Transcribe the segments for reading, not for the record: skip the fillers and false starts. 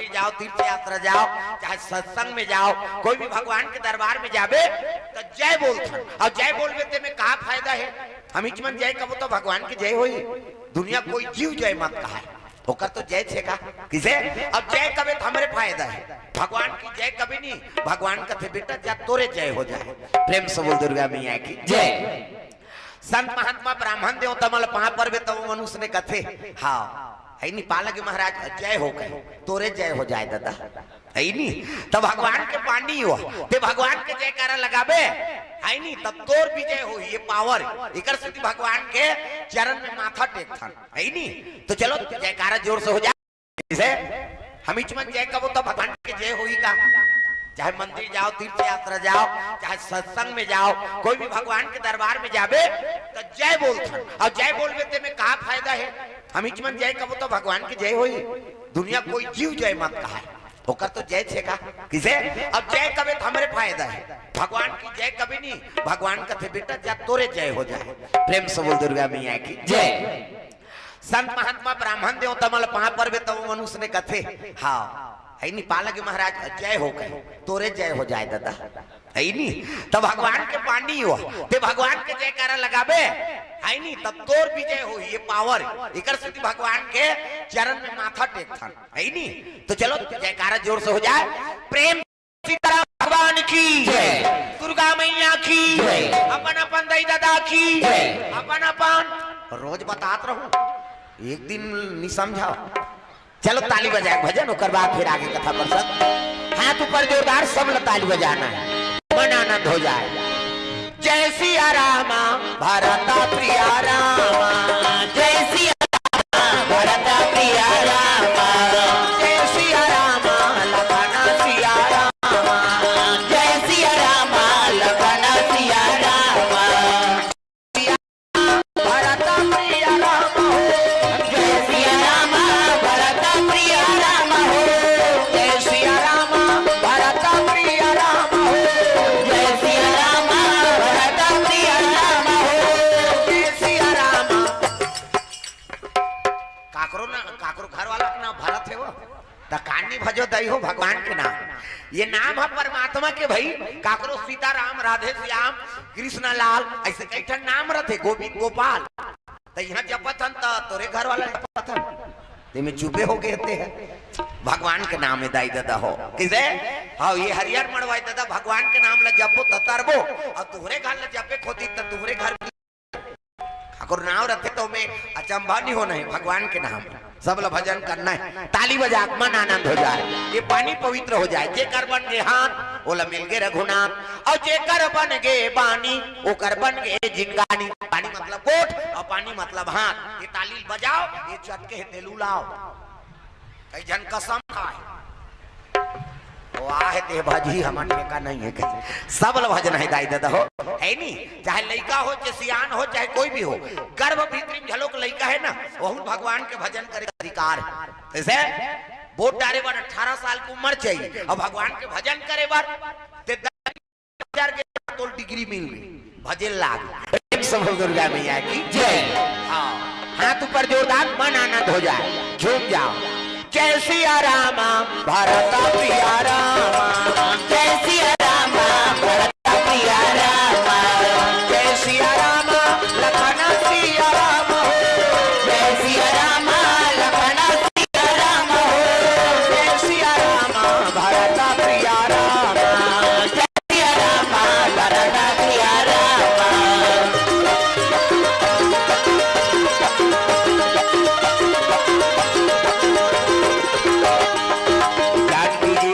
मंदिर जाओ, तीर्थ यात्रा जाओ, चाहे सत्संग में जाओ, कोई भी भगवान के दरबार में जाबे तो जय बोलथन। और जय बोलबे ते में का फायदा है? हम मन जय कबो तो भगवान की जय होई। दुनिया कोई जीव जय मत कहा है, होकर तो जय छे का किसे? अब जय कबे तो हमारे फायदा है, भगवान की जय कभी नहीं। भगवान कथे बेटा जा तोरे जय हो जाए। प्रेम से बोल दुर्गा मैया की जय। संत महात्मा ब्राह्मण देवता मल पहा पर तब मनुष्य ने कथे हाँ है नहीं पालक महाराज जय हो गए, तोरे जय हो जाए दादा है नहीं। तब भगवान के पानी हो ते भगवान के जयकारा लगाबे है नहीं, तब तोर विजय हो। ये पावर इकर से भगवान के चरण में माथा टेकथन है नहीं। तो चलो जयकारा जोर से हो जाए। हम जय कबो तो भगवान के जय होई का। चाहे मंदिर जाओ, तीर्थ यात्रा जाओ, चाहे सत्संग में जाओ, कोई भी भगवान के दरबार में जाबे तो जय बोलथन। और जय बोलबे ते में का फायदा है? हम मन जय कबो तो भगवान की जय होई। दुनिया कोई जीव जय मत कहा है, होकर तो जय छे का किसे? अब जय कबे तो हमारे फायदा है, भगवान की जय कभी नहीं। भगवान कथे बेटा जा तोरे जय हो जाए। प्रेम से बोल दुर्गा मैया की जय। संत महात्मा ब्राह्मण देवता मल पहा पर तब मनुष्य ने कथे हाँ है नहीं पालक महाराज जय हो गए, तोरे जय हो जाए दादा है नहीं। तब भगवान के पानी हो ते भगवान के जयकारा लगाबे है नहीं, तब तोर विजय हो। ये पावर इकर से भगवान के चरण में माथा टेकथन है नहीं। तो चलो जयकारा जोर से हो जाए। प्रेम सीताराम भगवान की जय, दुर्गा मैया की जय, अपन अपन दई दादा की जय, अपन अपन रोज बतात रहूं, एक दिन नहीं समझाओ। चलो ताली बजाए भजन होकर बाद फिर आगे कथा प्रसंग। हाथ ऊपर जोरदार सब ताली बजाना है, मन आनंद हो जाए। जय सिया रामा भरता प्रिया रामा, जय सिया रामा भरता प्रिया रामा, जय सिया रामा लखना सिया रामा, जय सिया रामा लखना सिया रामा, भरता प्रिया रामा, जय सिया रामा भरता प्रिया रामा हो, जय सिया रामा भरता प्रिया रामा हो, जय सिया रामा भरता प्रिया रामा हो, जय सिया रामा। काकरो ना काकरो घर वाला का नाम भरत है वो तो कानी भजो दई हो भगवान के नाम। ये नाम है परमात्मा के भाई। काकरो सीताराम, राधे श्याम, कृष्ण लाल ऐसे कई ठन नाम रहते, गोविंद गोपाल। तो यहाँ जपथन तो तोरे घर वाला जपथन में चुपे हो गए थे। भगवान के नाम में दाई दादा हो किसे? हाँ ये हरियर मड़वाई दादा भगवान के नाम ला जपो तो तरबो, और तुहरे घर ला जपे खोती तो तुहरे घर ठाकुर नाम रखे तो में अचंभा नहीं होना है। भगवान के नाम सब ला भजन करना है। ताली बजा मन आनंद हो जाए, ये पानी पवित्र हो जाए। जे कर बन गे हाथ ओला मिल गे रघुनाथ, और जे कर बन गे बानी वो कर बन गे जिनगानी। पानी मतलब कोट और पानी मतलब हाथ। ये ताली बजाओ, ये चटके है तेलू लाओ, कई जन कसम खाए वाह ते भजी हमन का नहीं है कहीं। सब भजन है दाई दादा हो है नहीं। चाहे लड़का हो, चाहे सियान हो, चाहे कोई भी हो, गर्भ भीतरी झलोक लड़का है ना, वह भगवान के भजन करे अधिकार है। जैसे वोट डाले बार 18 साल की उम्र चाहिए, और भगवान के भजन करे बार 10,000 के तो डिग्री मिल गई, भजन लाग। सब दुर्गा मैया की जय। हाँ हाथ ऊपर जोरदार मन आनंद हो जाए, झूम जाओ। जय सिया रामा भरता प्रिया रामा, जय सिया रामा भरता प्रिया रामा, जय सिया रामा लखना सिया रामा हो, जय सिया रामा लखना सिया रामा हो, जय सिया रामा भरता प्रिया रामा, जय सिया रामा भरता प्रिया रामा। जानकी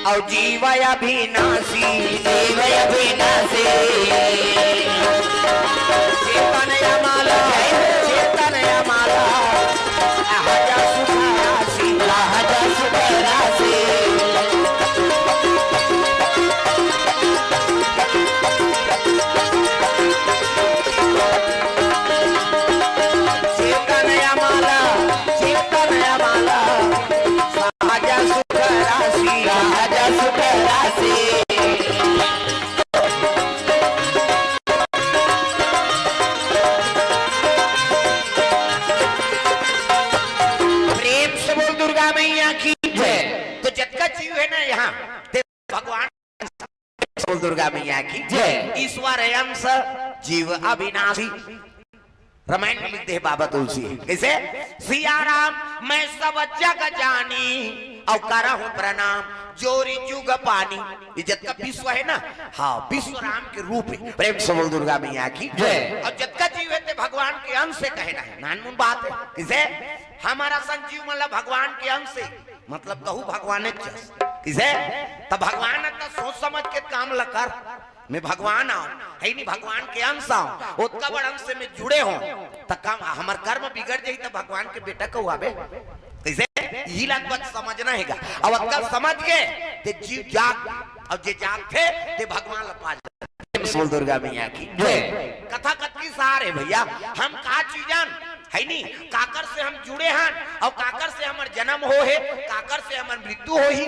और जीव अविनाशी, जीव अविनाशी, चेतन अमाला, चेतन अमाला, अहजा सुख राशि, अहजा सुख राशि, चेतन अमाला, चेतन अमाला, अहजा सुख राशि, अहजा सुख राशि। प्रेम से बोल दुर्गा मैया की जय। तो जतका जीव है ना यहाँ भगवान बोल दुर्गा मैया की जय। ईश्वर अंश जीव अविनाशी। रामायण में लिखते हैं बाबा तुलसी कैसे, सिया राम मैं सब जग जानी और करा हूँ प्रणाम जोरी जुग पानी। इज्जत का विश्व है ना, हाँ विश्व राम के रूप है। प्रेम से बोल दुर्गा मैया की जय। और जत का जीव है भगवान के अंश से कहना है, नानमुन बात है किसे, हमारा संजीव मतलब भगवान के अंश से, मतलब कहू भगवान किसे, तब भगवान तो सोच समझ के काम लकर मैं भगवान आऊं है नहीं, भगवान के अंश आऊं, उत्का बड़ अंश से मैं जुड़े हो तो काम हमार कर्म बिगड़ जाए तो भगवान के बेटा को आवे कैसे, यही लगभग समझना हैगा। अब अक्कल समझ गए ते जीव जाग, और जे जाग थे ते भगवान लपा बोल दुर्गा मैया की जय। कथा कथी सार है भैया, हम का चीजन है नहीं, काकर से हम जुड़े हैं और काकर से हमार जन्म हो है, काकर से हमार मृत्यु हो ही,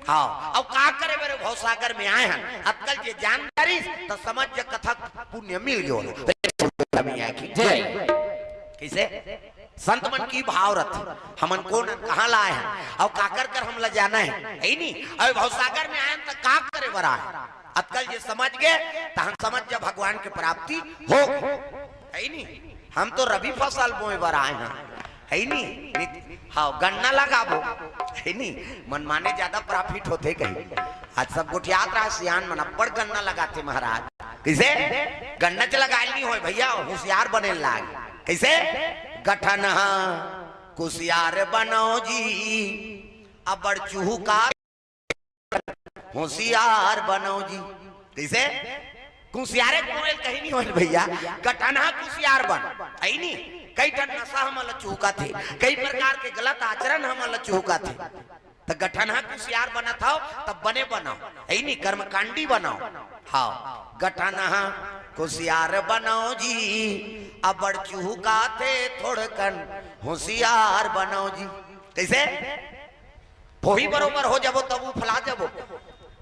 हाँ और का करे मेरे भवसागर में आए हैं। अक्कल जे जानकारी तो समझ जे कथा पुण्य मिल गयो मैया की जय। कैसे संत मन की भाव रथ हमन को कहाँ लाए हैं और काकर कर हम ला जाना है नहीं, और भवसागर में आए तो का करे बरा है। अक्कल जे समझ गए तो हम समझ जब भगवान की प्राप्ति हो है नहीं। हम तो रबी फसल बोए बर आए हैं है नहीं, हाँ गन्ना लगाबो है नहीं, मन माने ज्यादा प्रॉफिट होते कहीं। आज सब गुठियात रहा सियान मन अब्बड़ गन्ना लगाते महाराज, कैसे गन्ना च लगा नहीं हो भैया, होशियार बने लाग कैसे, गठन कुशियार बनो जी अब्बड़ चूका होशियार बनो जी, कैसे कुशियारे कहीं नहीं हो भैया, गठना कुशियार बन है नहीं। कई ठन नशा हमला चूका थे, कई प्रकार के गलत आचरण हमला चूका थे, तो गठना कुशियार बना था तब बने बनाओ है नहीं, कर्मकांडी बनाओ, हाँ गठना कुशियार बनाओ जी अबड़ चूका थे थोड़कन होशियार बनाओ जी, कैसे वही बरोबर हो जाबो तब फला जाबो,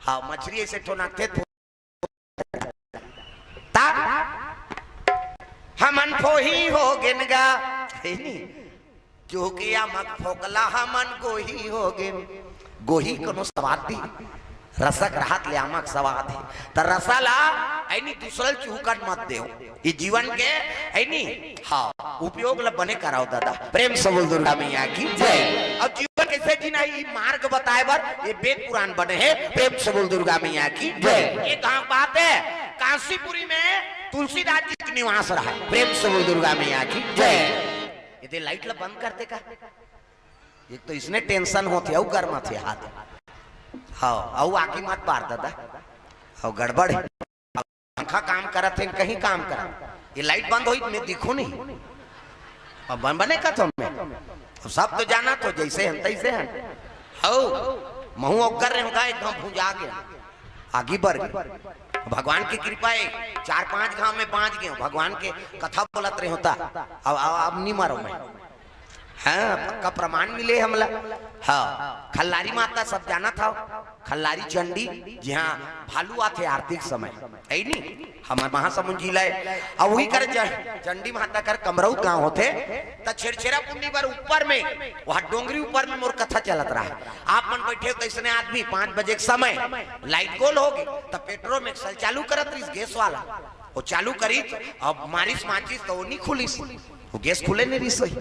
हाँ मछली ऐसे ठोनाते हमन फोही हो गिनगा चूकिया मत फोकला हमन गोही हो गिन। गोही कोनो स्वाद दी रसक राहत ले आमक स्वाद है त रसला ऐनी दूसरल चूकन मत देओ, ये जीवन के ऐनी हाँ उपयोग ल बने कराओ दादा। प्रेम से बोल दुर्गा मैया की जय। अब जीवन कैसे जीना ये मार्ग बताए बर ये वेद पुराण बने हैं। प्रेम से बोल दुर्गा मैया की जय। ये कहाँ बात है, काशीपुरी में तुलसीदास जी का निवास रहा है। प्रेम से बोल दुर्गा मैया की जय। ये लाइट ला बंद करते का, एक तो इसने टेंशन होती है गर्म थे हाथ, हाँ औ आगे मत पार दादा, और गड़बड़ है पंखा काम करत है कहीं काम कर, ये लाइट बंद हुई मैं दिखू नहीं, अब बन बने का तो मैं सब तो जाना तो जैसे हैं तैसे हैं, हो महू कर रहे होगा एकदम भूजा गया आगे बढ़ गए। भगवान की कृपा है 4-5 गांव में 5 गए भगवान के कथा बोलत रहे होता, अब नहीं मारो मैं, हाँ पक्का प्रमाण मिले हमला। हाँ खल्लारी माता सब जाना था, खल्लारी चंडी जहाँ भालू आते आर्थिक समय है नहीं, हमारे महासमुंद जिला है। अब वही कर चंडी माता कर कमरऊ गांव होते तो छेड़छेरा पुंडी पर ऊपर में वहाँ डोंगरी ऊपर में मोर कथा चलत रहा है। आप मन बैठे हो कैसे आदमी 5 बजे के समय लाइट गोल हो गई तो पेट्रोल में सल चालू करत रही गैस वाला, वो चालू करी अब मारिस माचिस तो वो नहीं खुली, वो गैस खुले नहीं रही,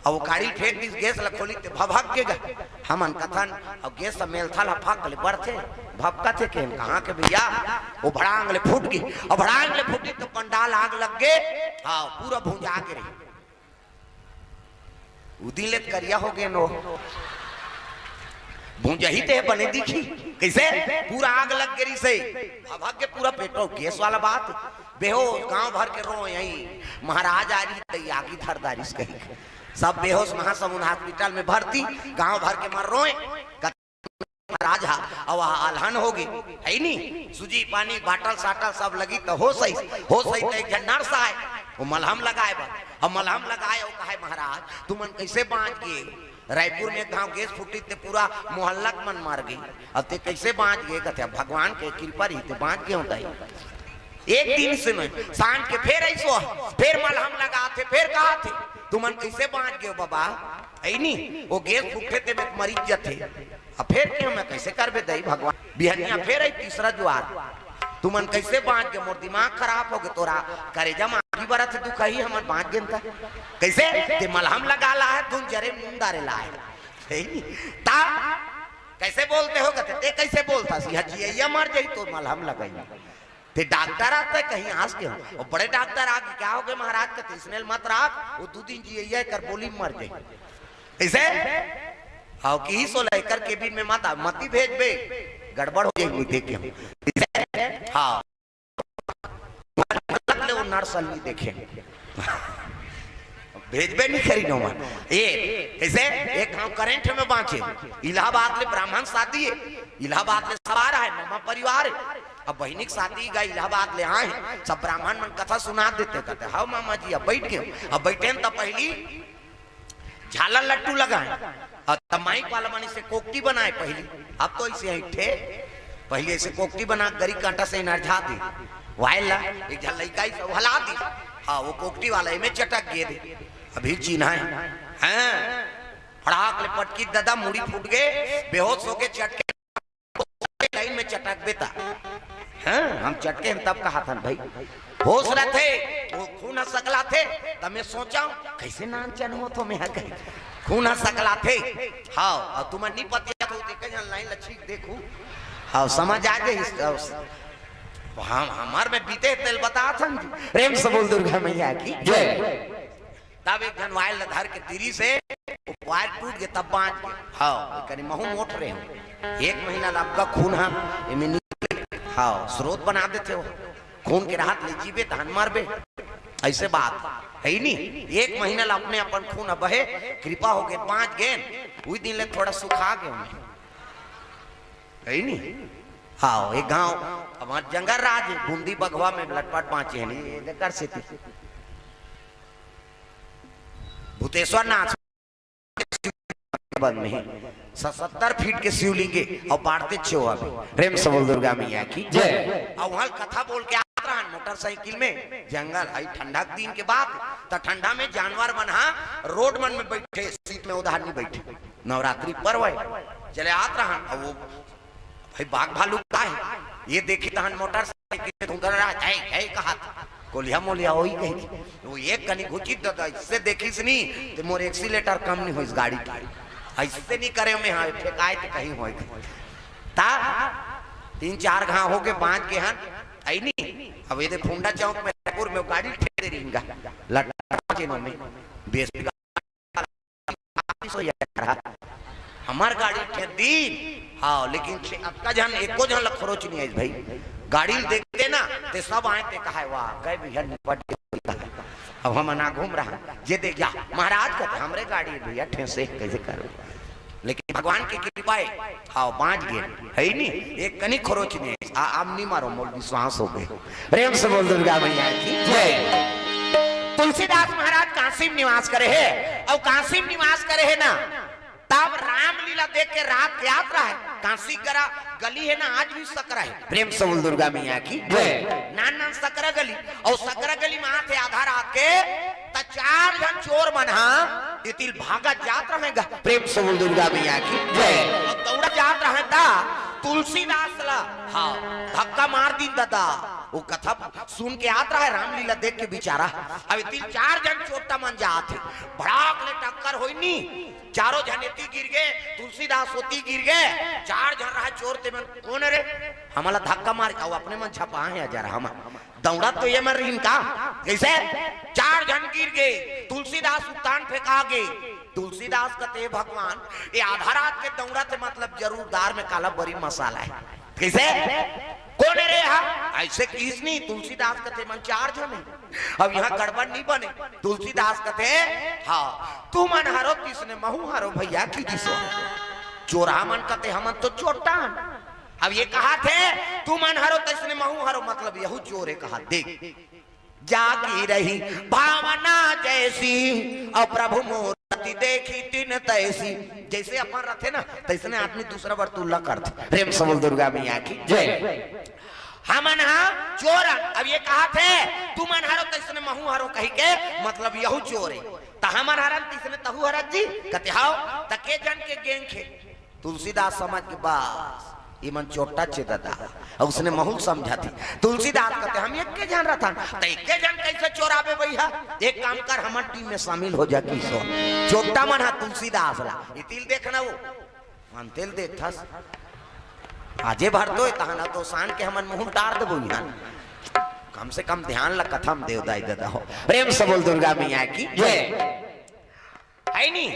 अब वो गाड़ी फेंक दी गैस ला खोली तो भभक के गए हमन कथन, अब गैस सब मेल था फाक ले बढ़ते भपका थे के कहाँ के भैया, वो भड़ांग ले फूट गई, और भड़ांग ले फूटी तो पंडाल आग लग गए, हाँ पूरा भूंजा के रही उदी ले करिया हो गए नो भूंजही ते बने दिखी कैसे पूरा आग लग गई से भाग के पूरा पेट्रोल गैस वाला बात बेहोश गांव भर के रो यही महाराज आ रही तई आगी धरदारी से कही सब बेहोश महासमुंद हॉस्पिटल में भर्ती गांव भर के मर रोए महाराज अब आल्हन होगी है नहीं सुजी पानी बाटल साटल सब लगी तो हो सही तो एक जन नर्स आए वो मलहम लगाए अब मलहम लगाए वो कहे महाराज तुमन कैसे बांच गए रायपुर में गांव गैस फूटी ते पूरा मोहल्ला मन मार गई अब ते कैसे बांच गए कहते भगवान के कृपा रही ते बांच गए होता है एक दिन से नहीं सांझ के फिर ऐसो फिर मलहम लगा थे फिर कहा थे तुमन कैसे बांच गए बाबा है नहीं वो गैस फूटे थे में मरीज जथे अब फिर क्यों मैं कैसे कर बे दई भगवान बिहनिया फिर आई तीसरा ज्वार तुमन कैसे बांच गए मोर दिमाग खराब हो गए तोरा करे जमा आगी बरत तू कही हमर बांच गेंता कैसे ते मलहम लगा ला है तुम जरे मुंदारे ला है ता कैसे बोलते हो कहते ते कैसे बोलता सी हजिया मर जाई तो मलहम लगाई ते डॉक्टर आता है कहीं आस के और बड़े डॉक्टर आगे क्या हो गए महाराज कहते स्मेल मत राख वो 2 दिन जिया कर बोली मर जाए ऐसे हाँ की ही सो लेकर केबिन में माता मती भेज बे गड़बड़ हो जाएगी देखे हाँ वो नर्स देखे भेजबे नहीं करी नो मन ये ऐसे एक गांव करंट में बांचे इलाहाबाद में ब्राह्मण शादी है इलाहाबाद में सवार है मामा परिवार है अब बहनी की शादी गई इलाहाबाद ले आए सब ब्राह्मण मन कथा सुना देते कहते हाँ मामा जी अब बैठ गए अब बैठे तो पहली झालर लट्टू लगाए और तब माइक वाला मन से कोकटी बनाए पहली अब तो ऐसे थे पहले ऐसे कोकटी बना गरी कांटा से नरझा दी वायला एक झलका हला दी हाँ वो कोकटी वाला में चटक गए थे अभी चिन्हा है फड़ाक ले पटकी दादा मुड़ी फूट गए बेहोश हो गए चटके लाइन में चटक बेता हाँ हम चटके तब कहा था भाई होश रहे थे वो खून सकला थे तब मैं सोचा कैसे नान चन हो तो मैं खून सकला थे हाँ और तुम्हें नहीं पता तो लाइन लच्छी देखू हाँ समझ आ गई हम हमार में बीते तेल बता था प्रेम से बोल दुर्गा मैया की जय तब एक जन वायल धर के तिरी से वायर टूट गए तब बांच गए हाँ कहीं महू मोट रहे हो 1 महीना आपका खून हाँ स्रोत बना देते हो खून के राहत ले जीवे धान मारबे ऐसे बात है नहीं 1 महीना अपने अपन खून बहे कृपा हो गए 5 गेंद वही दिन ले थोड़ा सुखा गए है नहीं हाँ एक गांव हमारे जंगल राज बूंदी बगवा में लटपट बांचे है नहीं कर से भूतेश्वर नाथ में 70 फीट के शिवलिंग और बाढ़ते छो अभी प्रेम से बोल दुर्गा मैया की जय और वहां कथा बोल के आ रहा मोटरसाइकिल में जंगल आई ठंडा दिन के बाद तो ठंडा में जानवर बना रोड मन में बैठे सीट में उधार नहीं बैठे नवरात्रि पर्व है चले आत रहा वो भाई बाघ भालू का है ये देखी तहन मोटरसाइकिल है कहा कोलिया मोलिया वही कही वो एक कनी घुची तो इससे देखी से नहीं तो मोर एक्सीलेटर कम नहीं हो इस गाड़ी की ऐसे नहीं करे में हाँ फेंकाए तो कहीं हो ता 3-4 घाव हो के 5 के हन आई नहीं अब ये फुंडा चौक में रायपुर में गाड़ी ठेक दे रहीगा लटका में बेस हमार गाड़ी ठेक दी हाँ लेकिन आपका जन एको जन खरोच नहीं है भाई गाड़ी देखते ना ते सब आए ते कहा वाह कई भैया निपट अब हम ना घूम रहा ये देख जा महाराज कहते हमरे गाड़ी भैया ठेसे कैसे करो लेकिन भगवान की कृपा है हाँ 5 गेंद है ही नहीं एक कनी खरोच नहीं आप नहीं मारो मोल विश्वास हो गए प्रेम से बोल दुर्गा मैया की जय तुलसीदास महाराज काशी में निवास करे है और काशी में निवास करे है ना तब रामलीला देख के रात यात्रा है काशी करा गली है ना आज भी सकरा है प्रेम से बोल दुर्गा मैया की नान सकरा गली और सकरा गली में आते आधा रात के 4 जन चोर बना इतिल भागा जात रहेगा प्रेम से बोल दुर्गा मैया की और दौड़ा जात रहता तुलसीदास ला हाँ धक्का मार दी दादा वो कथा सुन के आता है रामलीला देख के बेचारा अब 3-4 जन चोटा मन जाते भड़ाक ले टक्कर होई नी चारों जनेती गिर गए तुलसीदास होती गिर गए 4 जन रहा चोर ते मन कौन रे हमारा धक्का मार के अपने मन छपा है जरा हम दौड़ा तो ये मर रही का कैसे 4 जन गिर गए तुलसीदास उतान फेंका गए तुलसीदास कहते भगवान ये आधा रात के दौड़ा थे मतलब जरूर दार में काला बड़ी मसाला है। कैसे कौन है रे यहाँ ऐसे किस नहीं। तुलसीदास कहते मन 4 जन है। अब यहाँ गड़बड़ नहीं बने। तुलसीदास कहते हाँ तू मन हारो किसने महू हारो भैया की दिसो चोरा मन कहते हमन तो चोटान। अब ये कहा थे तू मन हारो तैसने महू हारो मतलब यहू चोरे कहा देख जागी रही भावना जैसी और प्रभु मोरती देखी तीन तैसी। जैसे अपन रखे ना तैसने आदमी दूसरा बार तुल्ला करते। प्रेम से बोल दुर्गा मैया की जय। हमन हा चोरा। अब ये कहा थे तू मन हारो तैसने महू हारो कही के मतलब यहू चोरे त हमन हरन तैसने तहू हरत जी कहते हाओ तके जन के गेंग खे। तुलसीदास समझ के बस ये मन चोटा चेता और उसने महूल समझा थी। तुलसीदास कहते हम एक के जान रहा था तो एक के जान कैसे चोराबे भैया एक काम कर हमार टीम में शामिल हो जा की सो चोटा मन हा तुलसीदास ला ये तिल देखना वो मन तिल देख थस आजे भर दो तहना तो शान के हमन मुंह डार देबो यहाँ कम से कम ध्यान ला कथम देवदाई दादा हो। प्रेम से बोल दुर्गा मैया की जय। है नी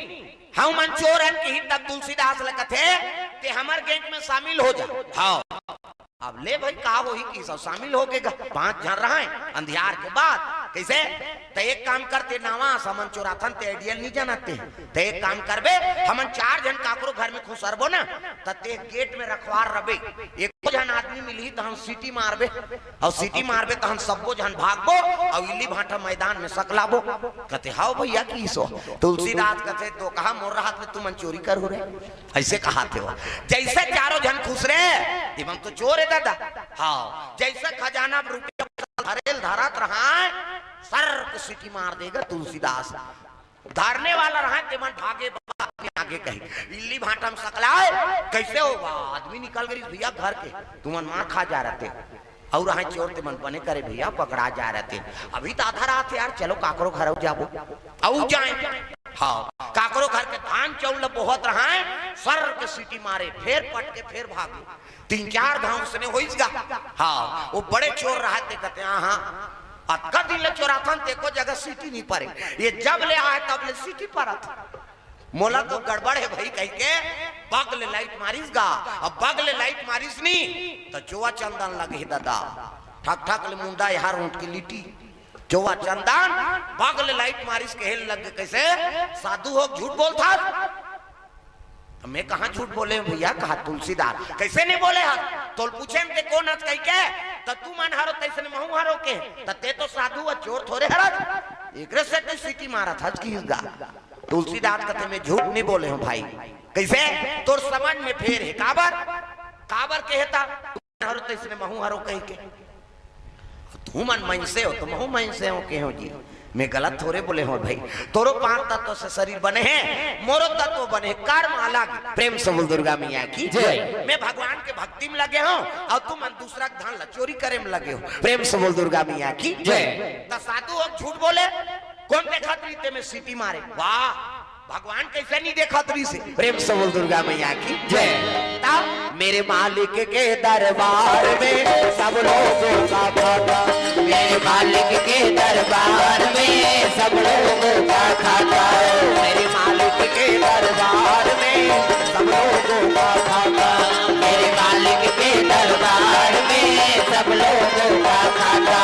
हम मन चोरन की तब तुलसीदास लगते ते हमर गैंग में शामिल हो जा। हाँ अब ले भाई का हो ही की सब शामिल हो गएगा 5 जन रहा है अंधियार के बाद कैसे तो एक काम करते नावा समन चोराथन ते आइडियल नहीं जानते तो एक काम करबे हमन 4 जन काकरो घर में खुसरबो ना तते गेट में रखवार रबे एक जन आदमी मिली तो हम सीटी मारबे और सीटी मारबे तो हम सबको जन भागबो और इल्ली भाटा मैदान में सकलाबो। कहते हाओ भैया की सो। तुलसीदास कहते तो कहा मोर हाथ में तुम चोरी कर हो रहे ऐसे कहा थे वो। जैसे चारों जन खुश रहे एवं तो चोर है दादा। हाँ जैसे खजाना रुपया धरेल धरत रहा सर को सीटी मार देगा तुलसीदास धारने वाला रहा ते मन भागे आगे कही इल्ली भाटा में सकलाए कैसे होगा आदमी निकल गई भैया घर के तुमन मार खा जा रहे थे और रहा चोर ते मन बने करे भैया पकड़ा जा रहे थे अभी तो आधा रात यार चलो काकरो घर जाबो औ जाए। हाँ काकरो घर के धान चौल बहुत रहा सर के सीटी मारे फिर पट के फिर भागे 3-4 गांव उसने होइसगा। हाँ वो बड़े चोर रहा थे कहते हाँ अक्का दिन ले चोराथन ते को जगह सीटी नहीं पड़े ये जब ले आए तब ले सीटी पड़ा था। मोला तो गड़बड़ है भाई कह के बग ले लाइट मारिस गा अब बग ले लाइट मारिस नहीं तो चोवा चंदन लगे दादा ठक ठक ले मुंडा यार ऊंट की लिटी चोवा चंदन बग ले लाइट मारिस के हेल लग कैसे साधु हो झूठ बोलता मैं कहा झूठ बोले भैया कहा तुलसीदास कैसे नहीं बोले हर तो पूछे ते कौन हस कह के त तू मन हारो तैसने महू हारो के ते तो साधु व चोर थोड़े हरत एकरे से ते सीटी मारा था की गा। तुलसीदास कहते मैं झूठ नहीं बोले हूं भाई कैसे तोर समझ में फेर है काबर काबर कहता हारो तैसने महू हारो कह के तू मन मन से हो तो महू मन से हो के हो जी मैं गलत थोड़े बोले हो भाई तोरो 5 तत्व से शरीर बने हैं मोरो तत्व बने कर्म अलग। प्रेम से बोल दुर्गा मैया की जय। मैं भगवान के भक्ति में लगे हूँ और तुम दूसरा धन ला चोरी करे में लगे हो। प्रेम से बोल दुर्गा मैया की जय। तो साधु हो झूठ बोले कौन देखा तरीते में सीटी मारे वाह भगवान कैसे नहीं देखा तरी से। प्रेम से बोल दुर्गा मैया की जय। तब मेरे मालिक के दरबार में सब लोगों का खाता मेरे मालिक के दरबार में सब लोगों का खाता मेरे मालिक के दरबार में सब लोगों का खाता मेरे मालिक के दरबार में सब लोगों का खाता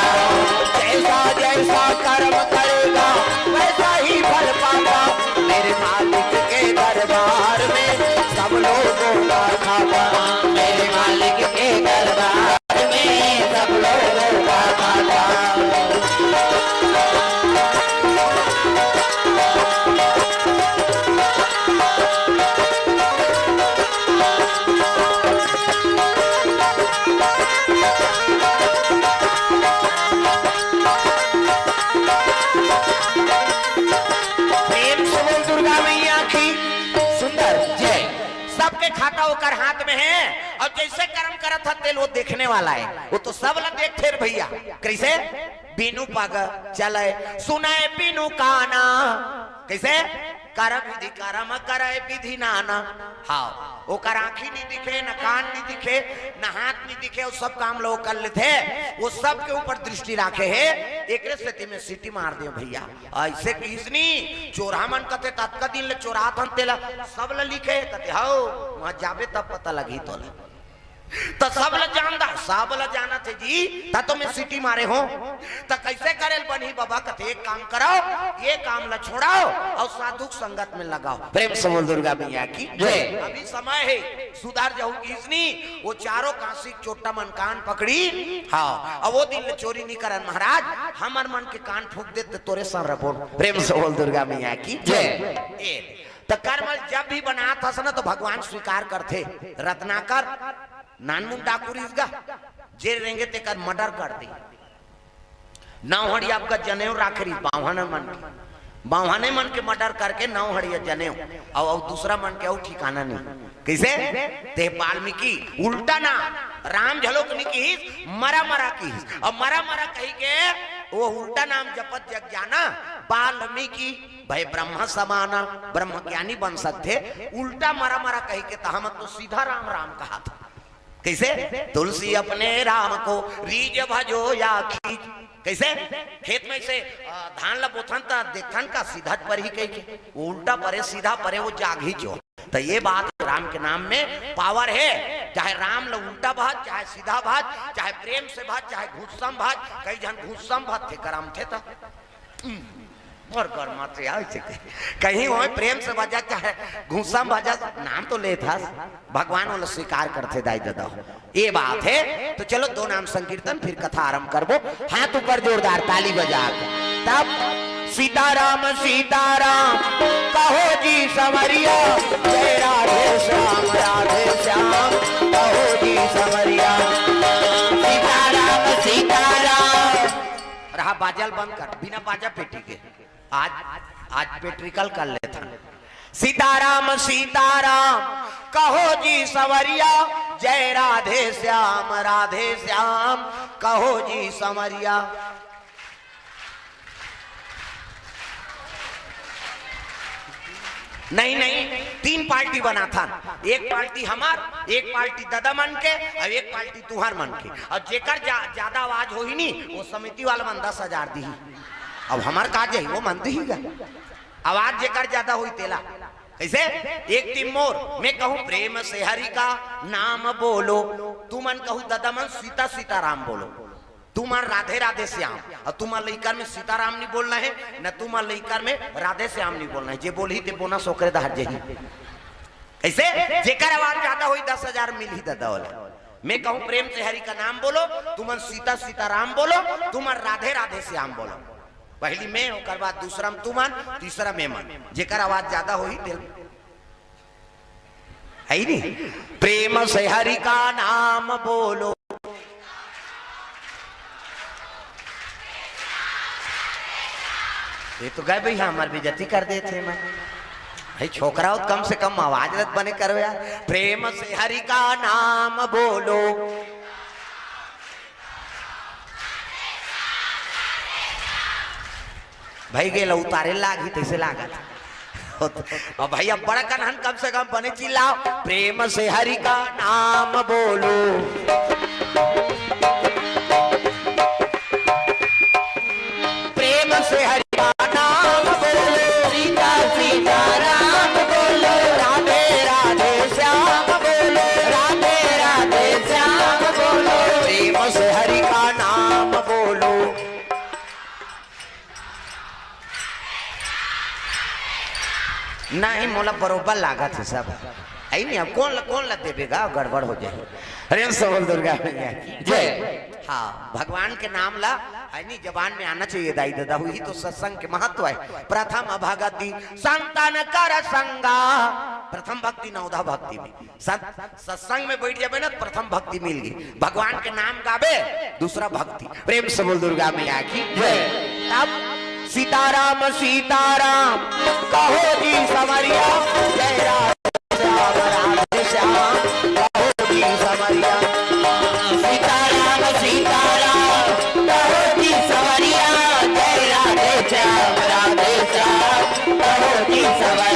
जैसा जैसा कर्म करेगा वैसा ही फल पाएगा मेरे मालिक के दरबार में सब लोगों का खाता मेरे मालिक के दरबार में सब लोगों का खाता। खाता होकर हाथ में है और जैसे कर्म करत था तेल वो देखने वाला है वो तो सब लोग देख थे भैया कैसे बीनू पग चले सुने बीनू काना कैसे कर विधि कर्म करे विधि नाना। हाँ ओकर आँखी नहीं दिखे, न कान नहीं दिखे, न हाथ नहीं दिखे, वो सब काम लोग कर लेते, वो सब के ऊपर दृष्टि रखे है। एक स्थिति में सीटी मार दे भैया ऐसे किसनी चोरा मन कते तत्का दिन ले चोरा थन तेला सब ल लिखे कते हो वहां जाबे तब पता लगी तो सब ल जानदा सब ल जाना थे जी ता तो मैं सीटी मारे हो तो कैसे करेल बनी बाबा कते एक काम कराओ, ये काम ल छोड़ाओ और साधु संगत में लगाओ। प्रेम से बोल दुर्गा मैया की जय। अभी समय है सुधार जाऊ किसनी वो चारों काशी चोटा मन कान पकड़ी। हाँ अब वो दिन चोरी नहीं करन महाराज, हमार मन के कान फूक देते तोरे सर बोल। प्रेम से बोल दुर्गा मैया की जय। तो कर्म जब भी बना था ना तो भगवान स्वीकार करते। रत्नाकर नानमुन डाकू रिसगा जे रेंगे ते कर मर्डर कर दी नौहड़ी आपका जनेऊ राखरी बावहाने मन के मर्डर करके नौहड़ी जनेऊ और दूसरा मन के और ठिकाना नहीं। कैसे ते वाल्मीकि उल्टा ना राम झलोक नहीं की मरा मरा की और मरा मरा कही के वो उल्टा नाम जपत जग जाना। वाल्मीकि भाई ब्रह्म समाना ब्रह्म ज्ञानी बन सकते, उल्टा मरा मरा कही के तहा मत तो सीधा राम राम कहा था। कैसे तुलसी अपने राम को रीज भजो या खींच। कैसे खेत में से धान ला बोथन ता देखन का सीधा पर ही कही वो उल्टा परे सीधा परे वो जागी जो। तो ये बात राम के नाम में पावर है। चाहे राम ला उल्टा भाज, चाहे सीधा भाज, चाहे प्रेम से भाज, चाहे घुस्सम भाज। कई जन घुस्सम भाज थे कराम थे था और कर्मा से कहीं हो प्रेम से बजा चाहे घुस्सा बजा नाम तो ले था भगवान वाला स्वीकार करते दाई दादा। ये बात है तो चलो दो नाम संकीर्तन फिर कथा आरंभ करबो। हाथ ऊपर जोरदार ताली बजा तब सीताराम सीताराम कहो जी संवरिया जय राधे श्याम राधे श्याम कहो जी संवरिया सीताराम सीताराम। रहा बाजल बंद कर बिना बाजा पेटी के आज पेट्रिकल कर लेता। सीताराम सीताराम कहो जी संवरिया जय राधे श्याम कहो जी संवरिया। नहीं नहीं तीन पार्टी बना था, एक पार्टी हमार, एक पार्टी दादा मन के और एक पार्टी तुहार मन के। और जेकर ज्यादा आवाज हो ही नहीं वो समिति वाला मन 10,000 दी। अब हमार काज है वो मन दी आवाज जेकर ज्यादा हुई तेला। कैसे एक टीम मोर मैं कहूँ प्रेम से हरि का नाम बोलो, तू मन कहूँ दादा मन सीता सीताराम बोलो, तू मन राधे राधे श्याम। और तू मन लईकर में सीताराम नहीं बोलना है न तू मन लईकर में राधे श्याम नहीं बोलना है। जे बोली ते बोना सोकरे दहर जही। ऐसे जेकर आवाज ज्यादा हुई 10,000 मिल ही दादा वाला। मैं कहूँ प्रेम से हरि का नाम बोलो, तू मन सीता सीताराम बोलो, तू मन राधे राधे श्याम बोलो। पहली मैं ओकर बाद दूसरा तू मन, तीसरा मैं मन। जेकर आवाज ज्यादा हुई दिल है ही नहीं। प्रेम से हरि का नाम बोलो, ये तो गए भैया हमारे बेइज्जती कर देते मैं भाई छोकरा हो कम से कम आवाज रत बने करो यार। प्रेम से हरि का नाम बोलो, भाई गेला उतारे लागी तैसे लागत और भैया बड़ा कन्हन कम से कम बने चिल्लाओ प्रेम से हरि का नाम बोलो। प्रेम से हरि का नाम बोलो, सीता सीताराम बोलो, राधे राधे श्याम बोलो, राधे राधे श्याम बोलो। प्रेम से हरि का नाम बोलो। नहीं मोला बरोबर लागत है सब आई नहीं। अब कौन ला देवेगा गड़बड़ हो जाए। अरे सबल दुर्गा जय। हाँ भगवान के नाम ला है नहीं जबान में आना चाहिए दाई दादा। हुई तो सत्संग के महत्व है। प्रथम भगति संतन कर संगा, प्रथम भक्ति नवधा भक्ति में सत्संग में बैठ जाए ना प्रथम भक्ति मिल गई। भगवान के नाम गावे दूसरा भक्ति। प्रेम सबल दुर्गा मैया की जय। अब सीताराम सीताराम कहो जी संवरिया जय राधे श्याम कहो जी संवरिया। सीताराम सीताराम कहो जी संवरिया जय राधे श्याम कहो जी संवरिया।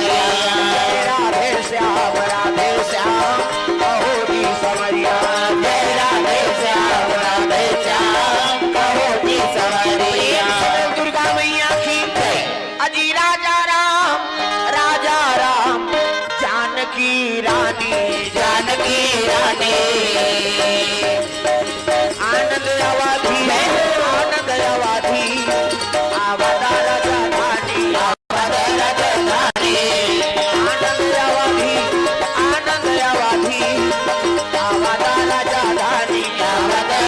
जाने आनंद अवधि आनंद अवधि आवदा राजधानी आवदा राजधानी आनंद अवधि आवदा राजधानी आवदा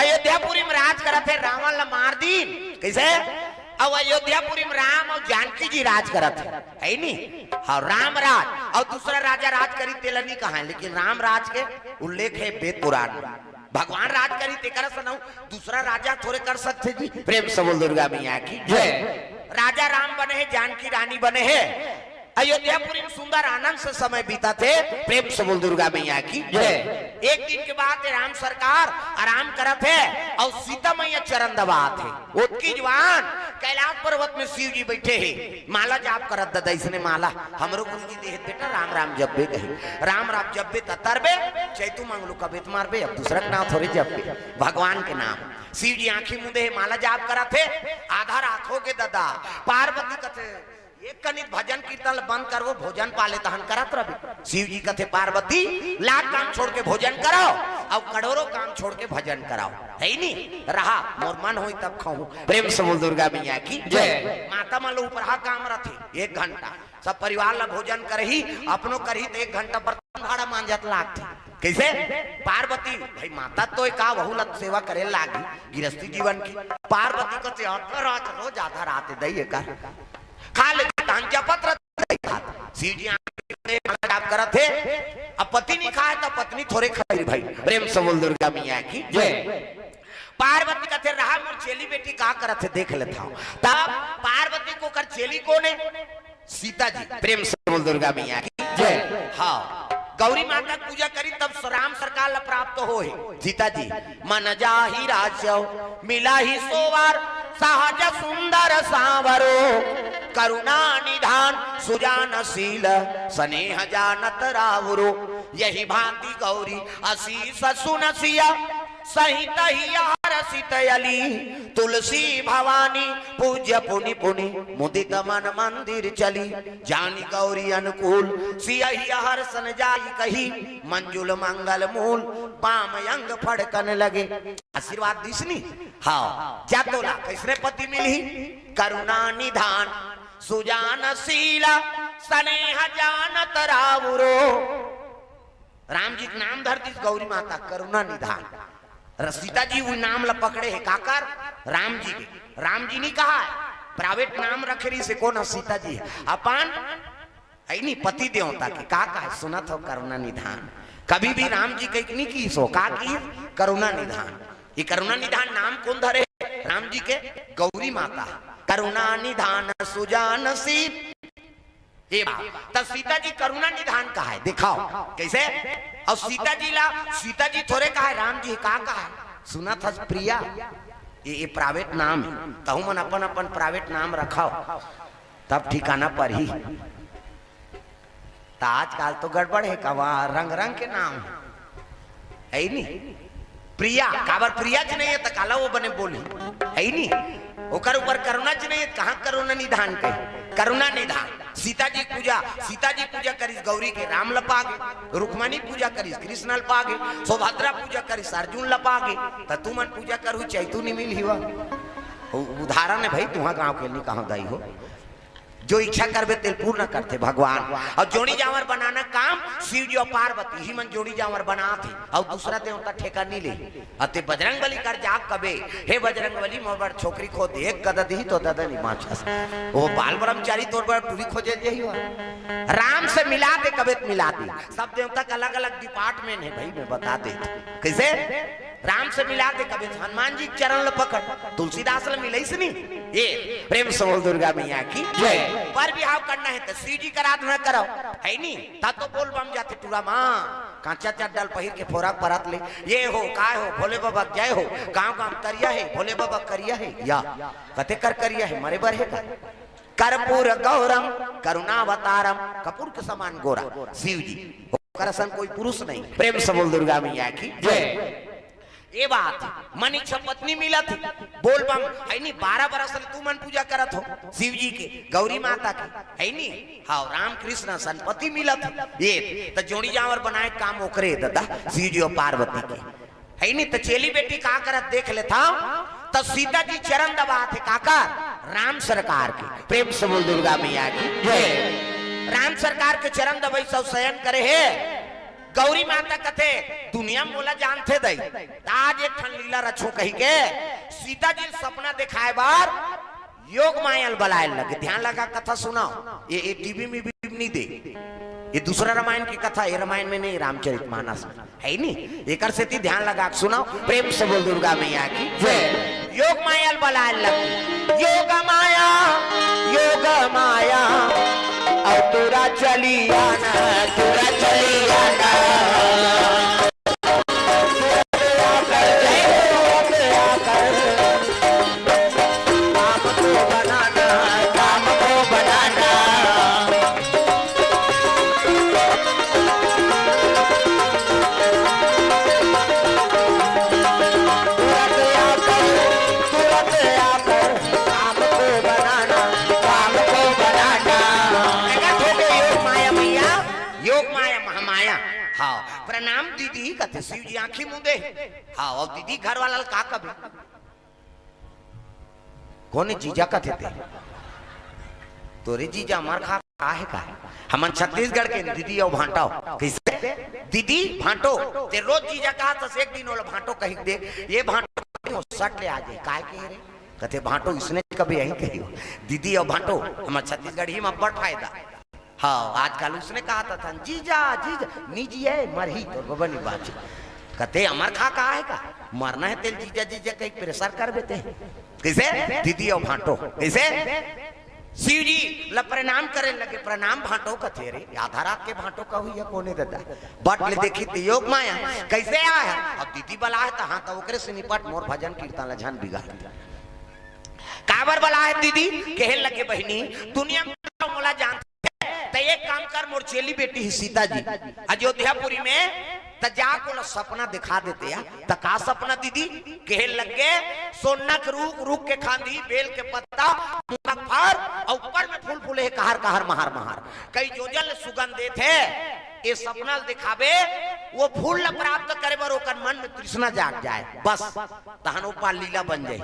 अयोध्यापुरी में राज करा थे रावण ला मार दी कैसे अब अयोध्यापुरी में राम और जानकी जी राज करा थे है नी हाँ राम राज और दूसरा राजा राज करी तेलनी कहा है लेकिन राम राज के उल्लेख है वेद पुराण भगवान राज करी तेकर सुनाऊ दूसरा राजा थोड़े कर सकते जी प्रेम से बोल दुर्गा मैया की जय राजा राम बने हैं जानकी रानी बने हैं अयोध्यापुरी में सुंदर आनंद से समय बीता थे प्रेम से बोल दुर्गा मैया की जय एक दिन के बाद राम सरकार आराम करत है और सीता मैया चरण दबा थे उसकी जवान कैलाश पर्वत में शिव जी बैठे हैं माला जाप करत दादा इसने माला हमरो गुरु जी देह बेटा राम राम जब्बे कहे राम राम जब्बे तरबे चैतु मांगलो कबेत मारबे अब दूसरा नाम थोड़े जब्बे भगवान के नाम शिव जी आंखी मुंदे माला जाप करत थे आधा रात हो के दादा पार्वती कथे एक कनित भजन कीर्तन बंद कर वो भोजन पाले तहन करत रहे शिव जी कथे पार्वती लाख काम छोड़ के भोजन कराओ और करोड़ों काम छोड़ के भजन कराओ है नहीं रहा मोर मन होई तब खाऊं प्रेम से बोल दुर्गा मैया की जय माता मालो ऊपर हा काम रथे 1 घंटा सब परिवार ला भोजन करही अपनो करही तो 1 घंटा बर्तन भाड़ा मांजत लागथे कैसे पार्वती भाई माता तो का बहु लत सेवा करे लागी गृहस्थी जीवन की पार्वती कथे रात रोज आधा रात दई का खा ले पत्र शिव जी आप करा थे अब पति नहीं खाए तो पत्नी थोड़े खाई भाई प्रेम से बोल दुर्गा मैया की जय पार्वती का थे रहा मोर चेली बेटी का करत थे देख लेता हूं तब पार्वती को कर चेली कौन है सीता जी प्रेम से बोल दुर्गा मैया की जय हाँ गौरी माता पूजा करी तब राम सरकार ला प्राप्त हो सीता जी मन जाहि राज्य मिला ही सोवार सहज सुंदर सावरो करुणा निधान सुजानशील स्नेह जानत रावरो यही भांति गौरी असीस सुनसिया सहित हरसित अली तुलसी भवानी पूज्य पुनि पुनि मुदित मन मंदिर चली जानी गौरी अनुकूल सियहि हर्षन जाई कही मंजुल मंगल मूल पाम अंग फड़कन लगे आशीर्वाद दिसनी हाँ क्या तोला किसने पति मिली करुणा निधान सुजानशीला स्नेह जानत रावरो राम जी नाम धरती गौरी माता करुणा निधान सीता जी वो नाम ला पकड़े है काकर राम जी के राम जी नहीं कहा है प्राइवेट नाम रखे रही से कौन सीता जी है अपन है नहीं पति देवता के का है सुना था करुणा निधान कभी भी राम जी कहीं नहीं की सो का की करुणा निधान ये करुणा निधान नाम कौन धरे राम जी के गौरी माता करुणा निधान सुजानशील तब सीता जी करुणा निधान कहा है दिखाओ कैसे और सीता जी थोड़े कहा है राम जी का कहा है सुना था प्रिया ये प्राइवेट नाम है तहु मन अपन अपन प्राइवेट नाम रखाओ तब ठिकाना पर ही तो आजकल तो गड़बड़ है कवा रंग रंग के नाम है नहीं प्रिया काबर प्रिया जी नहीं है तो काला वो बने बोली है नहीं ओकर ऊपर करुणा जी नहीं है कहाँ करुणा निधान कहे करुणा निधान सीता जी पूजा करिस गौरी के राम लपागे रुक्मणी पूजा करिस कृष्ण लपागे सौभद्रा पूजा करिस अर्जुन लपागे तो तू मन पूजा करू चैतु नहीं मिल हुआ उदाहरण है भाई तुम्हारा गांव के लिए कहाँ दाई हो जो इच्छा करबे तेल पूर्ण करते भगवान और जोड़ी जावर बनाना काम शिव जी और पार्वती ही मन जोड़ी जावर बनाते और दूसरा देवता ठेका नहीं ले अते बजरंग बली कर जाग कबे हे बजरंग बली मोर छोकरी खो दे कद दी तो दादा नहीं माछस वो बाल ब्रह्मचारी तोर पर टूरी खोजे यही हो राम से मिला दे कबे मिला दे सब देवता का अलग अलग डिपार्टमेंट है भाई मैं बता दे कैसे राम से मिला दे कबे हनुमान जी चरण ल पकड़ तुलसीदास ल मिले से नहीं ये प्रेम से बोल दुर्गा मैया की जय पर बिहाव करना है तो श्री जी का आराधना करो है नहीं ता तो बोल बम जाते टूरा माँ कांचा चड्डल पहिर के फोरा परत ले ये हो काय हो भोले बाबा जय हो गांव गांव करिया है भोले बाबा करिया है या कते कर करिया है मरे बर है का कर्पूर गौरम करुणावतारम कपूर के समान गोरा शिव जी करसन कोई पुरुष नहीं। प्रेम से बोल दुर्गा मैया की जय। ये बात मन इच्छा पत्नी मिला थी बोल बम है नहीं 12 बरस तू मन पूजा करत हो शिव जी के गौरी माता की है नहीं। हाँ राम कृष्ण संपत्ति मिला थी ये तो जोड़ी जावर बनाए काम ओकरे दादा शिव जी और पार्वती के है नहीं। तो चेली बेटी का करत देख लेता तो सीता जी चरण दबा थे काका राम सरकार के। प्रेम से बोल दुर्गा मैया की जय। राम सरकार के चरण दबाई सब शयन करे है। गौरी माता कथे दुनिया मोला जानते दई आज एक ठन लीला रचो कही के सीता जी सपना दिखाए बार योग मायल बलाए लगे। ध्यान लगा कथा सुनाओ ये टीवी में भी नहीं दे ये दूसरा रामायण की कथा ये रामायण में नहीं रामचरितमानस में है नहीं। एक ध्यान लगा सुनाओ प्रेम से बोल दुर्गा मैया की जय। योग मायल बलाए लगे योग माया और तुरा चली आना तुरा चली आना शिव जी आंखी मुंदे। हाँ और दीदी घर वाला का कभी कोने जीजा का थे तोरे जीजा हमार खा है का हमन छत्तीसगढ़ के दीदी और भांटो कैसे दीदी भांटो ते रोज जीजा कहा तो एक दिन वाला भांटो कहीं दे ये भांटो सट ले आ जाए काय के रे कहते भांटो इसने कभी यही कही दीदी और भांटो हमारे छत्तीसगढ़ ही में बड़ फायदा। हाँ आजकल उसने कहा था जीजा जीजा निजी है मर ही तो बबनी बात कहते अमर खा कहा है का मरना है तेल जीजा जीजा कहीं प्रेशर कर देते हैं कैसे दीदी और भांटो कैसे शिव जी ला प्रणाम करे लगे प्रणाम भांटो कथे रे आधा रात के भांटो का हुई कोने दादा बट ले देखी तो योग माया कैसे आया है अब दीदी बला है तो हाँ तो ओकरे से निपट मोर भजन कीर्तन ला झन बिगाड़ काबर बला है दीदी कहे लगे बहनी दुनिया में मोला जानते तो एक काम कर मोर चेली बेटी ही सीता जी अयोध्यापुरी में तो जाको सपना दिखा देते या तो का सपना दीदी कहे लगे सोनक रूख के खांदी बेल के पत्ता फर और ऊपर में फूल फूले कहर कहर महार महार कई जोजल सुगंध देते ये सपना दिखावे वो फूल प्राप्त करे बर ओकर मन में तृष्णा जाग जाए बस तहन ऊपर लीला बन जाए।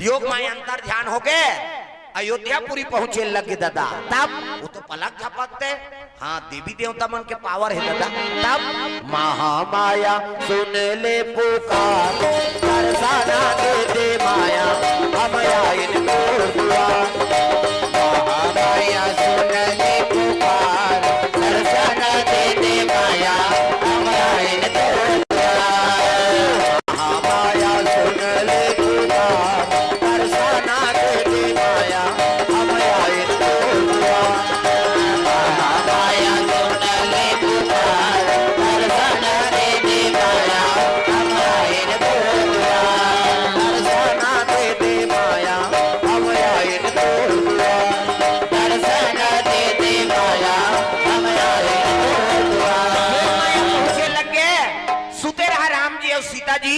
योग माया अंतर ध्यान हो गए अयोध्यापुरी पहुंचे लगे दादा तब वो तो पलक झपकते हाँ देवी देवता मन के पावर है दादा तब महामाया सुन ले पुकार दर्शना दे दे माया हम आइन दुआ महामाया सुन ले पुकार दर्शना दे दे माया हम आइन दुआ महामाया सुन ले पुकार दर्शना दे दे माया हम आइन दुआ महामाया सुन ले पुकार दर्शना दे दे माया हम आइन दुआ दर्शना दे दे माया हम आइन दुआ दर्शना दे दे माया हम आइन दुआ। पहुंचे लगे सुते रहा राम जी और सीता जी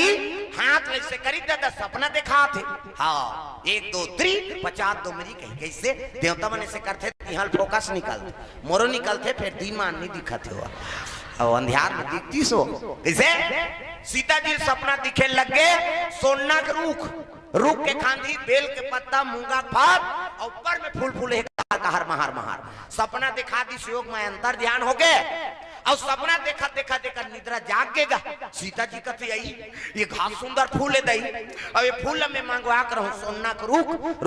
हाथ ऐसे करी दादा सपना देखा थे हाँ 1 2 3 50 दो मेरी कहीं कैसे देवता मन ऐसे करते यहाँ फोकस निकलते मोरो निकलते फिर दिन मान नहीं दिखाते हुआ और अंधियार में दिखती सो कैसे सीता जी सपना दिखे लगे सोना के रूख के खांदी बेल के पत्ता मूंगा फल और ऊपर में फूल फूले कहर महार महार सपना दिखा दी योग में अंतर ध्यान हो गए और सपना देखा देखा देखा निद्रा जागेगा सीता जी कहते आई ये घास सुंदर फूल है दई और ये फूल में मंगवा कर हूँ सोना के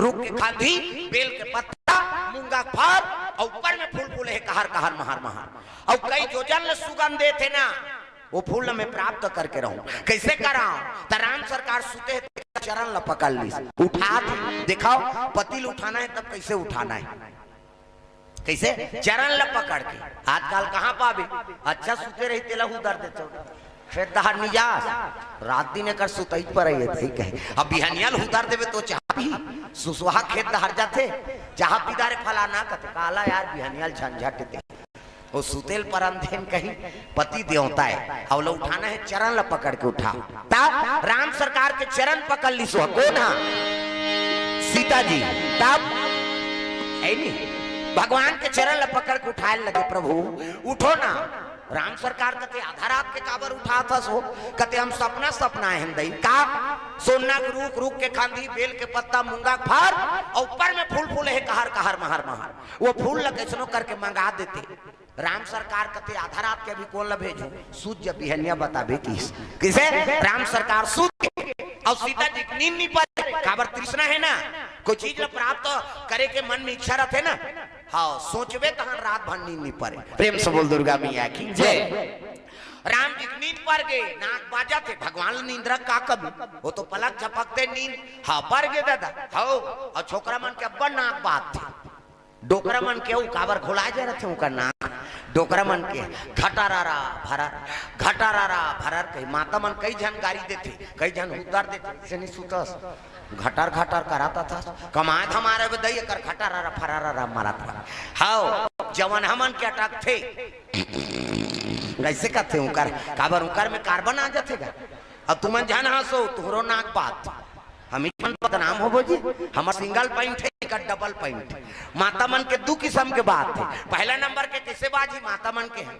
रूख के खांदी बेल के पत्ता मूंगा फल और ऊपर में फूल फूले कहर कहर महार महार और कई जोजन सुगंध देते ना वो फूल में प्राप्त करके रहूं कैसे करा तो राम सरकार सुते चरण ल पकड़ ली उठा दिखाओ पतिल उठाना है तब कैसे उठाना है कैसे चरण ल पकड़ के आजकल कहाँ पावे अच्छा सुते रही तेला दर्द फिर दहर निजास रात दिन कर सुतई पर है कहे अब बिहनियल उतार देवे तो चाह पी सुसुहा खेत दहर जाते चाह पीदारे फलाना कहते काला यार बिहनियल झंझट दे वो सुतेल पर अंधेन कहीं पति देवता है, और लो उठाना है चरण ला पकड़ के उठा। तब राम सरकार के चरण पकड़ ली सो कौन हा? सीता जी। तब है नहीं भगवान के चरण ला पकड़ के उठाए लगे, प्रभु उठो ना। राम सरकार कहते आधा रात के काबर उठा था सो? कहते हम सपना है दई का सोना के रूख रूख के खांधी बेल के पत्ता मूंगा फार और ऊपर में फूल फूल है कहर कहर महर महर, वो फूल लगे सुनो करके मंगा देते। राम सरकार कहते आधा रात के अभी कौन ला भेजो? सूझ जब बिहनिया बताबे किसे? राम सरकार सूझ और सीता जी नींद नहीं पाते, काबर तृष्णा है ना, कोई चीज प्राप्त करे के मन में इच्छा रहते ना, हाँ सोचबे तहन रात भर नींद नहीं पड़े। प्रेम से बोल दुर्गा मैया की जय। राम जी नींद पर गए, नाक बाजा थे, भगवान नींद का कभी वो तो पलक झपकते नींद हाँ पर गए दादा हो। और छोकरा मन के अब्बा नाक बात थे, डोकरा मन के काबर घोला जा रहे थे उनका नाक, डोकरा मन के घटारारा भरर कही माता मन कई जन गाड़ी देते, कई जन उतार देते, से नहीं सुतस घटार घटार कराता था, कमाए हमारे दई कर घटारारा फरारा मारा था। हाओ जवन हमन के अटक थे कैसे कहते उनकर काबर उनकर में कार्बन आ जातेगा। अब तुमन जान हंसो तुहरो नाक बात हम बदनाम हो बोजी, हमार सिंगल पॉइंट है का डबल पॉइंट। माता मन के दो किस्म के बात है, पहला नंबर के किसे बाजी माता मन के हैं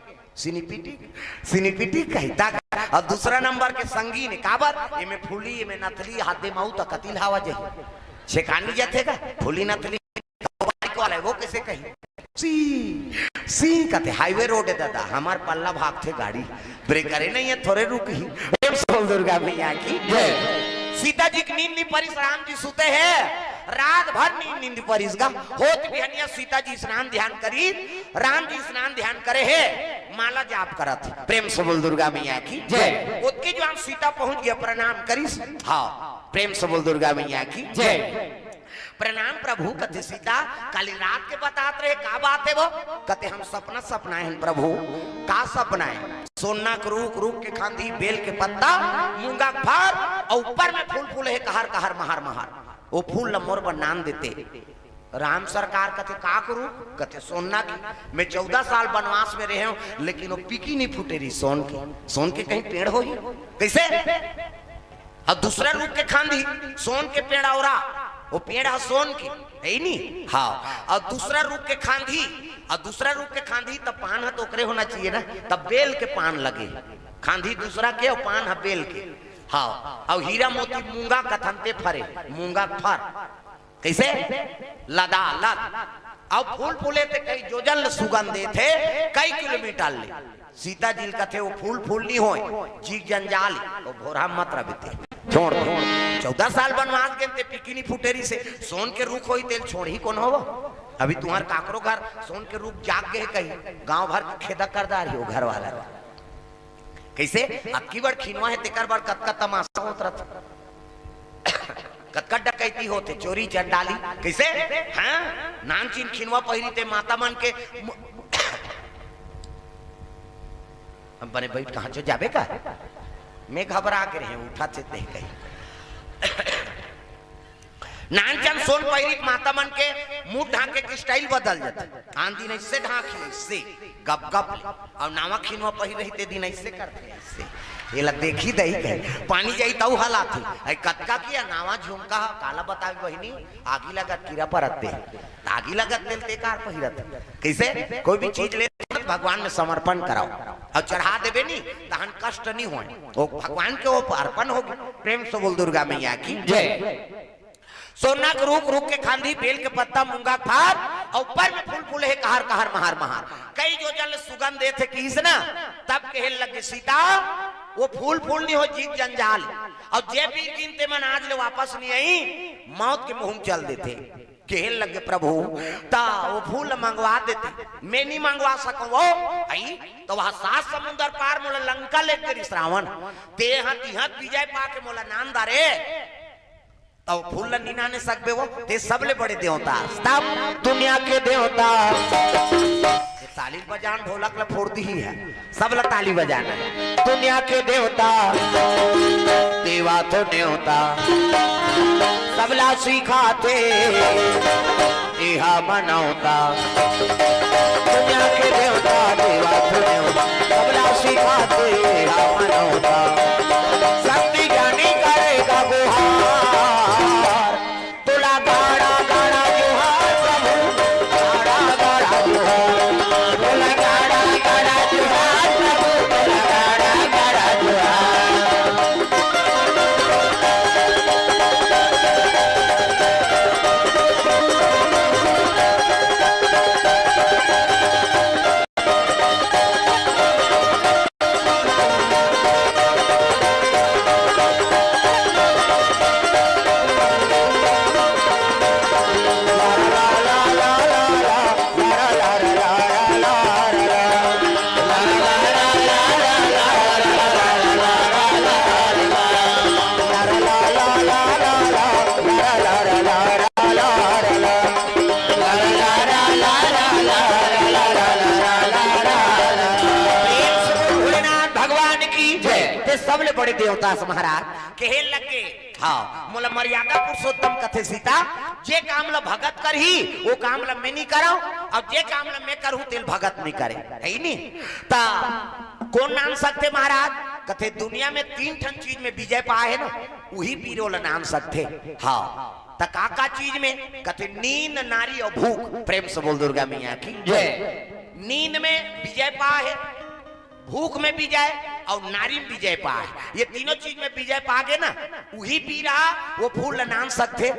सिनीपिटी कहता, और दूसरा नंबर के संगीन काबर ये में फूली ये में नथली हाथ दे माऊ तो कतिल हवा जही शेखानी जथेगा फूली नथली वाला वो कैसे कही सी कहते हाईवे रोड है दादा, हमार पल्ला भाग थे गाड़ी ब्रेकर नहीं है थोड़े रुक ही। दुर्गा मैया की सीता जी की नींद नहीं परिस, राम जी सुते हैं रात भर नींद परिस गा होत बिहनिया सीता जी स्नान ध्यान करी, राम जी स्नान ध्यान करे है माला जाप करत। प्रेम से बोल दुर्गा मैया की जय। उसके जो सीता पहुंच गया प्रणाम करीस, हाँ प्रेम से बोल दुर्गा मैया की जय। प्रणाम प्रभु कहते सीता काली रात के बताते रहे का बात है वो? कहते हम सपना है प्रभु। का सपना है? सोना के रूख के खांधी बेल के पत्ता मूंगा फार और ऊपर में फूल फूल है कहर कहर महर महर, वो फूल मोर पर नाम देते। राम सरकार कहते का करूं? कहते सोना की मैं 14 साल वनवास में रहे हूं लेकिन वो पीकी नहीं फूटे रही सोन के कहीं पेड़ हो कैसे? और दूसरा रूख के खांधी सोन के पेड़ और वो पेड़ है सोन की है नहीं, हाँ और दूसरा रूप के खांधी तब पान है तो ओकरे होना चाहिए ना, तब बेल के पान लगे खांधी दूसरा के और पान है बेल के, हाँ और हीरा मोती मूंगा कथनते फरे मूंगा फर कैसे लदा लद और फूल फूले थे कई जोजल सुगंधे थे कई किलोमीटर ले। सीता जी का थे वो फूल नहीं हो जी जंजाल वो भोरा मत रहे छोड़ 14 साल बनवास के पिकिनी फुटेरी से सोन के रूख होई तेल छोड़ ही कौन हो? अभी तुम्हार काकरो घर सोन के रूख जाग गए कहीं गांव भर खेदा करदार हो घर वाला कैसे अब की बार खिनवा है तेकर बार कतका तमाशा होत रहता कतका डकैती होते चोरी चंडाली कैसे हाँ नानचीन खिनवा पहिरी ते माता मन के हम बने बैठ कहां चो जाबे का मैं घबरा के रहे उठाते थे कहीं नानचन सोन पहिरी माता मन के मुंह ढांके के स्टाइल बदल जाता, आंधी नहीं से ढांके से गप गप और नावा खिनवा पहिर रहते दिन ऐसे करते ऐसे ये ला देखी दही कहे पानी जाई ताऊ हालात थी आई कतका किया नावा झुमका काला बतावी बहिनी आगी लगत कीड़ा परते आगी लगत तेल तेकार पहिरत कैसे कोई भी चीज ले भगवान में समर्पण कराओ और चढ़ा देवे नहीं तहन कष्ट नहीं हो वो भगवान के वो अर्पण होगी। प्रेम से बोल दुर्गा मैया की जय। सोना के रूख के खांधी बेल के पत्ता मूंगा फार और ऊपर में फूल फूल है कहर कहर महर महर कई जो जल सुगंध दे थे किस ना तब कहल लगे सीता वो फूल नहीं हो जीत जंजाल और जे भी गिनते मन आज ले वापस नहीं आई मौत के मुंह चल देते कहल लगे प्रभु ता वो फूल मंगवा देते मैं नहीं मंगवा सकूं वो आई तो वहां 7 समुद्र पार मोला लंका लेकर श्रावण ते हत विजय पा के मोला नांदारे तो फूल नीना ने सकबे वो ते सबले बड़े देवता तब दुनिया के देवता ताली बजान ढोलक ला फोड़ दी है सब ला ताली बजाना है दुनिया के देवता देवा तो देवता सबला सिखाते इहा मनौता दुनिया के देवता देवा सबला सिखाते इहा मनौता शक्ति ज्ञानी करेगा गुहार तुला गाड़ा गाड़ा जुहार प्रभु गाड़ा गाड़ा जुहार तुला गाड़ा गाड़ा जुहार प्रभु तुला गाड़ा गाड़ा जुहार सबले बड़े देवता महाराज कहे लगे हाँ मोला मर्यादा पुरुषोत्तम कथे सीता जे काम ला भगत कर ही वो काम ला मैं नहीं कराऊं और जे काम ला मैं करूं तेल भगत नहीं करे है नहीं ता कौन नाम सकते महाराज कथे दुनिया में 3 ठन चीज में विजय पाए है ना वही वीरों ला नाम सकते हाँ ता का चीज में कथे नींद नारी और भूख प्रेम से बोल दुर्गा मैया की जय नींद में विजय पाए है भूख में विजय और नारी में विजय पाए ये तीनों चीज में विजय पा गए ना वही पी रहा वो फूल नाम सकते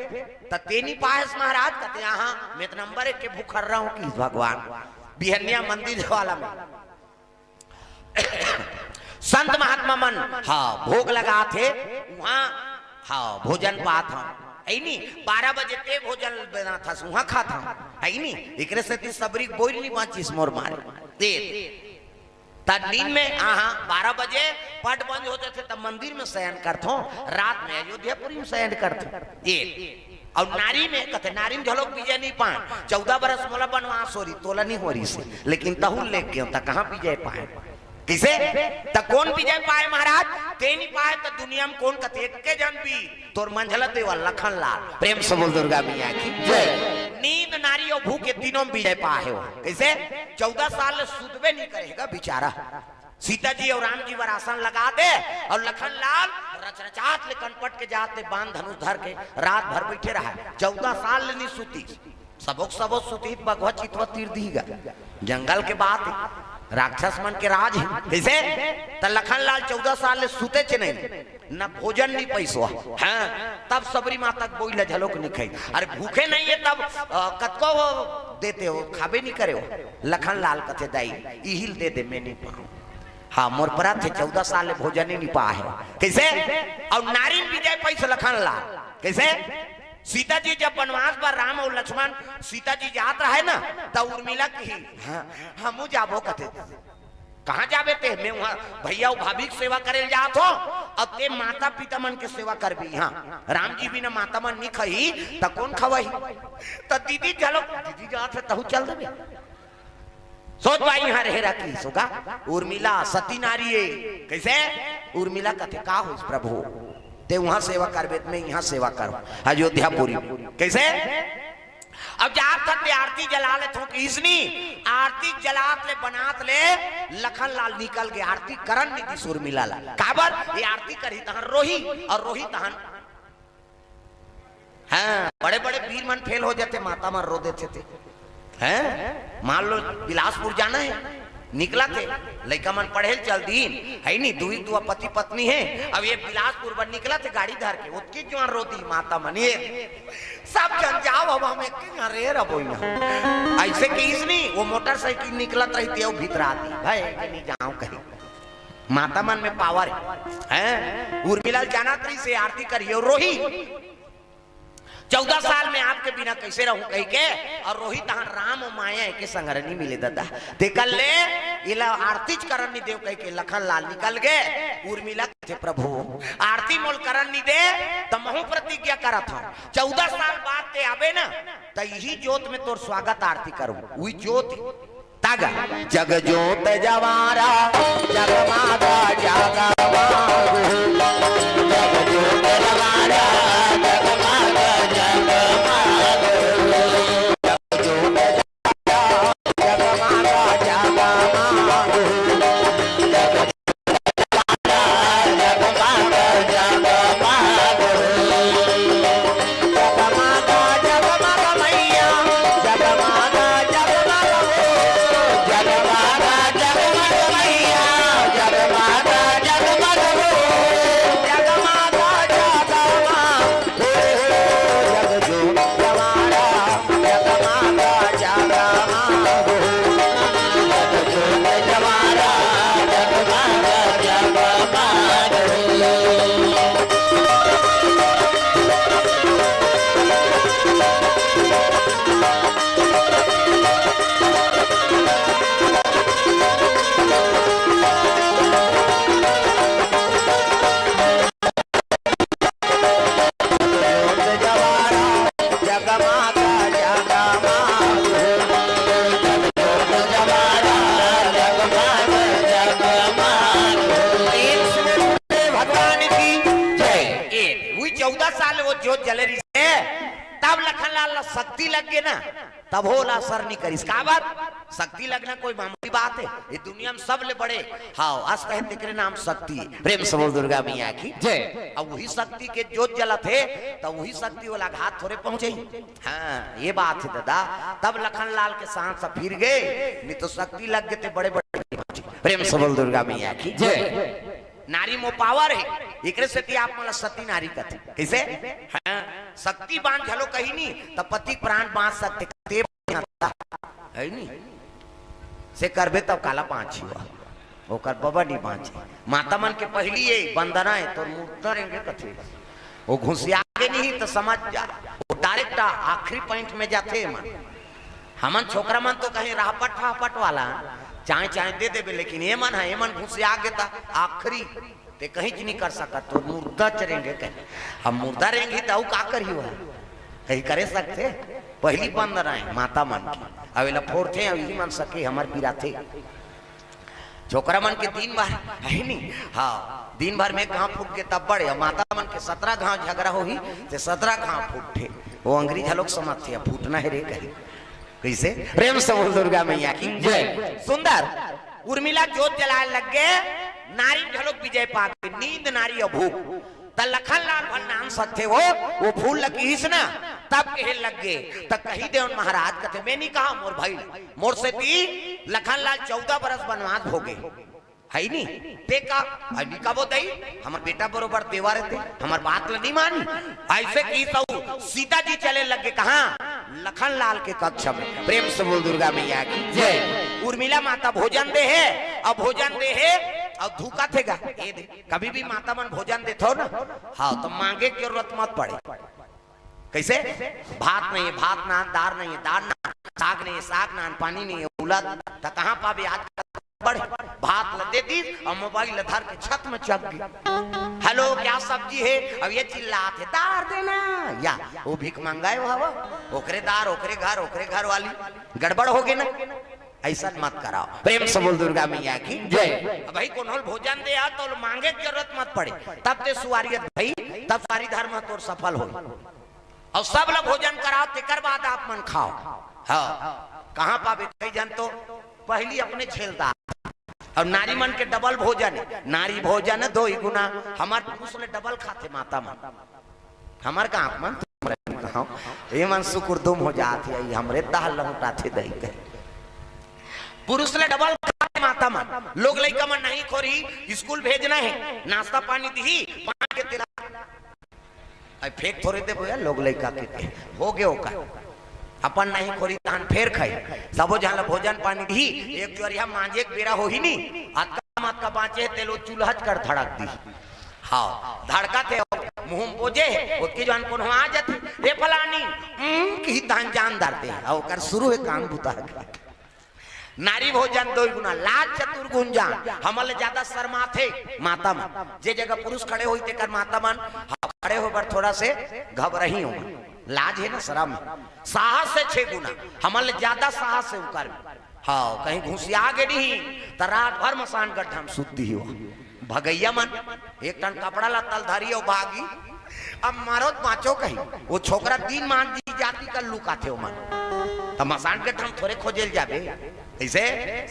तेनी पाए महाराज कहते यहाँ मैं तो नंबर 1 के भूख कर रहा हूँ कि भगवान बिहनिया मंदिर वाला में संत महात्मा मन हाँ भोग लगा थे वहाँ हाँ भोजन पात हम है नहीं 12 बजे ते भोजन बना था वहाँ खा था है नहीं एक से सबरी बोल नहीं बाची मोर मारे दे नींद में 12 बजे पट बंद होते थे तब मंदिर में शयन करते रात में अयोध्यापुरी में शयन करते ये और नारी में कहते नारी में झलोक विजय नहीं पाए 14 बरस मोला बनवास हो रही तोला नहीं हो रही से लेकिन तहुल ले गए कहाँ विजय पाए किसे तक कौन विजय पाए महाराज ते नहीं पाए तो दुनिया में कौन कहते के जन भी तोर मंझला देवा लखन लाल प्रेम से बोल दुर्गा मैया की जय नींद नारी और भूख के तीनों विजय पाए हो कैसे 14 साल सुधबे नहीं करेगा बेचारा सीता जी और राम जी वरासन लगा दे और लखन लाल रचरचात ले कनपट के जाते बांध धनुष धर के रात भर बैठे रहा 14 साल नहीं सुती सबक सुती भगवा चितवा तीर दीगा जंगल के बाद राक्षस मन के राज है कैसे त लखन लाल 14 साल ले सुते चे नहीं न भोजन नहीं पैसो हाँ तब सबरी माता बोई ले झलोक नहीं खाई अरे भूखे नहीं है तब कतको देते हो खाबे नहीं करे हो लखन लाल कथे दाई इहिल दे दे मैं नहीं पाऊं हाँ मोर परा थे 14 साल ले भोजन ही नहीं पा है कैसे और नारी विजय पैसे लखन लाल कैसे सीता जी जब वनवास पर राम और लक्ष्मण सीता जी जात रहे ना तब उर्मिला की हम जाबो कथे कहाँ जाबे ते मैं वहाँ भैया भाभी की सेवा करे जात हो अब ते माता पिता मन के सेवा कर भी हाँ राम जी भी ना माता मन नहीं खही त कौन खवही त दीदी चलो दीदी जात है तहु चल दे सोच भाई यहाँ रह रखी सोगा उर्मिला सती नारी है कैसे उर्मिला कथे का हो प्रभु ते वहां सेवा करबे मैं यहाँ सेवा करूं अयोध्यापुरी कैसे अब जात करते आरती जला ले तो इसनी आरती जलात ले बनात ले लखन लाल निकल गए आरती करन निधि सुर मिला ला काबर ये आरती करी तहन रोही और रोही तहन हाँ बड़े बड़े वीर मन फेल हो जाते माता मन रो देते थे हैं मान लो बिलासपुर जाना है निकला थे लड़का मन पढ़े चल दीन है नहीं दुई दुआ पति पत्नी है अब ये बिलासपुर पर निकला थे गाड़ी धर के उसकी जो रोती माता मन ये सब जन जाओ अब हमें रे रबो ऐसे केस नहीं वो मोटरसाइकिल निकलत रहती है वो भीतर आती भाई नहीं जाओ कहीं माता मन में पावर है उर्मिला जाना तरी से आरती करिए रोही 14 साल में आपके बिना कैसे रहूं कह के और रोहित राम और माया के संगर नहीं मिले दादा देखल ले इला आरती करन नहीं देव कह के लखन लाल निकल गए उर्मिला थे प्रभु आरती मोल करन नहीं दे तो महु प्रतिज्ञा करा था 14 साल बाद ते आबे ना तो यही जोत में तोर स्वागत आरती करूं वही जोत तागा जग जोत जवारा जगमागा जगमागु जग जोत जवारा जगमागा 14 साल वो जोत जले रही है, तब लखनलाल शक्ति लग गए ना, तब होला असर नहीं करी। इसका बात शक्ति लगना कोई मामूली बात है, ये दुनिया में सबले बड़े हाँ आज कहे तेरे नाम शक्ति प्रेम से बोल दुर्गा मैया की जय। अब वही शक्ति के जोत जला थे तब वही शक्ति वाला घात थोड़े पहुंचे। हाँ ये बात है दादा, तब लखनलाल के सांस फिर गए, नहीं तो शक्ति लग गए थे बड़े बड़े। प्रेम से बोल दुर्गा मैया की जय। नारी मो पावर है, एक से आप मतलब सती नारी कथे कैसे हाँ शक्ति बांध झलो कहीं नहीं तब पति प्राण बांध सकते है नहीं से करबे तब काला पांच हुआ ओकर बबा नहीं बांचे। माता मन के पहली ये बंदना है तो मुर्दा रहेंगे कथे वो घुसिया के नहीं तो समझ जा वो डायरेक्ट आखिरी पॉइंट में जाते मन। हमन छोकरा मन तो कहीं राहपट फापट वाला चाहे चाहे दे देवे, लेकिन ये मन है ये मन घुसिया गया आखिरी ते कहीं नहीं कर सकता तो मुर्दा चरेंगे कहीं। हम मुर्दा रहेंगे तो का करी हुआ कहीं करे सकते पहली बंद रहे माता मन की अवेला फोड़ते यही मन सके हमारे पीरा थे छोकरा मन के दिन भर है नहीं हाँ दिन भर में घाव फूट के तब बड़े माता मन के 17 घाव झगड़ा हो ही तो 17 घाव फूटे वो अंग्रेज लोग समझते फूटना है रे कहीं कैसे। प्रेम से बोल दुर्गा मैया की जय। सुंदर उर्मिला जोत जलाए लग गए, नारी झलोक विजय पा गई, नींद नारी अभूख त लखनलाल भन नाम सकते वो फूल लगी ना तब कहे लग गए तब कही दे महाराज कथे मैं नहीं कहा मोर भाई मोर से ती लखनलाल 14 बरस बनवास हो गए है नहीं ते का अभी का वो दई हमार बेटा बरोबर देवा रहते हमार बात ल नहीं मानी ऐसे की तो सीता जी चले लगे कहा लखनलाल के कक्ष में। प्रेम से बोल दुर्गा मैया की जय। उर्मिला माता भोजन दे है अब भोजन दे है और धूका थेगा ये दे कभी भी माता मन भोजन देते हो ना हाँ तो मांगे की जरूरत मत पड़े कैसे भात नहीं है भात ना दार नहीं है दार ना साग नहीं है साग ना पानी नहीं है उलद तो कहाँ पावे आज बड़े भात ल दे दी और मोबाइल धर के छत में चक गई हेलो क्या सब्जी है अब ये चिल्लात है दार देना या वो भीख मंगाए हवा ओकरे दार ओकरे घर वाली गड़बड़ हो गई ना ऐसा मत कराओ। प्रेम से बोल दुर्गा मैया की जय। भाई कोनो भोजन दे तो मांगे की जरूरत मत पड़े तब ते सुवारियत भाई तब सारी धर्म तोर सफल हो और सब लोग भोजन कराओ तेकर बाद आप मन खाओ। हाँ कहाँ पावे कई जन तो पहली अपने झेलता और नारी मन के डबल भोजन नारी भोजन 2 गुना हमारे पुरुष ने डबल खाते माता मन हमार का आप मन कहा ये मन शुक्र दुम हो जाते हमरे दाल लहुटाते दही के पुरुष ने डबल खाते माता मन लोग लड़का मन नहीं खोरी स्कूल भेजना है नाश्ता पानी दी पानी के तेरा फेंक थोड़े दे भैया लोग लड़का के हो गए का अपन नहीं खोरी तहन फेर खाई सबो जहाँ भोजन पानी दी एक जोरिया मांझे एक बेरा हो ही नहीं अतका मत का बाँचे तेलो चूल्हच कर धड़क दी हाँ धड़का थे मुंह पोजे उसकी जान को आ जाते रे फलानी की दान जान डालते हैं और कर शुरू है काम बुता नारी भोजन 2 गुना लाज चतुर्गुण जान हमल ज्यादा शर्मा थे माता मन जे जगह पुरुष खड़े हुई थे कर माता मन खड़े हो पर थोड़ा से घबराही हो लाज है ना शर्म साहस से 6 गुना हमल ज्यादा साहस से उकर हाँ कहीं घुसिया गे नहीं तो रात भर मसान गड्ढा में सुती हो भगैया मन एक टन कपड़ा ला तल धरी भागी अब मारो बाँचो कहीं वो छोकरा 3 मान दी जाति का लुका थे मन तो मसान गड्ढा में थोड़े खोजेल जाबे ऐसे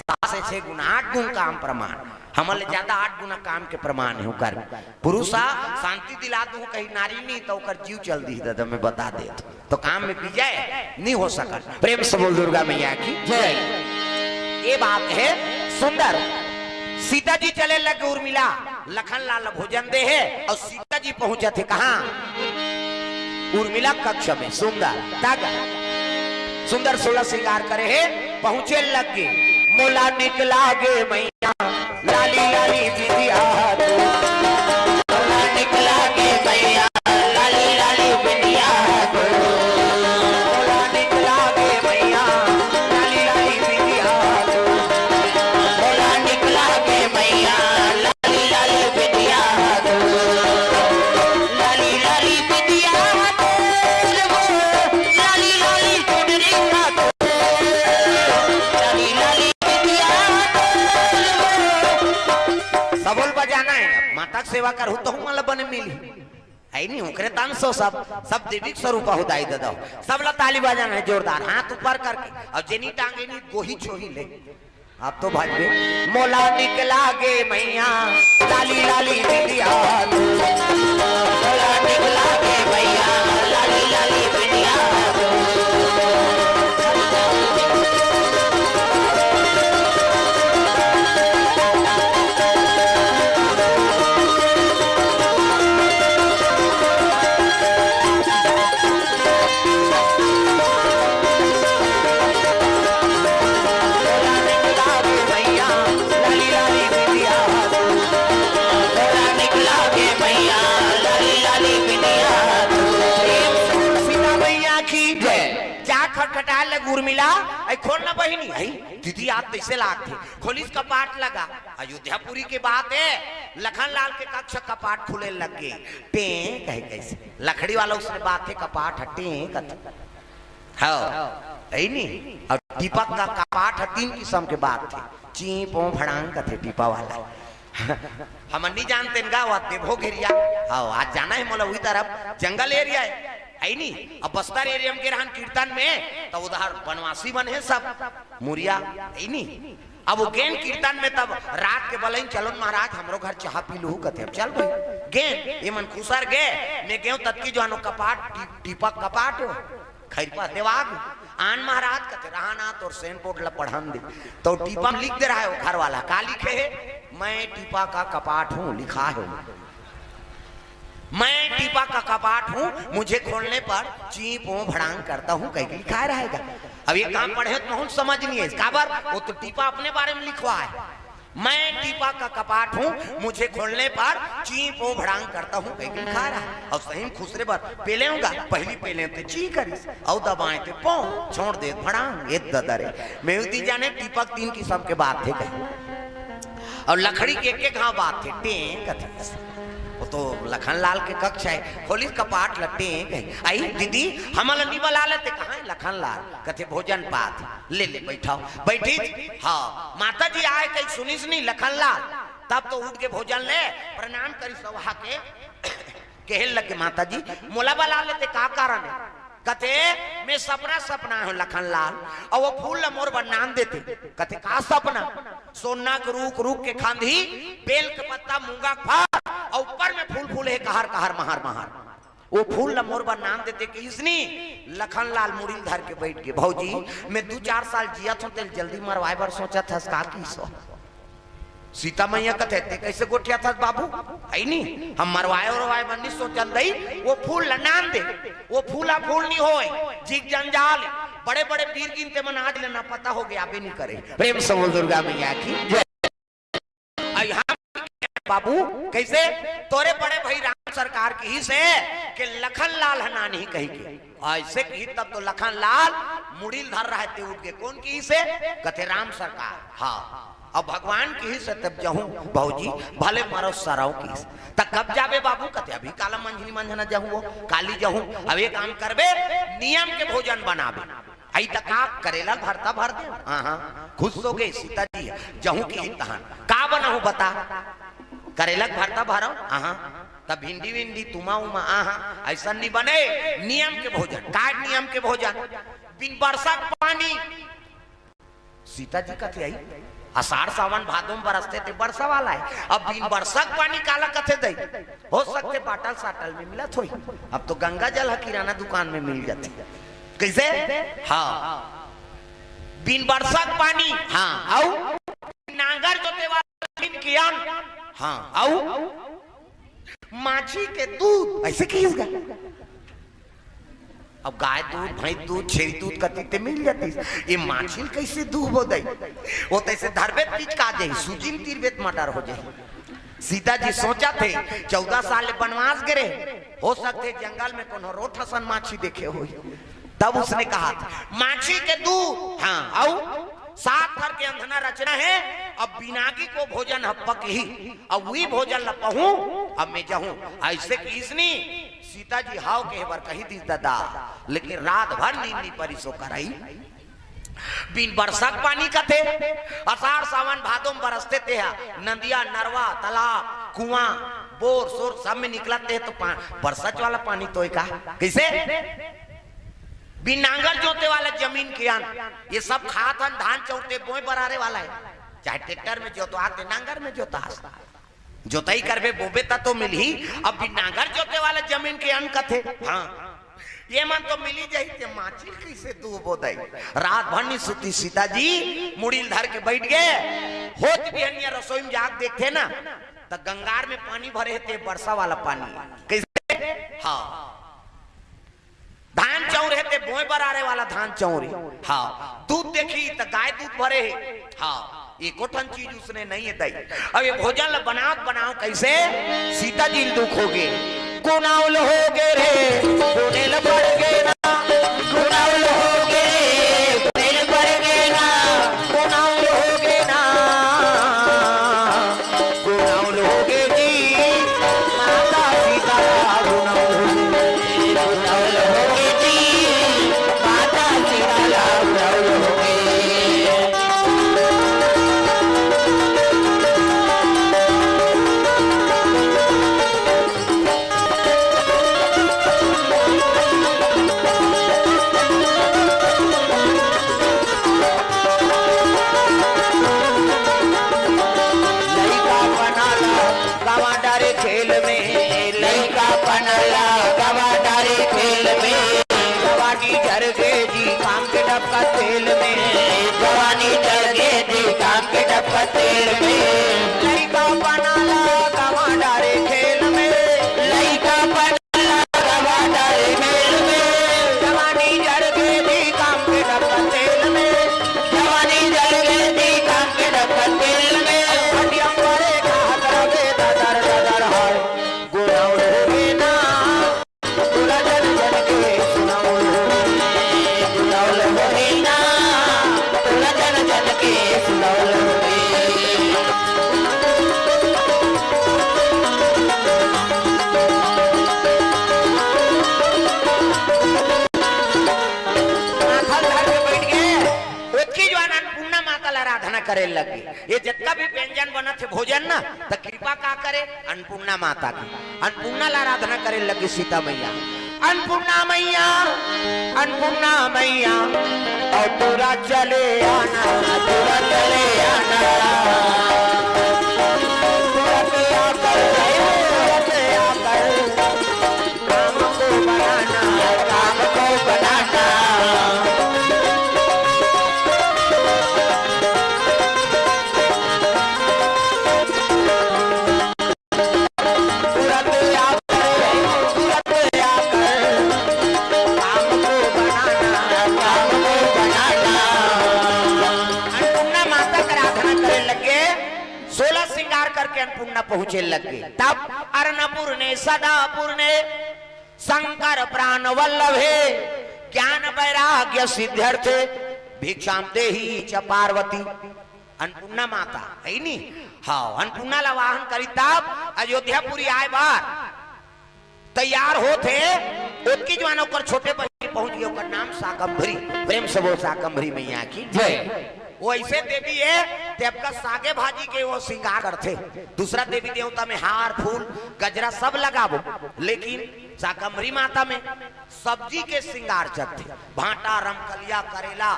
7 से 6 गुना 8 गुण काम प्रमाण हमले ज्यादा 8 गुना काम के प्रमाण है कर पुरुषा शांति दिला दूं कहीं नारी नहीं तो कर जीव चल दी दादा मैं बता दे तो काम में पी जाए नहीं हो सका। प्रेम से बोल दुर्गा मैया की जय। ये बात है सुंदर सीता जी चले लगे उर्मिला लखनलाल भोजन दे है और सीता जी पहुंचे थे कहा उर्मिला कक्ष में सुंदर तागा सुंदर 16 श्रृंगार करे है पहुंचे लगे मोला निकला गे मैया लाली लाली बिटिया मोला निकला गे मैया लाली लाली बिटिया मोला निकला गे मैया लाली लाली बिटिया मोला निकला गे मैया लाली लाली बिटिया लाली लाली बिटिया लाली लाली सबोल बजाना है माता सेवा कर तो हूँ बने मिली है नहीं उकरे तन सो सब देवी स्वरूप होदाई दो सब ला ताली बजाना है जोरदार हाथ ऊपर करके और जेनी टांगे नी गोही छोही ले आप तो भाजबे मोला निकला गे मैया लाली लाली बिटिया मोला निकला गे मैया लाली लाली बिटिया मिला खोल ना बहिनी दीदी आप कैसे लाग थे खोलिस कपाट लगा अयोध्यापुरी के बात है लखनलाल के कक्ष कपाट खुले लग गए टें कहे कैसे लकड़ी वाला उसने बात है कपाट हटे नहीं और दीपक का कपाट 3 किस्म के बात थे चीपो फड़ांग थे टीपा वाला हम नहीं जानते भोग एरिया आज जाना है मोला वही तरफ जंगल एरिया है नहीं अब बस्तर एरिया के रहन कीर्तन में तो उधर बनवासी बन है सब मुरिया नहीं अब वो गेन कीर्तन में तब रात के बलइन चलो महाराज हमरो घर चाह पी लू कथे चल भाई गेन ये मन खुसर गे मैं गेहूं तत्की जो कपाट टीपक कपाट खैरपा देवाग आन महाराज कथे रहाना तो सेन पोर्ट ला पढ़ान दे तो टीपा लिख दे रहा है वो घर वाला का लिखे है मैं टीपा का कपाट हूँ लिखा है मैं टीपा का कपाट हूँ मुझे खोलने पर चीपो भड़ांग करता हूँ कहीं लिखा रहेगा अब ये काम पढ़े तो बहुत समझ नहीं है इसका बार वो तो टीपा अपने बारे में लिखवा है मैं टीपा का कपाट हूँ मुझे खोलने पर चीपो भड़ांग करता हूँ कहीं लिखा रहा और सही खुसरे पर पेले होगा पहली पेले थे ची करी और दबाए थे पो छोड़ दे भड़ांग ये ददरे मेहदी जाने टीपक 3 किस्म के बात थे कहीं और लकड़ी के एक हाँ बात थे टें कथे वो तो लखनलाल के कक्ष है खोली कपाट लट्टे गई आई दीदी हम नहीं बला लेते कहाँ है लखनलाल कथे भोजन पात ले ले बैठाओ बैठी हाँ माता जी आए कहीं सुनिस नहीं लखनलाल तब तो उठ के भोजन ले प्रणाम करी सभा के कहल लगे माता जी मोला बला लेते का कारण है कथे मैं सपना हूँ लखनलाल और वो फूल मोर बनान देते कथे का सपना सोना के रूख के खांधी बेल के पत्ता मूंगा फार और ऊपर में फूल फूल है कहर कहर महार महार वो फूल मोर बनान देते कि इसनी लखनलाल मुड़ी धर के बैठ के भौजी मैं 2-4 साल जिया था तेल जल्दी मरवाए बार सोचा था का की सो सीता मैया कथे कैसे गोठिया था बाबू है नहीं हम मरवाए और बन्नी सोचल दई वो फूल लनान दे वो फूला फूल नहीं होए जिग जंजाल बड़े बड़े पीर गिनते मन आज लेना पता हो गया अबे नहीं करे प्रेम समझ दुर्गा मैया की बाबू कैसे तोरे बड़े भाई राम सरकार की ही से कि लखनलाल हना नहीं कही के ऐसे की तब तो लखनलाल मुड़ील धर रहे थे उठ के कौन की से कथे राम सरकार हाँ अब भगवान की ही से तब जाऊं भौजी भले मारो सराव की तब कब जाबे बाबू कथे अभी काला मंझनी मंझना जाऊं काली जाऊं अब ये काम करबे नियम के भोजन बनाबे आई तक का करेला भरता भर दे हाँ खुश हो गए सीता जी जाऊं की तहन का बनाऊं बता करेला भरता भरो हाँ तब भिंडी विंडी तुमा उमा ऐसा नहीं बने नियम के भोजन का नियम के भोजन बिन वर्षा पानी सीता जी कथे आई आषाढ़ सावन भादों में बरसते थे वर्षा वाला है अब बिन वर्षक पानी काला कथे दे हो सकते बाटल साटल में मिला थोड़ी अब तो गंगा जल है किराना दुकान में मिल जाती कैसे हाँ बिन वर्षक पानी हाँ आओ नांगर जोते वाला कियान हाँ आओ माछी के दूध ऐसे किसका अब गाय दूध भैंस दूध छेरी दूध कती मिल जाती ये माछी कैसे दूध हो दई वो तैसे धरबेत बीच का जाई सुजिन तीरबेत मटर हो जाए सीता जी सोचा थे 14 साल बनवास गिरे हो सकते जंगल में कोनो रोठसन माछी देखे हो तब उसने कहा माछी के दूध हाँ आओ 7 भर के अंधना रचना है अब बिनागी को भोजन हपक ही अब वही भोजन लपहू अब मैं जाऊं ऐसे किसनी सीता जी हाव के बार कही दी दादा लेकिन रात भर नींद नहीं परी सो कराई बिन बरसक पानी का थे आषाढ़ सावन भादों बरसते थे नदिया नरवा तालाब कुआं बोर सोर सब में निकलते हैं तो बरसात वाला पानी तो का कैसे बिनांगर जोते वाला जमीन के ये सब खात धान चौते बोए बरारे वाला है। चाहे ट्रैक्टर में जोतवाते नांगर में जोता जोताई करबे बोबे तो मिल ही। अब बिनांगर जोते वाला जमीन के अन्न कथे हाँ ये मन तो मिली जाई ते माछी कैसे दू बोदाई रात भर नहीं सुती। सीता जी मुड़ील धर के बैठ गए होत भी अन्य रसोई में जाग देखते ना तो गंगार में पानी भरे थे वर्षा वाला पानी कैसे हाँ धान चौर है बोए बरारे वाला धान चौर हाँ दूध देखी तो गाय दूध भरे हाँ एक चीज उसने नहीं है दई। अब ये भोजन बनाओ कैसे सीता जी दुख हो गए गुनाउल हो गए रे गुनेल पड़ गए ना गुनाउल हो गए गुनेल पड़ गए ना गुनाउल हो गए ना गुनाउल हो गए जी माता सीता गुनाउल हो गए जी माता सीता गुनाउल हो गए। तेल में जवानी चढ़ गए जी काम के डब्बा तेल में लड़का बनाला गवा डारे खेल में लड़का बनाला गवा डारे खेल में जवानी चढ़ गए जी काम के डब्बा तेल में जवानी चढ़ गए जी काम के डब्बा तेल में हड्डियां मारे खात रहे दादर दादर हाय गुनाउल हो गए ना गुला जन जन के सुनाउल हो गुनाउल हो गए ना गुला जन जन के सुनाउल हो गए। आराधना करे लगे ये जितना भी व्यंजन बना थे भोजन ना तो कृपा का करे अन्नपूर्णा माता की अन्नपूर्णा आराधना करे लगी सीता मैया अन्नपूर्णा मैया और पूरा चले आना पूरा चले आना काम को बनाना काम को बनाना अन्नपूर्णा पहुंचे लगे तब अर्णपुर ने सदापुर ने शंकर प्राण वल्लभे ज्ञान वैराग्य सिद्ध्यर्थ भिक्षाम देहि च पार्वती अन्नपूर्णा माता है नी हाँ अन्नपूर्णा ला वाहन करी तब अयोध्यापुरी आए बार तैयार होते उसकी जवानों कर छोटे बच्चे पहुंच गए उसका नाम शाकंभरी प्रेम से वो शाकंभरी मैया की जय। वो ऐसे देवी है तेब का सागे भाजी के वो श्रृंगार करते दूसरा देवी देवता में हार फूल गजरा सब लगावो लेकिन शाकंभरी माता में सब्जी के श्रृंगार चलते भाटा रमकलिया करेला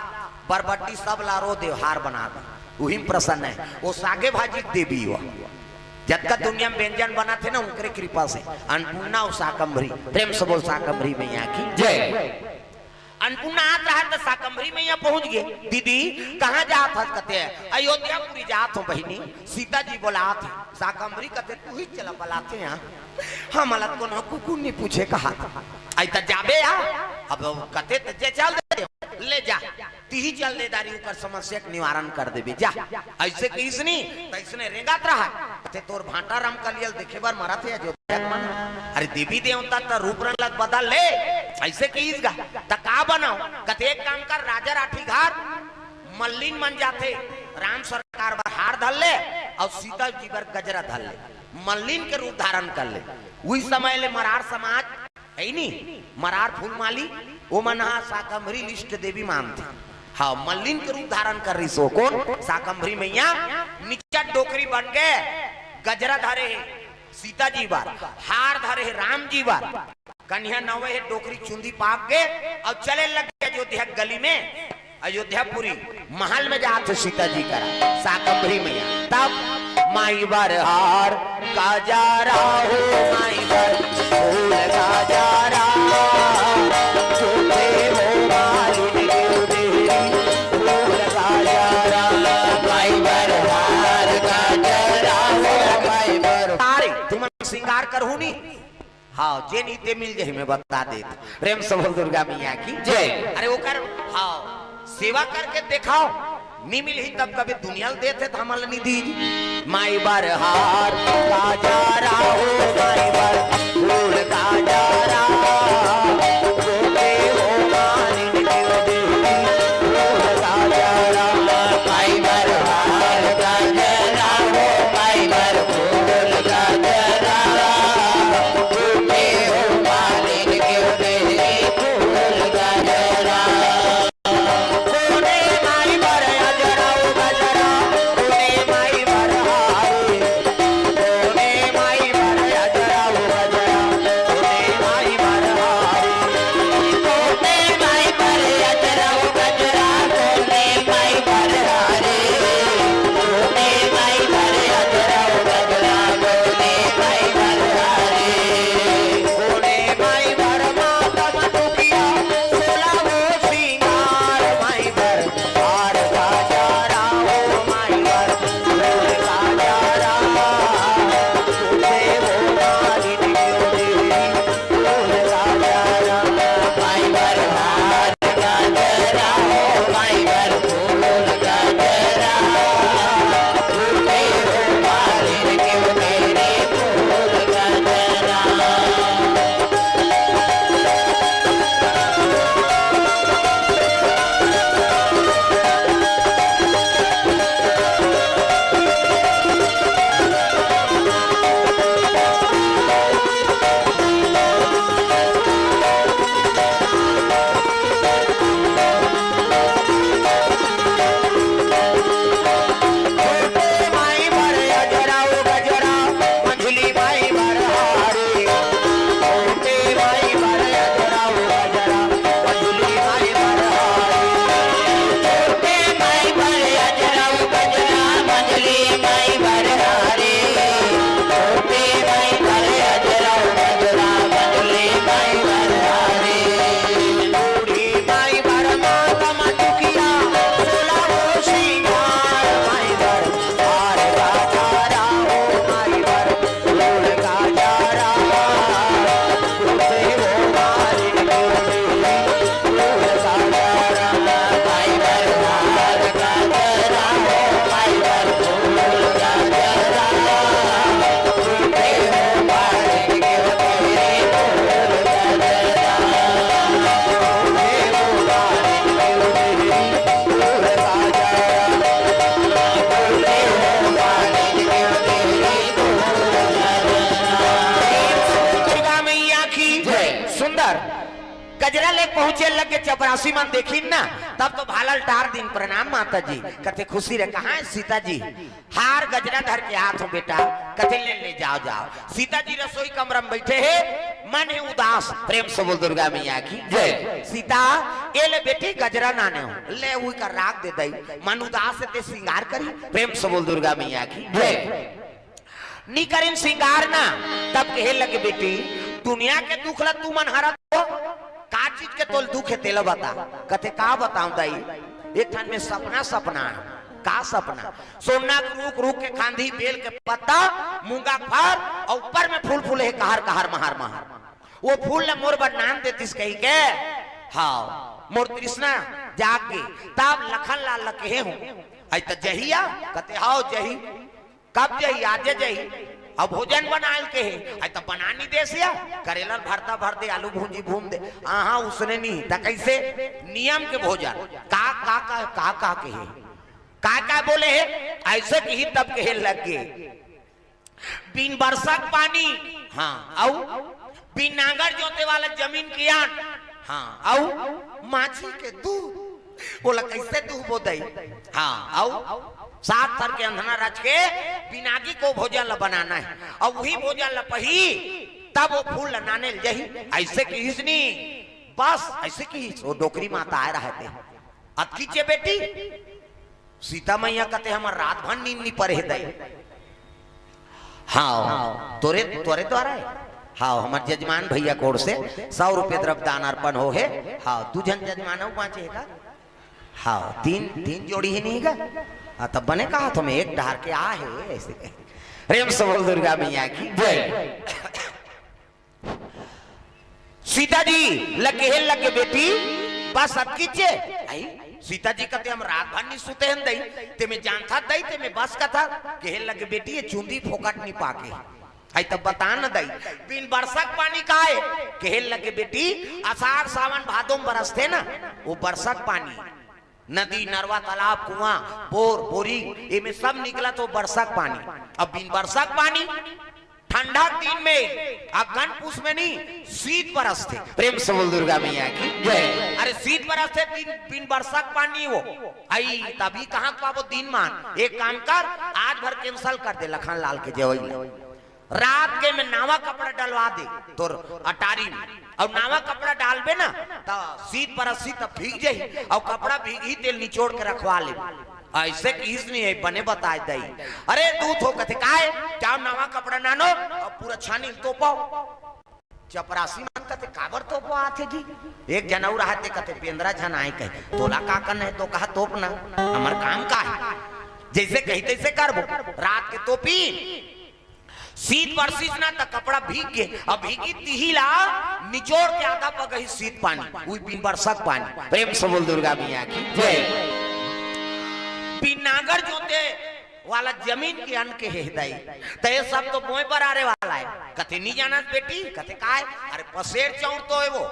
बरबट्टी सब लारो देवहार बना दे वही प्रसन्न है वो सागे भाजी देवी हुआ जबका दुनिया में व्यंजन बना थे ना उनके कृपा से अन्नपूर्णा और शाकंभरी प्रेम से बोल शाकंभरी मैया की जय। अन्नपूर्णा आता है तो शाकंभरी मैया पहुंच गए दीदी कहाँ जात है कहते हैं अयोध्यापुरी जात हो बहिनी सीता जी बोलात है शाकंभरी कहते तू ही चला बुलाते हैं हम अलग को ना कुकुर नहीं पूछे कहा ऐसा जाबे या अब कहते तो चल दे ले जा ती चल दे दारी ऊपर समस्या का निवारण कर देबे जा ऐसे किसनी तो इसने रेंगात रहा ते तोर भाटा राम कलियल देखे बार मरा थे जो अरे देवी देवता तो रूप रंग बदल ले ऐसे कीसगा त का बनाओ कहते एक काम कर राजा राठी घाट मल्लिन मन जाते राम सरकार बार हार धल ले और सीता जी बार गजरा धल ले मल्लिन के रूप धारण कर ले उस समय ले मरार समाज है नी मरार फूलमाली वो मना शाकंभरी लिस्ट देवी मानते हाँ मल्लिन के रूप धारण कर रही सो कौन शाकंभरी मैया नीचा डोकरी बन गए गजरा धारे सीता जी बार हार धरे राम जी बार कन्या नवे है डोकरी चुंदी पाप के और चले लग गए अयोध्या गली में अयोध्यापुरी महल में जाते सीता जी करा साकंबरी मैया तब माई बार हार का जा रहा हो माई बार फूल का जा रहा श्रृंगार करहू नी हाँ जे नीते मिल जाए मैं बता दे प्रेम से बोल दुर्गा मैया की जय। अरे वो कर हाँ सेवा करके दिखाओ नी मिल ही तब कभी दुनिया देते थे हमल निधि माई बार हार का जा रहा हो माई बार फूल का जा रहा गजरा ले पहुंचे लगे चपरासी मन देखी ना तब तो भालल टार दिन प्रणाम माता जी कते खुशी रे कहाँ है सीता जी हार गजरा धर के हाथ हो बेटा कते ले जाओ जाओ सीता जी रसोई कमरा में बैठे है मन है उदास प्रेम से बोल दुर्गा मैया की जय। सीता ये ले बेटी गजरा नाने हो ले हुई का राग दे दई मन उदास से ते श्रृंगार करी प्रेम से बोल दुर्गा मैया की जय। नी करीन श्रृंगार ना तब कहे लगे बेटी दुनिया के दुख ला तू मन हरत हो का चीज के तोल दुख है तेल बता कते का बताऊं दाई एक ठान में सपना सपना का सपना सोना रुक रुक के खांधी बेल के पत्ता मूंगा फर और ऊपर में फूल फूल है कहर कहर महार महार वो फूल ने मोर बदनाम देतीस कही के हाँ मोर तृष्णा जाग गई तब लखन लाल लके हूं आई तो जहिया कते हाओ जही कब जही आज जही अब भोजन बनाल के है आई तो बनानी दे सिया करेला भरता भर दे आलू भूंजी भून दे हाँ उसने नहीं तो कैसे नियम के भोजन का के है का बोले है ऐसे की ही तब के लग गए बिन बरसक पानी हाँ आओ बिन नांगर जोते वाला जमीन की आन हाँ आओ माछी के दूध बोला कैसे दूध बोदई हाँ आओ सात तर के अंधना रच के पिनाकी को भोजन ला बनाना है और वही भोजन ला पही तब वो फूल लगाने जही ऐसे की हिसनी बस ऐसे की वो डोकरी माता आए रहते अतकी चे बेटी सीता मैया कहते हमार रात भर नींद नहीं पड़े दई। हाँ तोरे तोरे द्वारा है। हाँ हमारे जजमान भैया कोड़ से 100 रुपये द्रव्यदान अर्पण हो है। हाँ तू जन जजमान पांचेगा। हाँ तीन जोड़ी ही नहीं गा तब बने कहा तुम्हें एक ढार के आ है ऐसे प्रेम से बोल दुर्गा मैया की जय। सीता जी लगे बेटी बस अब कीजिए सीता जी कहते हम रात भर नहीं सुते हैं दई ते में जान था दई ते में बस का था कहे लगे बेटी ये चूंदी फोकट नहीं पाके आई तब बता न दई बिन बरसक पानी का है कहे लगे बेटी आषाढ़ सावन भादों में बरसते ना वो बरसक पानी नदी नरवा तालाब कुआं बोर बोरिंग ये में सब निकला तो बरसक पानी। अब बिन बरसक पानी ठंडा दिन में अगन पुष में नहीं शीत बरसते। प्रेम से बोल दुर्गा मैया की जय। अरे शीत बरसते बिन बरसक पानी वो आई तभी कहाँ पाबो दिन मान एक काम कर आज भर कैंसल कर दे लखन लाल के जवई रात के में नावा कपड़ा डलवा दे तो अटारी में और नावा कपड़ा डालबे ना तो शीत बरसी तब भीग जाही और कपड़ा भीगी तेल निचोड़ के रखवा ले ऐसे किस नहीं है बने बताए दई। अरे दूध हो कथे काहे चाव नवा कपड़ा नानो और पूरा छानी तो पाओ चपरासी मान कथे काबर तो पो आथे जी एक जनऊ रहते कथे पेंद्रा जन आए कहे तोला का करना है तो कहा तोप ना हमार काम का है जैसे कही तैसे करबो रात के तोपी शीत बरसीस ना तो कपड़ा भीग के और भीगी तिहिला निचोड़ के आधा पगही शीत पानी वही बिन बरसक पानी। प्रेम से बोल दुर्गा मैया की जय। नागर जोते वाला जमीन के अन्न के हृदय तो ये सब तो मोह पर आने वाला है कथे नहीं जाना बेटी कथे का है अरे पसेर चौर तो है वो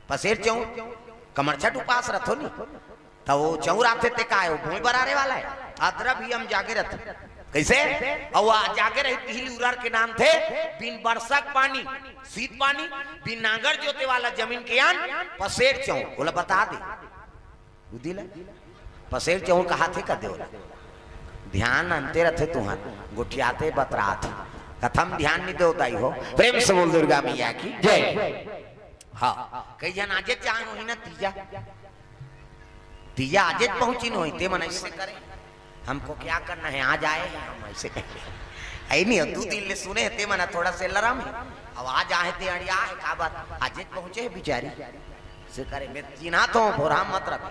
पसेर चौर कमरछट उपास रथो नहीं तो वो चौर आते ते का है वो मोह पर आने वाला है आदरा भी हम जागे रहते कैसे और वो जागे रहे तिहली उरार के नाम थे बिन बरसक पानी शीत पानी बिन नागर जोते वाला जमीन के अन्न पसेर चौर बोला बता दे बुद्धिला पसेर चौर कहा थे का देवला ध्यान अंते रथे तुहार गुठियाते बतरात कथम ध्यान नहीं देवताई हो। प्रेम से बोल दुर्गा मैया की जय। हाँ कई जन आजे चाह हो ना तीजा आजे पहुंची नहीं ते मन ऐसे करे हमको क्या करना है आज आए हम ऐसे कहे आई नहीं दो दिन ले सुने ते मना थोड़ा से लरम है अब आज आए ते अड़िया है का बात आजे पहुंचे है बिचारी से करे मैं चिन्हा तो भोरा मत रख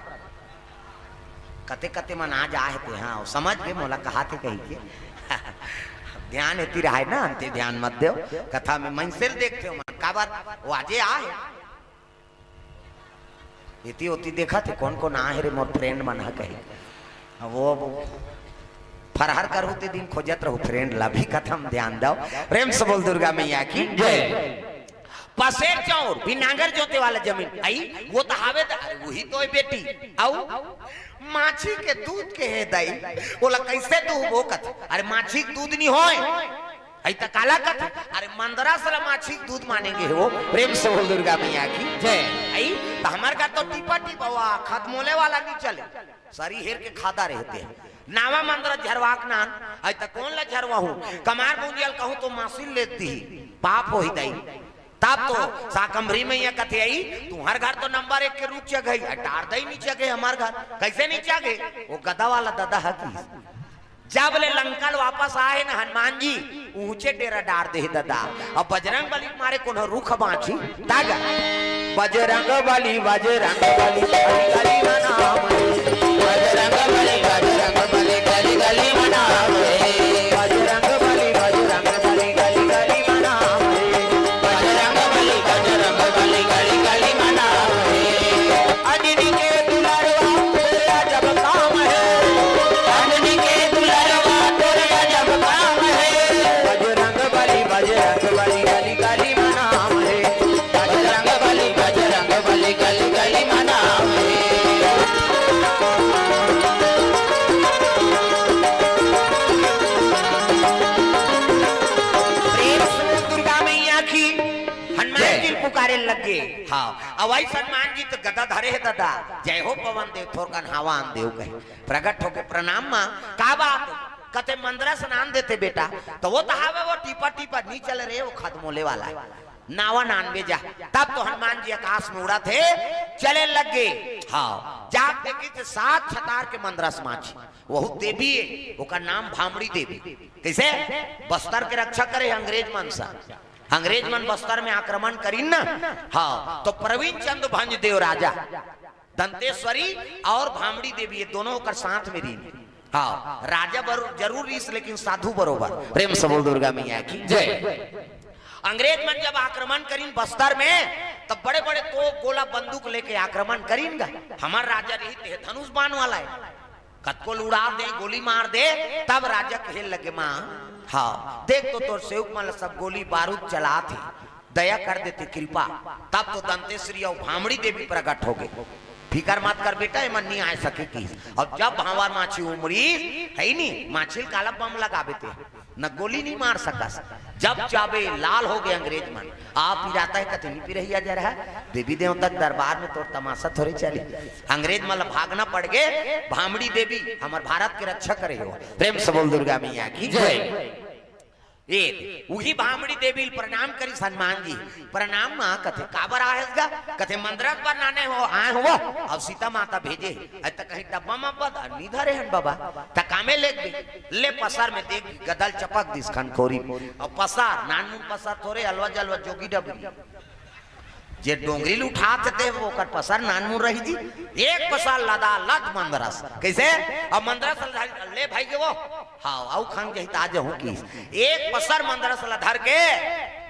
कते कते मन आज आए थे। हाँ समझ गए मोला कहा थे कही के ध्यान इतनी रहा ना अंते ध्यान मत दो कथा में मनसेल देखते हो मन का बात वो आजे आए इतनी होती देखा थे कौन कौन आए रे मोर फ्रेंड मना कही वो फरहर करू ते दिन खोजत रहू फ्रेंड ला भी कथम ध्यान दो। प्रेम से बोल दुर्गा मैया की जय। पसेर चौर भी नांगर जोते वाला जमीन आई वो तो हावे वही तो बेटी आओ माछी के दूध के है दई बोला कैसे दूध वो कथ अरे माछी के दूध नहीं होए आई त काला कथ अरे मंदरा साला माछी के दूध मानेंगे वो। प्रेम से बोल दुर्गा मैया की जय। आई तो हमार का तो टीपा टीपा खत्मोले वाला नहीं चले सारी हेर के खाता रहते हैं नावा मंदरा झरवाक नान आई त कौन ला झरवा हूं कमार बुंदियल कहूं तो मासिल लेती पाप हो ही दई तब तो साकंभरी में यह कथे आई तुम्हार घर तो नंबर 1 के रूप च गई डार दई नीचे गए हमार घर कैसे नीचे गए वो गदा वाला दादा हकी जब ले लंकल वापस आए ना हनुमान जी ऊंचे डेरा डार दे दादा अब बजरंग बली मारे कोनो रुख बांची तागा बजरंग बली गली मना बजरंग बली गली गली मना बजरंग बली गली गली मना हनुमान जी पुकारे लगे। हाँ अब वही हनुमान जी तो गदा धरे है दादा, जय हो पवन देव थोरकन हवान देव कहे प्रकट होके प्रणाम माँ का बात कते मंदरा स्नान देते बेटा, तो वो तहावे वो टीपा टीपा नहीं चल रहे, वो खत्म होने वाला है नावा नान बेजा। तब तो हनुमान जी आकाश में उड़ा थे चले लगे। हाँ जाग देखी तो 7 छतार के मंदरस माछी वो देवी है, उसका नाम भामड़ी देवी। कैसे बस्तर के रक्षा करे अंग्रेज मन सा, अंग्रेज मन बस्तर में आक्रमण करी ना। हाँ तो प्रवीण चंद्र भंज देव राजा दंतेश्वरी और भामड़ी देवी ये दोनों का साथ में रही। हाँ राजा जरूर इस लेकिन साधु बरोबर। प्रेम से बोल दुर्गा मैया की जय। अंग्रेज मन जब आक्रमण करीन बस्तर में तब बड़े बड़े तो गोला बंदूक लेके आक्रमण करीन। हमार राजा रही धनुष बाण वाला है, कतको उड़ा दे गोली मार दे तब राजा कहे लगे माँ हाँ देख तो तोर सेवक मन सब गोली बारूद चला थे, दया कर देते कृपा। तब तो दंतेश्वरी और भामड़ी देवी प्रकट हो गए, फिकर मत कर बेटा ये मन नहीं आ सके की। और जब भावर माछी उमड़ी है नहीं माछी काला बम लगा देते न गोली नहीं मार सका। जब चाबे लाल हो गए अंग्रेज मन आप ही जाता है कतनी पी रही जा रहा देवी देवता दरबार में तो तमाशा थोड़ी चली। अंग्रेज मतलब भागना पड़ गए, भामड़ी देवी हमारे भारत के रक्षा करे हो। प्रेम से बोल दुर्गा मैया की जय। एक वही भामड़ी देवी प्रणाम करी हनुमान जी प्रणाम माँ कथे काबर आएगा कथे मंदिर पर नाने हो आए हो अब सीता माता भेजे त कहीं डब्बा में बद निधरे हन बाबा त कामे ले पसार में देख गदल चपक दिस खनखोरी और पसार नानमुन पसार थोड़े अलवा जलवा जोगी डबरी जे डोंगरी उठाते थे वो कर पसार नानमुन रही जी एक पसार लदा लद मंदरस कैसे अब मंदरस ले भाई के वो हाँ आओ खान के ताज हूँ की एक पसार मंदरस लधर के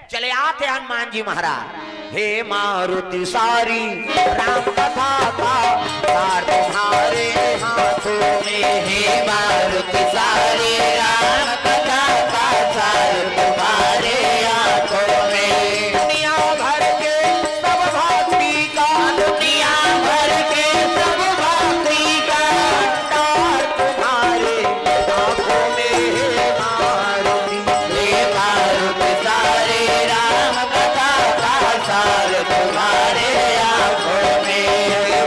चले आते हनुमान जी महाराज। हे मारुति सारी राम कथा का तार तुम्हारे हाथों में, हे मारुति सारी राम कथा का तार तुम्हारे हाथों में। दुनिया भर के सब भक्ति का, दुनिया भर के सब भक्ति का तार तुम्हारे हाथों में, हे मारुति, हे मारुति सारी राम कथा का तार तुम्हारे हाथों में।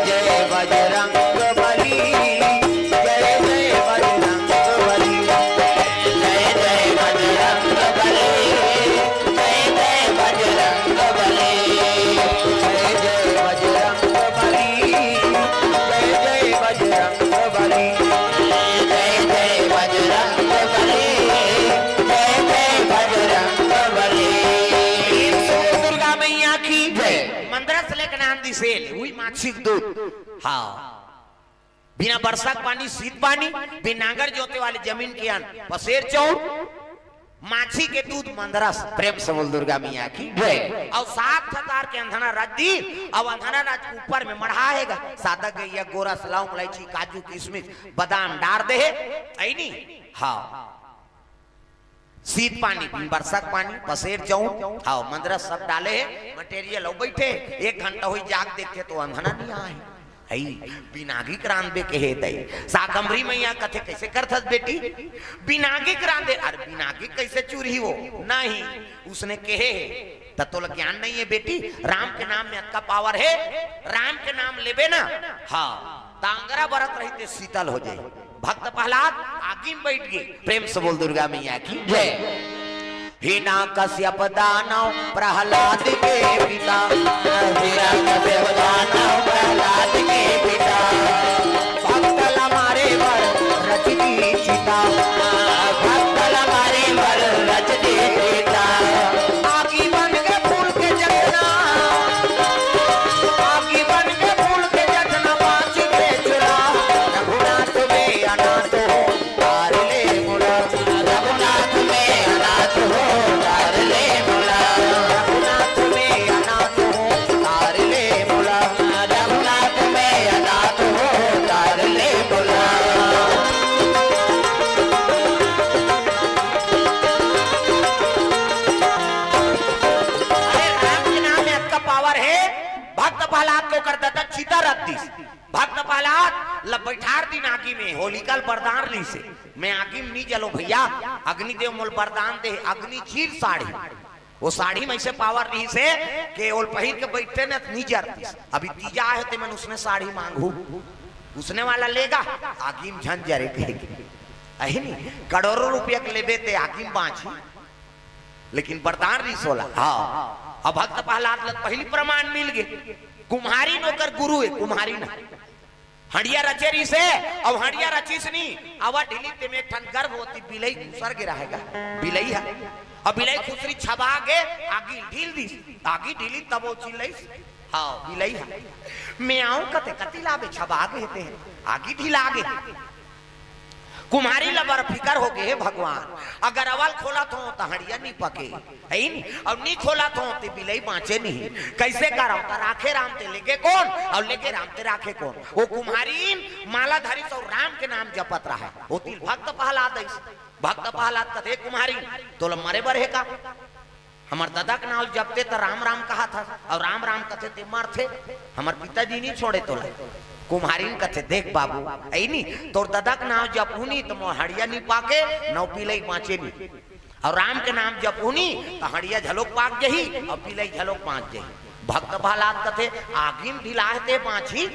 जय बजरंग बली, जय जय बजरंग बली, जय जय बजरंग बली, जय जय बजरंग बली, जय जय बजरंग बली, जय जय बजरंग बली, जय जय बजरंग बली, जय जय बजरंग बली। दुर्गा मैया की जय। मंदरस लेकर नाम दी सेल हुई माछिक दूध। हाँ बिना बरसात पानी शीत पानी बिना नांगर जोते वाले जमीन के अन्न पसेर चौर माछी के दूध मंदरस। प्रेम से बोल दुर्गा मैया की जय। और 7 छतार के अंधना रख दी अब अंधना राज ऊपर में मढ़ाएगा सादा गैया गोरा सलाव इलायची काजू किशमिश बादाम डार दे है नहीं। हाँ शीत पानी बरसात पानी पसेर जाऊं हाँ मंदरस सब डाले है मटेरियल हो बैठे 1 घंटा हुई जाग देखे तो अंधना नहीं आए बिनागी क्रांति के हे दई साकंबरी मैया कथे कैसे करथस बेटी बिनागी क्रांति अरे बिनागी कैसे चूरी हो नहीं उसने कहे तब तो ज्ञान नहीं है बेटी राम के नाम में अक्का पावर है राम के नाम लेबे ना हाँ तांगरा बरत रहते शीतल हो जाए। भक्त प्रहलाद आगे में बैठ गए। प्रेम से बोल दुर्गा मैया की जय। हिना कश्यप दानव प्रहलाद के पिता, हिना कश्यप दानव प्रहलाद के पिता, भक्त लमारे वर रचती चिता, भक्त लमारे वर रचती चिता। आगी बन के फूल के जटना, आगी बन के फूल के जटना पाँच के चुरा, रघुनाथ में अनाथ हो तार ले मुड़ा, रघुनाथ में अनाथ हो तार ले मुड़ा, रघुनाथ में अनाथ हो तार ले मुड़ा, रघुनाथ में अनाथ हो तार ले मुड़ा। अरे राम के नाम में आपका पावर है। भक्त प्रहलाद को कर देता चिता रख दी। भक्त प्रहलाद बैठार दिन आगी में होलिकल बरदान ली से मैं आगी में नहीं जलो भैया अग्निदेव मोल बरदान दे अग्नि चीर साड़ी वो साड़ी में से पावर रही से कि ओल पहिर के बैठते न नहीं जरती। अभी तीजा है ते मन उसने साड़ी मांगू, उसने वाला लेगा आगिम झन जरे कहेगी अही नहीं करोड़ों रुपया के लेबे ते आगिम बाँची, लेकिन वरदान रही सोला। हाँ अब भक्त प्रहलाद लग पहली प्रमाण मिल गए। कुम्हारी नौकर गुरु है, कुम्हारी ना हड़िया रचेरी से अब हड़िया रचीस नहीं आवा ढीली ते में ठन गर्भ होती बिलई घुसर के रहेगा बिलई है अब बिलई खुसरी छबा के आगी ढील दी आगी ढीली तब वो चिल्लई। हाँ बिलई है मैं आऊं कते कति लाभे छबा के हेते हैं आगी ढीला आगे कुम्हारी लबर फिकर हो गए भगवान। अगर अवल खोला तो हड़िया नहीं पके है नहीं और नहीं खोला तो बिलई बाँचे नहीं। कैसे करा राखे राम ते लेके कौन और लेके राम ते राखे कौन। वो कुम्हारी मालाधारी तो राम के नाम जपत रहा है वो तिल भक्त प्रहलाद भक्त प्रहलाद कथे कुम्हारी तो मरे बरे का हमार दादा के नाम जपते तो राम राम कहा था और राम राम कथे ते मरथे। हमार पिताजी नहीं छोड़े तो कुम्हारी कथे देख बाबू ऐ नहीं तोर दादा के नाम जपूनी तो हड़िया नहीं पाके नौ पिलई बाँचे नहीं और राम के नाम जपूनी तो हड़िया झलोक पाक जही और पिलई झलोक बाँच जही। भक्त प्रहलाद कथे आगिम ढिलाते बाँची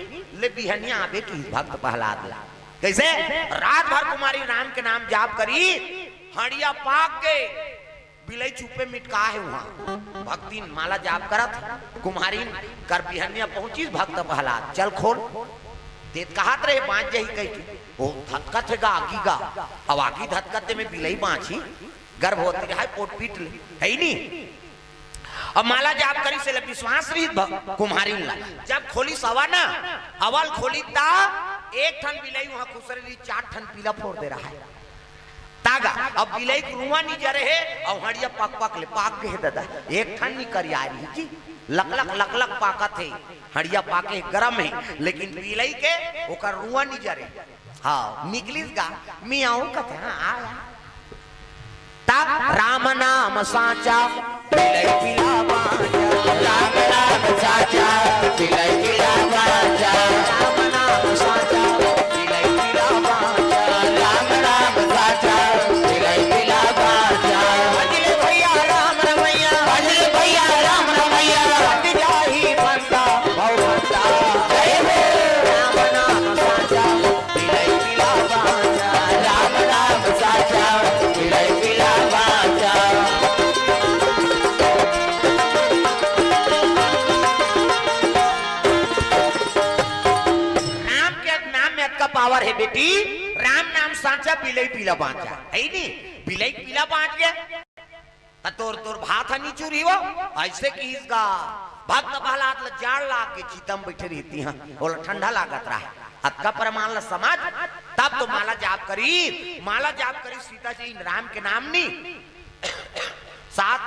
ले बिहनिया आवे की भक्त प्रहलाद कैसे रात भर कुमारी राम के नाम जाप करी हड़िया पाक गए बिलई चुपे मिटका है वहां भक्ति माला जाप करत कुम्हारी कर बिहनिया पहुंची भक्त प्रहलाद चल खोल देत कहत रहे बाँच जही कही वो धतकत है आगी गा अब आगी धतकते में बिलई बाँची गर्भ होती है पोट पीट ले है नहीं अब माला जाप करी से विश्वास रही कुम्हारी ला जब खोली सवा ना अवल खोली ता एक ठन बिलई वहां खुसरी रही 4 ठन पीला फोड़ दे रहा है तागा अब बिलई रुआ नहीं जरे है और हड़िया पक ले पाक के दादा एक ठन नहीं कर आ रही जी लक लक पाकत है हड़िया पाके गरम है लेकिन बिलई के ओकर रुआ नहीं जरे। हाँ निकलिस गा मैं आऊं कथे आया ता राम नाम साचा बिलई पिला बाजा राम नाम साचा बिलई पिला बाजा राम नाम साचा बिलई पिला बाजा राम नाम साचा बिलई पिला बाजा भजले भैया राम रमैया भजले भैया राम रमैया बंद जाही बंदा भवंता जय हो राम नाम साचा बिलई पिला बाजा राम नाम साचा बिलई पिला बाजा। पावर है बेटी राम नाम सांचा बिलई पीला बांचा है नहीं बिलई पीला बांच गया तोर तोर भात नहीं चूरी हो ऐसे की इसका भक्त प्रहलाद ल जाड़ लाग के चीतम बैठे रहती हैं और ठंडा लागत रहा अतका प्रमाण ल समाज तब तो माला जाप करी सीता जी राम के नाम नहीं 7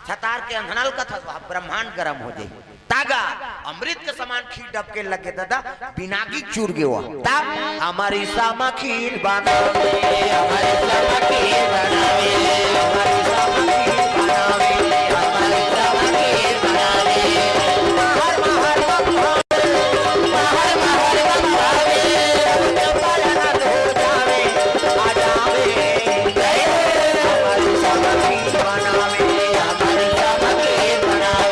छतार के अंधनल का था ब्रह्मांड गरम हो जाए तागा अमृत के समान खीर डबके लगे दादा बिना की चूर गए हुआ तब हमारी सामा खीर बनावे हमारी सामा खीर बनावे हमारी सामा खीर बनावे हमारी सामा खीर बनावे महर महर महर महर बनावे जब बालनाथ हो जावे आ जावे जय हमारी सामा खीर बनावे हमारी सामा खीर बनावे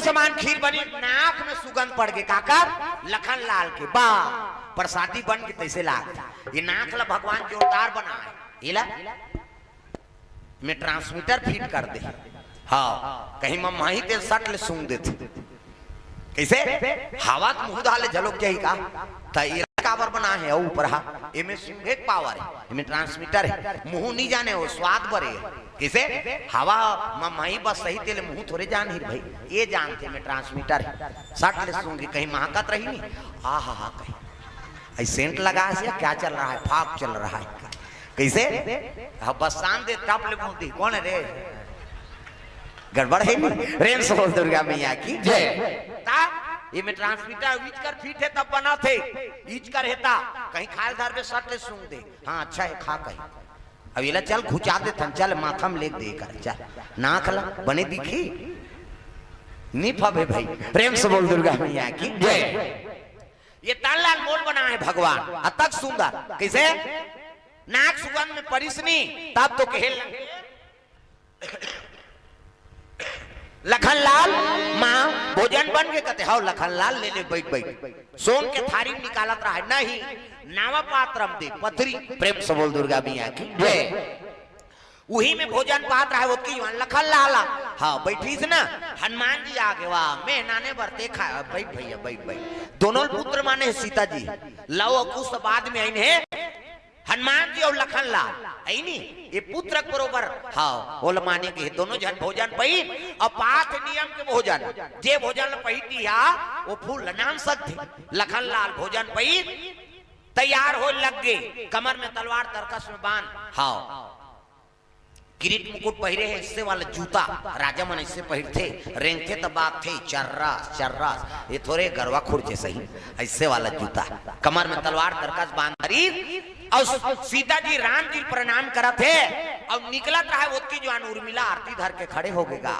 समान खीर बनी नाक में सुगंध पड़ गए काका लखन लाल के बा प्रसादी बन के तैसे लाग ये नाक ला भगवान जोरदार बना है इला में ट्रांसमीटर फिट कर दे। हाँ कहीं मम्मा ही ते सट ले सुन देते कैसे हवा मुंह डाले झलक जाई का त ये काबर बना है ऊपर हा एमे सिंहेक पावर है, एमे ट्रांसमीटर है, मुंह नहीं जाने वो स्वाद बरे है। कैसे हवा माई बस सही तेले मुंह थोड़े जान ही भाई, ये जानते में ट्रांसमीटर है। सट ले सूंगी कहीं महकत रही नहीं, आ हा कहीं ऐ सेंट लगा है क्या चल रहा है, फाक चल रहा है कैसे हाँ बस शाम दे टप ले बोलती कौन है रे, गड़बड़ है नहीं। रेम से बोल दुर्गा मैया की जय। ये में ट्रांसमीटर ईच कर फीट है तब बना थे, ईच कर हेता कहीं खाल धार पे सट ले सूंग दे, हाँ अच्छा है खा कहीं अब ये चल घुचा दे थन चल माथा में लेक दे कर चल ना खला बने दिखी नहीं फबे भाई। प्रेम से बोल दुर्गा मैया की जय। ये तालाल मोल बना है भगवान अतक सुंदर कैसे नाक सुगंध में परिसनी तब तो कहे लखनलाल माँ भोजन बन के कहते हाउ लखनलाल ले ले बैठ बैठ सोन के थारी निकालत रहा है नहीं नावा पात्रम दे पथरी। प्रेम से बोल दुर्गा मैया की जय। वही में भोजन पात्र है वो की लखनलाल हाँ बैठी से ना हनुमान जी आगे वाह मैं नाने बरते खा बैठ भैया बैठ बैठ दोनों पुत्र माने सीता जी लव कुछ बाद में आई है हनुमान जी और लखनलाल आई नी ये पुत्र बरोबर हाँ बोल माने के दोनों जन भोजन पही और पाठ नियम के भोजन जे भोजन पही दिया वो फूल नाम सकते लखनलाल भोजन पही तैयार हो लग गए कमर में तलवार तरकस में बांध हाँ किरीट मुकुट पहिरे है इससे वाला जूता राजा मन इससे पहिरते रेंगते तब बात थे चर्रास चर्रास ये थोड़े गरवा खुरचे सही ऐसे वाला जूता कमर में तलवार तरकस बांध और सीता जी राम जी प्रणाम करत है और निकलत रहा है उसकी जवान उर्मिला आरती धर के खड़े हो गएगा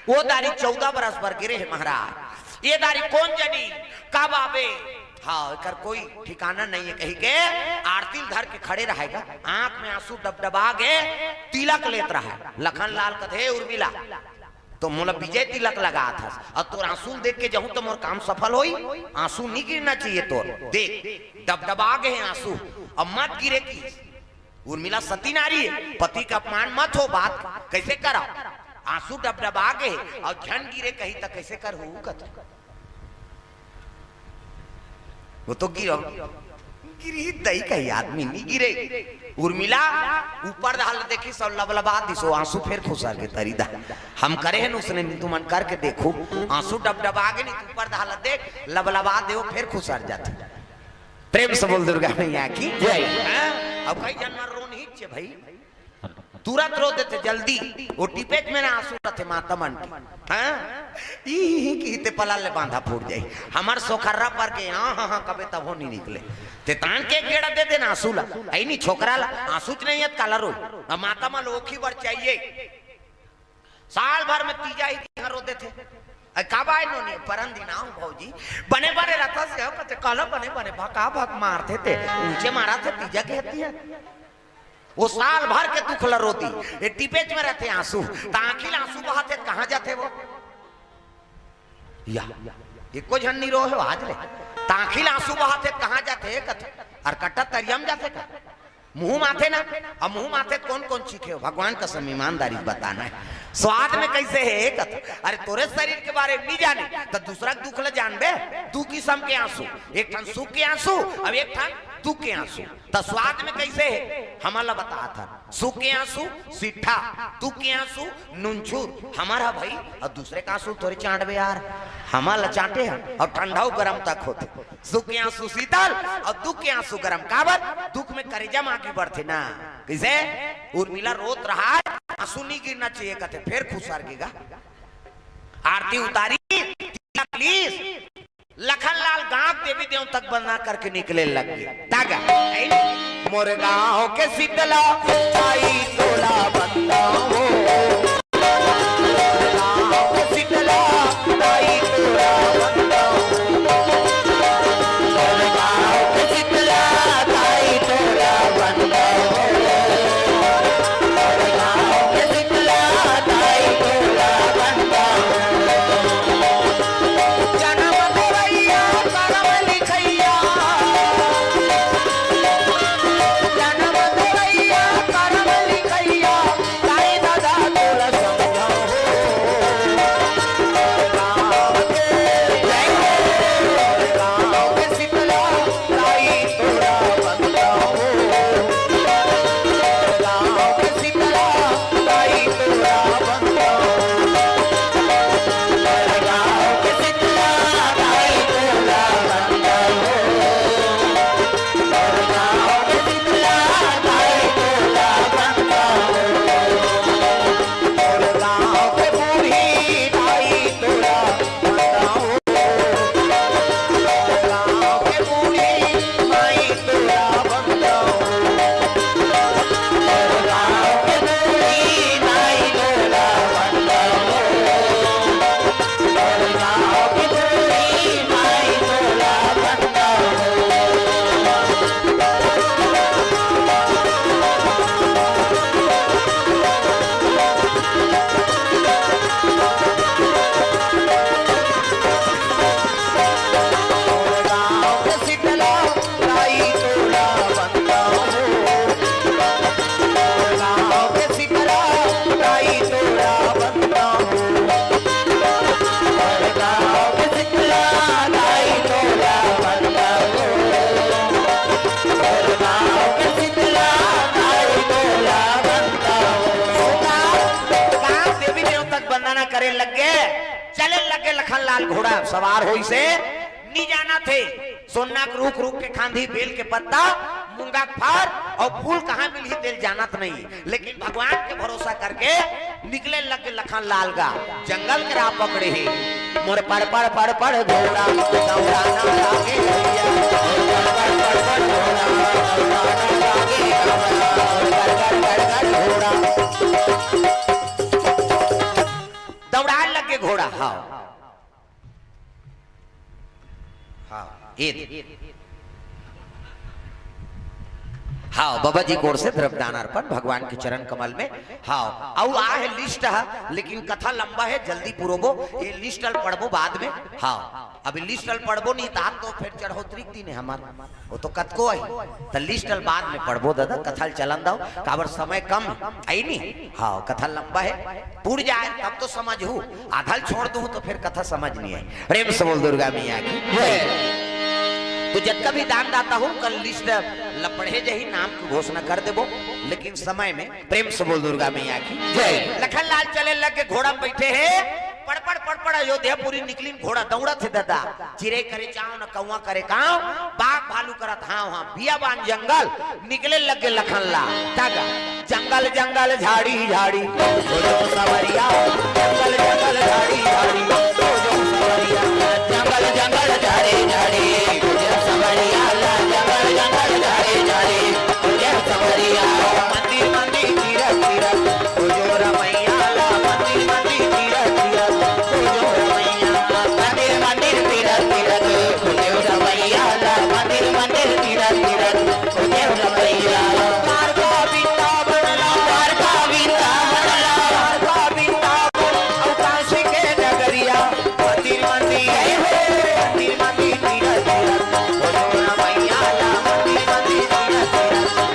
वो दारी 14 बरस पर गिरे है महाराज ये दारी कौन जनी कब आवे हाँ कर कोई ठिकाना नहीं है कहीं के आरती धर के खड़े रहेगा आंख में आंसू डबडबा गए तिलक लेत रहा है लखनलाल कथे उर्मिला तो मोला विजय तिलक लगा था और तोर आंसू देख के जाऊं तो मोर काम सफल होई आंसू नहीं गिरना चाहिए तोर देख डबडबा गए आंसू अब मत गिरे की उर्मिला सती नारी है पति का अपमान मत हो बात कैसे करा आंसू डबडबा गए और झन गिरे कहीं तक कैसे कर वो तो गिरी दई कही आदमी नहीं गिरे उर्मिला ऊपर दाल देखी सब लबलबा दिसो आंसू फिर खुसर के तरी दा हम करे हैं उसने तू मन करके देखो आंसू डबडबा के नहीं ऊपर दाल देख लबलबा दे फिर खुसर जाते। प्रेम से बोल दुर्गा मैया की जय। अब कई जानवर रो नहीं छे भाई तुरंत रो देते जल्दी वो टिपेट में ना आंसू रहते माता मन की ते पला ले बांधा फूट जाए हमार सोखर्रा पर के हाँ कबे तब हो नहीं निकले ते तान के गेड़ा दे देना आंसू ला आई नहीं छोकरा ला आंसू नहीं है काला रो माता मा लोखी बर चाहिए साल भर में तीजा ही रो देते कब आए नो नहीं परन दिन आओ भौजी बने बने रहता से कहते काला बने बने भका भक मारते थे ऊंचे मारा थे तीजा के हती है वो साल भर के दुख रोती ये टिपेच में रहते आंसू ताखिल आंसू बहाते कहां जाते वो या एको झन्नी रो है आज ले ताखिल आंसू बहाते कहां जाते कथे और कट्टा तरियम जाते का मुंह माथे ना अब मुंह माथे कौन कौन चीखे भगवान का सम ईमानदारी बताना है स्वाद में कैसे है कथे अरे तोरे शरीर के बारे में नहीं जाने तो दूसरा दुख ले जानबे तू किस्म के आंसू एक ठन सुख के आंसू अब एक ठन तू के आंसू तो स्वाद में कैसे है हमारा बता था सुख के आंसू सीठा तू के आंसू नुनछूर हमारा भाई और दूसरे का आंसू थोड़े चांटबे यार हमारा चांटे हैं और ठंडा गर्म तक होते सुख के आंसू शीतल और दुख के आंसू गर्म काबर दुख में करेजा आगे बढ़ते ना कैसे उर्मिला रोत रहा आंसू नहीं गिरना चाहिए कहते फिर खुशार गिगा आरती उतारी प्लीज लखनलाल गांव देवी देव तक बना करके निकले लग गए तागा मोर गांव के शीतला आई तोला बंदा हो गांव के शीतला आई तोला बंदा मोर गांव के शीतला आई तोला बंदा मोर गांव के शीतला आई तोला बंदा लाल घोड़ा सवार हो से नहीं जाना थे। सोना रूख रूख के खांधी, बेल के पत्ता, मूंगा फार और फूल कहाँ मिली दिल जानत नहीं, लेकिन भगवान के भरोसा करके निकले लग लखन लाल गा जंगल के राह पकड़े ही। मोर पड़ पड़ पड़ पड़ घोड़ा दौड़ा ना लागे भैया, दौड़ा लगे घोड़ा। हाँ हाँ हाँ बाबा जी कोर से द्रव्यदान अर्पण भगवान के चरण कमल में। हाँ और आ है लिस्ट है, लेकिन कथा लंबा है, जल्दी पूरोबो, ये लिस्ट अल पढ़बो बाद में। हाँ अभी लिस्ट अल पढ़बो नहीं ता तो फिर चढ़ोतरी दिन है हमार, वो तो कतको आई तो लिस्ट अल बाद में पढ़बो दादा, कथा चलन दो काबर समय कम आई नहीं। हाँ कथा लंबा है, पूर जाए तब तो समझू, आधल छोड़ दूं तो फिर कथा समझ नहीं आई। प्रेम से बोल दुर्गा मैया की। तो जब कभी दान दाता हूँ कल लिस्ट लपड़े जही नाम की घोषणा कर देबो, लेकिन समय में। प्रेम से बोल दुर्गा मैया की जय। लखन लाल चले लगे घोड़ा बैठे है, पड़पड़ पड़पड़ अयोध्या पूरी निकली घोड़ा दौड़ा थे दादा, चिरे करे चाव न कौवा करे काव, बाघ भालू करत हाँ हाँ बियाबान जंगल निकले लगे लखन लाल। तागा जंगल जंगल झाड़ी झाड़ी सवरिया, जंगल जंगल झाड़ी झाड़ी सवरिया, जंगल जंगल झाड़ी झाड़ी सवरिया, जंगल जंगल झाड़ी झाड़ी सवरिया, मंदिर मंदिर तीरथ तीरथ जो रमैया, मंदिर मंदिर तीरथ तीरथ जो रमैया, मंदिर मंदिर तीरथ तीरथ जो रमैया, मंदिर मंदिर तीरथ तीरथ जो रमैया। कार का बिंदा बनला, कार का बिंदा बनला, कार का बिंदा बन और काशी के नगरिया, मंदिर मंदिर मंदिर मंदिर तीरथ तीरथ जो रमैया, मंदिर मंदिर तीरथ तीरथ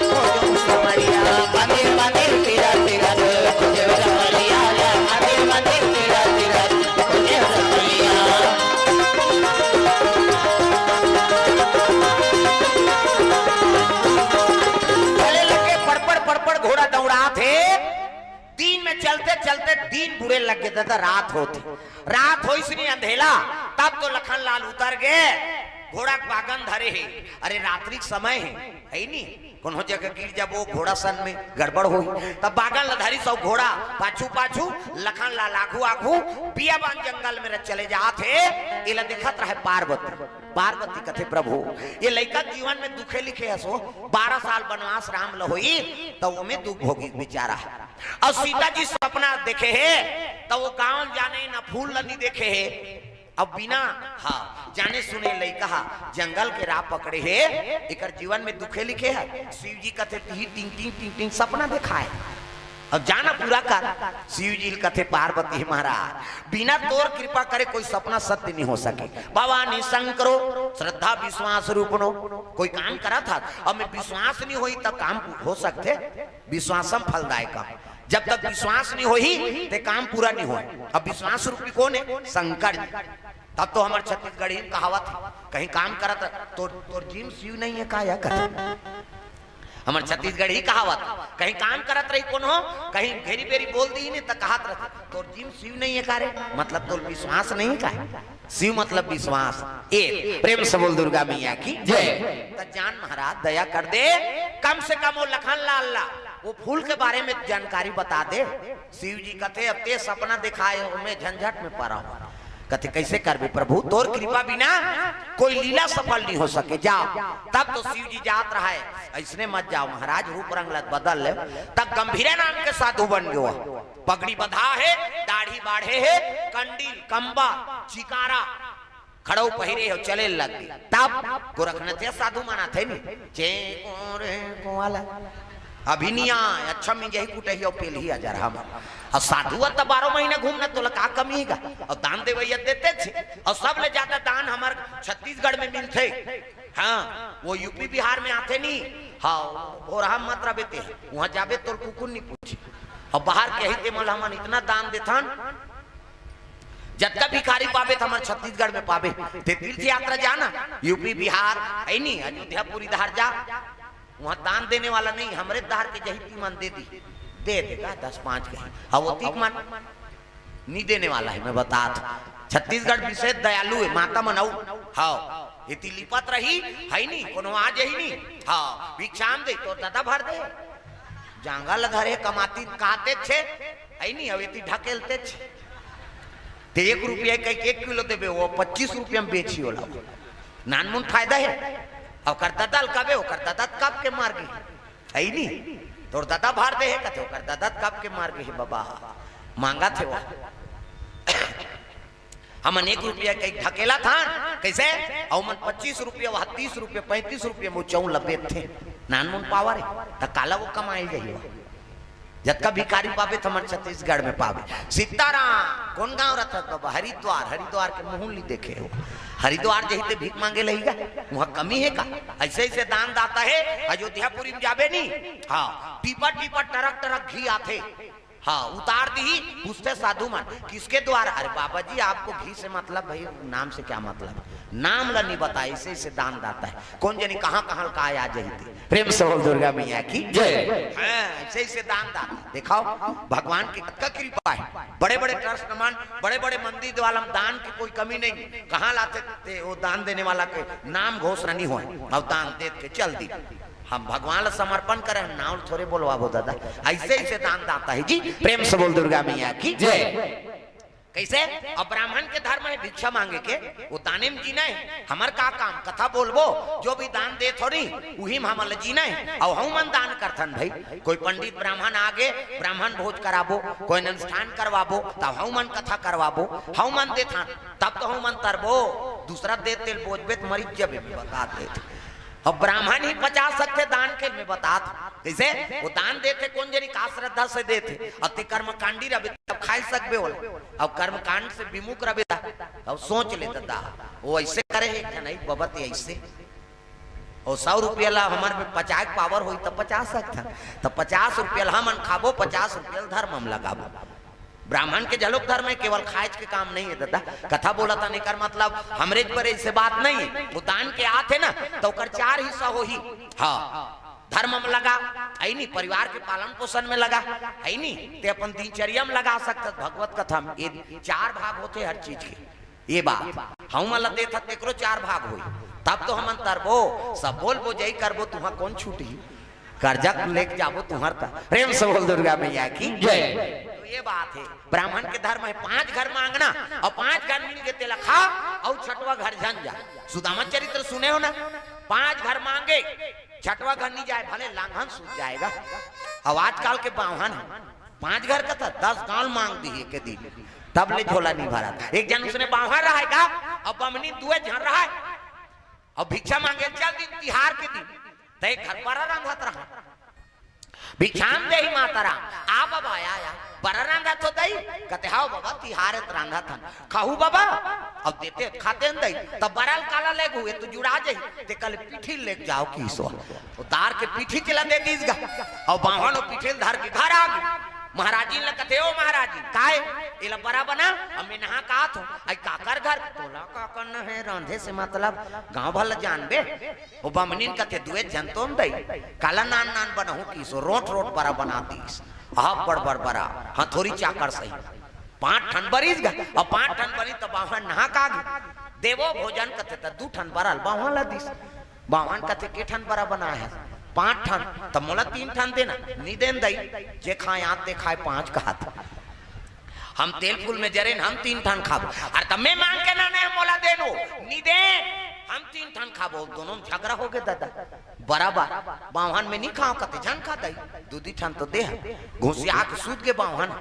जो रमैया, मंदिर मंदिर तीरथ तीरथ जो रमैया, मंदिर मंदिर तीरथ तीरथ जो रमैया। चले लगे पड़पड़ पड़पड़ घोड़ा दौड़ा थे, दिन में चलते चलते दिन बुरे लग गए दादा, रात होती, रात हो इसलिए अंधेला, तब तो लखन लाल उतर गए, घोड़ा बागन धरे है। अरे रात्रि समय है नहीं, कोनो जगह गिर जब वो घोड़ा सन में गड़बड़ हुई, तब बागन लधारी सब घोड़ा पाछू पाछू, लखन लाल आगू आगू बियाबान जंगल में चले जाते। ये देखत रहे पार्वती, पार्वती कथे प्रभु ये लड़का जीवन में दुखे लिखे है सो 12 साल वनवास राम लहोई तो वो में दुख भोगी बेचारा। और सीता जी सपना देखे है तो वो गांव जाने ना फूल नहीं देखे है, अब बिना हाँ जाने सुने लइका जंगल के राह पकड़े है, एकर जीवन में दुखे लिखे है। शिव जी कथे टिंग टिंग टिंग टिंग सपना देखा है, अब जाना पूरा कर। शिव जी कथे पार्वती महाराज बिना तोर कृपा करे कोई सपना सत्य नहीं हो सके। बाबा निशंकरो श्रद्धा विश्वास रूपनो, कोई काम करा था अब में विश्वास नहीं हुई तब काम हो सकते, विश्वासम फलदायक। जब तक विश्वास नहीं होई ते काम पूरा नहीं हो। अब विश्वास रूपी कौन है? शंकर जी। तब तो हमारे छत्तीसगढ़ी कहावत कहीं काम करत तो जिम शिव नहीं है का या कर हमारे छत्तीसगढ़ी कहावत कहीं काम करत रही कौन हो, कहीं घेरी बेरी बोल दी नहीं तो कहत रहती तो जिम शिव नहीं है का रे, मतलब तो विश्वास नहीं का है। शिव मतलब विश्वास। एक प्रेम से बोल दुर्गा मैया की जय। तो जान महाराज दया कर दे, कम से कम वो लखन लाल वो फूल के बारे में जानकारी बता दे। शिव जी कहते अब ते सपना दिखाए उनमें झंझट में पड़ा हुआ, कहते कैसे कर भी प्रभु तोर कृपा बिना कोई लीला सफल नहीं हो सके, जाओ। तब तो शिव जी जात रहा है, ऐसने मत जाओ महाराज, रूप रंग बदल ले। तब गंभीर नाम के साधु बन गया, पगड़ी बधा है, दाढ़ी बाढ़े है, कंडील कंबा चिकारा खड़ो पहिरे हो, चले लग गई। तब गोरखनाथ साधु माना थे अभिनिया अच्छा में यही कुटही और पेली हजार हम और साधु तो 12 महीने घूमना तो का कमी का और दान देवैया देते थे और सब ले ज्यादा दान हमारे छत्तीसगढ़ में मिलते। हाँ वो यूपी बिहार में आते नहीं। हाँ और हम मात्रा बेते हैं वहां जाबे तो कुकुर नहीं पूछे और बाहर के ही मल हम इतना दान देथन जतका भिखारी पावे हमारे छत्तीसगढ़ में पावे। तीर्थ यात्रा जाना यूपी बिहार है नहीं, अयोध्या पूरी धार जा, वहां दान देने वाला नहीं, हमरे दार के जही मन दे दी दे देगा 10-5 के। अब वो तीक मन नहीं देने वाला है, मैं बता था। छत्तीसगढ़ विशेष दयालु है, माता मनाऊ। हाँ इतनी लिपत रही है नहीं, कोनो आज ही नहीं। हाँ भिक्षाम दे तो दादा भर दे, जांगल धरे कमाती काते छे है नहीं, अब इतनी ढकेलते छे। तो 1 रुपया का 1 किलो देवे, वो 25 रुपया में बेची होला, नानमुन फायदा है। और कर दादा कबे हो, कर दादा कब के मार गई है नहीं, तो दादा भार दे है कथे, कर दादा कब के मार गई बाबा, मांगा थे वो। हम 1 रुपया का ढकेला था कैसे, और मन 25 रुपया, वह 30 रुपया 35 रुपया में चौ लबे थे, नानमुन पावर है तो काला वो कमाई जाइए। जब भिखारी पावे तो मन छत्तीसगढ़ में पावे। सीताराम कौन गांव रहता बाबा, हरिद्वार। हरिद्वार के मुहूर्ली देखे हो, हरिद्वार जही भीख मांगे लहीगा, वहां कमी है का? ऐसे ऐसे दान दाता है। अयोध्यापुरी में जाबे नहीं, हाँ टीपा टीपा टरक टरक घी आते, हाँ उतार दी, पूछते साधु मन किसके द्वारा? अरे बाबा जी आपको घी से मतलब, भाई नाम से क्या मतलब, नाम ला नहीं बताए, ऐसे ऐसे दान दाता है। कौन जानी कहाँ कहाँ का आ जाही थी। प्रेम से बोल दुर्गा मैया की जय। ऐसे ऐसे दान दाता दिखाओ, भगवान की कृपा है। बड़े बड़े ट्रस्ट मान, बड़े बड़े मंदिर वाला दान की कोई कमी नहीं। कहाँ लाते थे वो दान देने वाला के नाम घोषणा नहीं हुआ, और दान दे के चल दी। हम भगवान ला समर्पण करें, नाम थोड़े बोलवाबो दादा, ऐसे ऐसे दान दाता है जी। प्रेम से बोल दुर्गा मैया की जय। कैसे? अब ब्राह्मण के धर्म है भिक्षा मांगे के, वो दाने में जीना है। हमार का काम कथा बोलबो, जो भी दान दे थोड़ी वही में हमल जीना है। और हम मन दान करथन भाई, कोई पंडित ब्राह्मण आगे ब्राह्मण भोज कराबो, कोई अनुष्ठान करवाबो, तब हम मन कथा करवाबो, हम मन देथन, तब तो हम मन तरबो। दूसरा दे तेल बोझबे तो मरीज जब बता देते। और ब्राह्मण ही 50 सकते दान के में बता, कैसे वो दान देते, कौन जनी का श्रद्धा से देते। अति कर्म कांडी रबे तब खाई सकबे होला, और कर्म कांड से विमुख रबे अब सोच ले दादा, वो ऐसे करे है नहीं बबत ऐसे। और 100 रुपया ला हमारे में 50 पावर हुई तो 50 सकता, तो 50 रुपया हम खाबो, 50 रुपया धर्म हम लगाबो। ब्राह्मण के जलोक धर्म में केवल खाएज के काम नहीं है दादा, कथा बोला था नहीं कर मतलब हमरे पर ऐसे बात नहीं है। वो दान के आते ना तो कर 4 हिस्सा हो ही, हाँ धर्म में लगा है नहीं, परिवार के पालन पोषण में लगा है नहीं, ते अपन दिनचर्या में लगा सकते। भगवत कथा में ये 4 भाग होते हर चीज के, ये बात हम वाला देता तेकरो 4 भाग हुई, तब तो हम तरबो सब बोल बो जय करबो, तुम्हारा कौन छूटी कर्जा लेके जाबो तुम्हारा। प्रेम से बोल दुर्गा मैया की जय। ये बात है ब्राह्मण के धर्म है 5 घर मांगना, और 5 घर मिल के तेला खा, और 6वां घर जन जा। सुदामा चरित्र सुने हो ना, 5 घर मांगे, 6वां घर नहीं जाए, भले लांघन सूझ जाएगा। अब आजकल के बावहन 5 घर का था, 10 गाल मांग दी के दिन, तब ले झोला नहीं भरा। एक जन उसने बावहन रहेगा, अब बमनी 2 झन रहा है, और भिक्षा मांगे चल दिन तिहार के दिन, ते घर पर रंधत रहा, भिक्षाम दे ही माता राम आ बाबा आया बड़ा रांधा तो दई, कहते हाओ बाबा तिहारे रांधा था, खाऊ बाबा अब देते खाते दई, तब बरल काला ले हुए तो जुड़ा जाई, ते कल पीठी ले जाओ की सो उतार के पीठी चला दे दीसगा, और बाहन पीठी धार के घर आ गई। महाराजी ने कहते ओ महाराजी काहे इला बड़ा बना, हमें नहा का थो आई काकर घर तोला का करना है रांधे से मतलब गांव भला जानबे। ओ बमनीन कहते दुए जनतों दई काला नान नान बनाहू की सो रोट रोट बड़ा बना दीस, आप बड़ बड़ बड़ा हाँ थोड़ी चाकर सही 5 ठन बरीज गा, और 5 ठन बनी तो बाहन नहा का देवो भोजन कहते तो 2 ठन बरल बाहन ला दीस। बाहन कहते के ठन बड़ा बना है 5 ठन, तब मोला 3 ठन देना नहीं देन दई, जे खाए आते खाए 5 का हाथ, हम तेल फूल में जरे हम 3 ठन खाबो, और तब मैं मांग के ना नहीं मोला देनो नहीं दे, हम 3 ठन खाबो, दोनों झगड़ा हो गए दादा बराबर। बावहन में नहीं खाओ कहते जन खा दई 2 ठन तो दे, घुसिया के सूत के बावहन,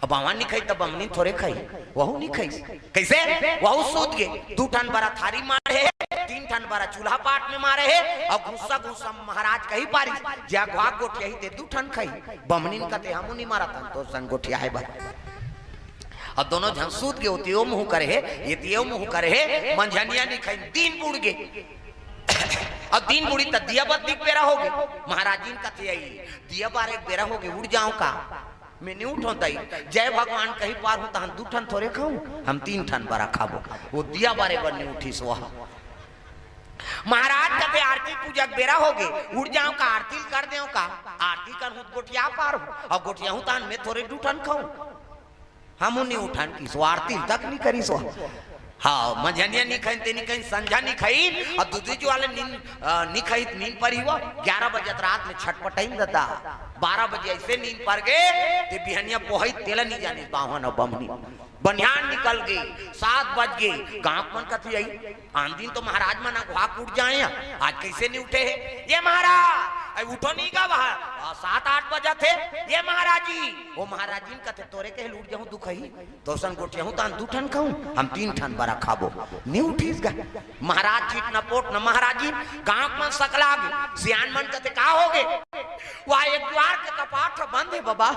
अब बावहन नहीं खाई तब बमनी थोड़े खाई, वहू नहीं खाई कैसे, वहू सूत गए 2 ठन बड़ा थारी मारे, 3 ठन बड़ा चूल्हा पाट में मारे है, और गुस्सा गुस्सा महाराज कही पारी जा घाक गोठिया ही दे 2 ठन खाई, बमनी कहते हमू नहीं मारा था तो सन गोठिया है बा, और दोनों झन सूत गए तियो मुंह करे है, ये तियो मुंह करे है, मंझनिया नहीं खाई, 3 बुड़ गए और 3 बुड़ी तक दिया बार दिख बेरा हो गए। महाराज जी कहते आई दिया बार एक बेरा हो गए, उड़ जाऊं का मैं नहीं उठोता ही, जय भगवान कहीं पार हूं तो हम 2 ठन थोड़े खाऊं, हम 3 ठन बड़ा खाबो, वो दिया बारे बर नहीं उठी सो। महाराज कहते आरती पूजा बेरा हो गए, उड़ जाऊं का आरती कर दें का, आरती कर हूं गोटिया पार हूं, और गोटिया हूं तान में थोड़े 2 ठन खाऊं, हम नहीं उठान की सो आरती तक नहीं करी सो हाँ मझनिया नहीं खाई ते नहीं खाई संझा नहीं खाई और दूसरी जो वाले नींद नहीं खाई नींद पर ही हुआ 11 बजे रात में छटपटाई देता 12 बजे ऐसे नींद पर गए ते बिहनिया पोहई तेला नहीं जाने बावन और बमनी बनियान निकल गई 7 बज गए गांव मन कथी आई आन दिन तो महाराज मना घाक उठ जाए आज कैसे नहीं उठे है ये महाराज उठो नहीं का बाहर 7-8 बजे थे ये महाराज जी वो महाराज जी कथे तोरे के लूट जाऊं दुख ही तो सन गोटे हूं तान 2 ठन खाऊं हम 3 ठन बरा खाबो नहीं उठीस गा महाराज चीट न पोट न महाराज जी गांव मन सकला गए सियान मन कथे का होगे वह एक द्वार के कपाट बंद है बाबा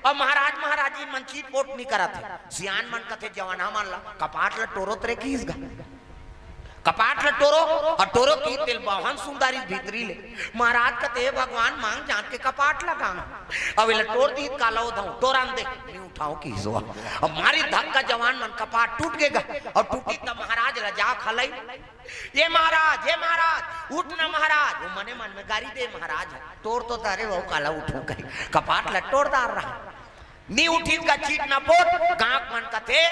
और महाराज जी मन चीट पोट नहीं करा थे सियान मन कथे जवाना मन ला कपाट ला टोरो तरे कीस गा कपाट ला टोरो और टोरो की तेल बाहन सुंदरी भीतरी ले महाराज कते भगवान मांग जान के कपाट लगा अब इला टोर दी काला उधाऊ टोरान दे नहीं उठाओ की सो अब मारी धक्का जवान मन कपाट टूट गएगा और टूटी तब महाराज रजा खलाई ये महाराज उठ ना महाराज वो मने मन में गाड़ी दे महाराज टोर तो तारे वो काला उठो कहीं कपाट ला टोरदार रहा नहीं उठी का चीट ना पोट गांव मन कथे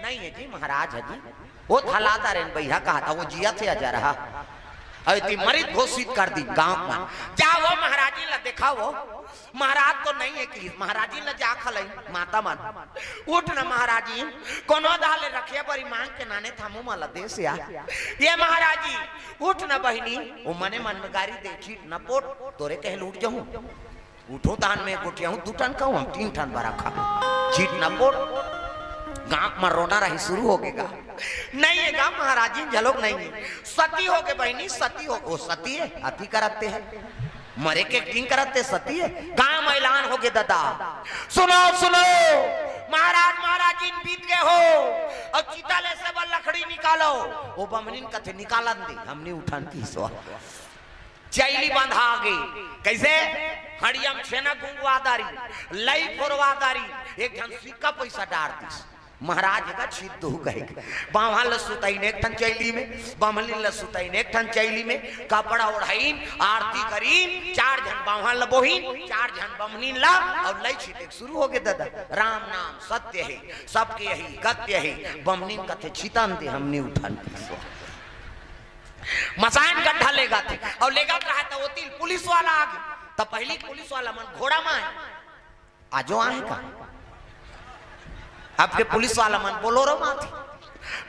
नहीं है जी महाराज है जी वो थलाता रे भैया कहा था वो जिया थे जा रहा अति मरित घोषित कर दी गांव में जा वो महाराजी ला देखा वो महाराज तो नहीं है कि महाराजी ला जा खलाई माता मन उठ ना महाराजी कोनो दाले रखे बड़ी मांग के नाने थामो माला दे से आ ये महाराजी उठ ना बहिनी वो मने मन में गाड़ी दे चीट ना पोट तोरे कह लूट जाऊं उठो तान में गोटिया हूं 2 टन खाऊं हम 3 टन बरा खा चीट ना पोट गांव में रोना रही शुरू हो गएगा नहीं है गा महाराज जी झलोक नहीं है सती हो गए बहनी सती हो वो सती है अति कराते हैं मरे के किंग कराते सती है गांव में ऐलान हो गए दादा सुनो महाराज जी बीत गए हो और चिताले से बल लकड़ी निकालो वो बमनीन कथे निकालन दे हमने उठान की सो चैली बंधा गई कैसे हड़ियम छेना गुंगवादारी लई फोरवादारी एक जन सिक्का पैसा डार दी महाराज का छिद हो गए बावल लसुताइन एक ठन चैली में बामली लसुताइन एक ठन चैली में कपड़ा ओढ़ाइन आरती करीन 4 जन बावल लबोहिन 4 जन बमनीन ला और लई छिते शुरू हो गए दादा राम नाम सत्य है सबके यही गत्य है बमनीन कथे छितन दे हमने उठान की मसान गड्ढा लेगा थे और लेगा रहा था वो तीन पुलिस वाला आ गया तब पहली पुलिस वाला मन घोड़ा में आजो आए का आपके पुलिस वाला मन बोलोरो में थी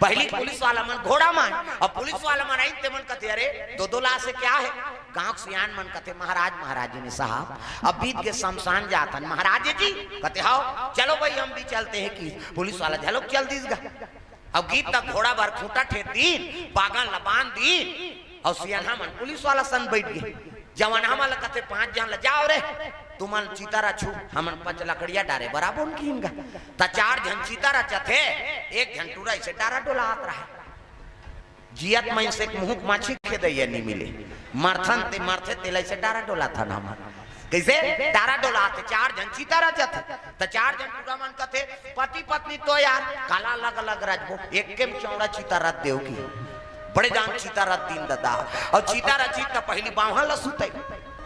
पहली पुलिस वाला मन घोड़ा में और पुलिस वाला मन आई ते मन कथे अरे 2 लाख से क्या है गांव सियान मन कथे महाराज जी ने साहब अब बीत के शमशान जाता महाराज जी कथे हाओ चलो भाई हम भी चलते हैं कि पुलिस वाला झलोक चल दीसगा अब गीत तक घोड़ा भर खूंटा ठेक दी बागन लबान दी और सियाना मन पुलिस वाला सन बैठ गए जवान हमारा कथे 5 जन ल जाओ रे तुमन चितारा छू हमन 5 लकड़िया डारे बराबर उनकी इनका ता 4 जन चितारा चथे 1 जन टूरा से डारा डोला आत रहा जियत में से मुंह माछी के दैया नहीं मिले मरथन ते मरथे तेले से डारा डोला था ना कैसे डारा डोला आते 4 जन चितारा चथे ता 4 जन टूरा मन कथे पति पत्नी तो यार काला अलग राजबो एक के चौड़ा चितारा देव की बड़े जान चितारा दिन दादा और चितारा चीत का पहली बावहन ला सुते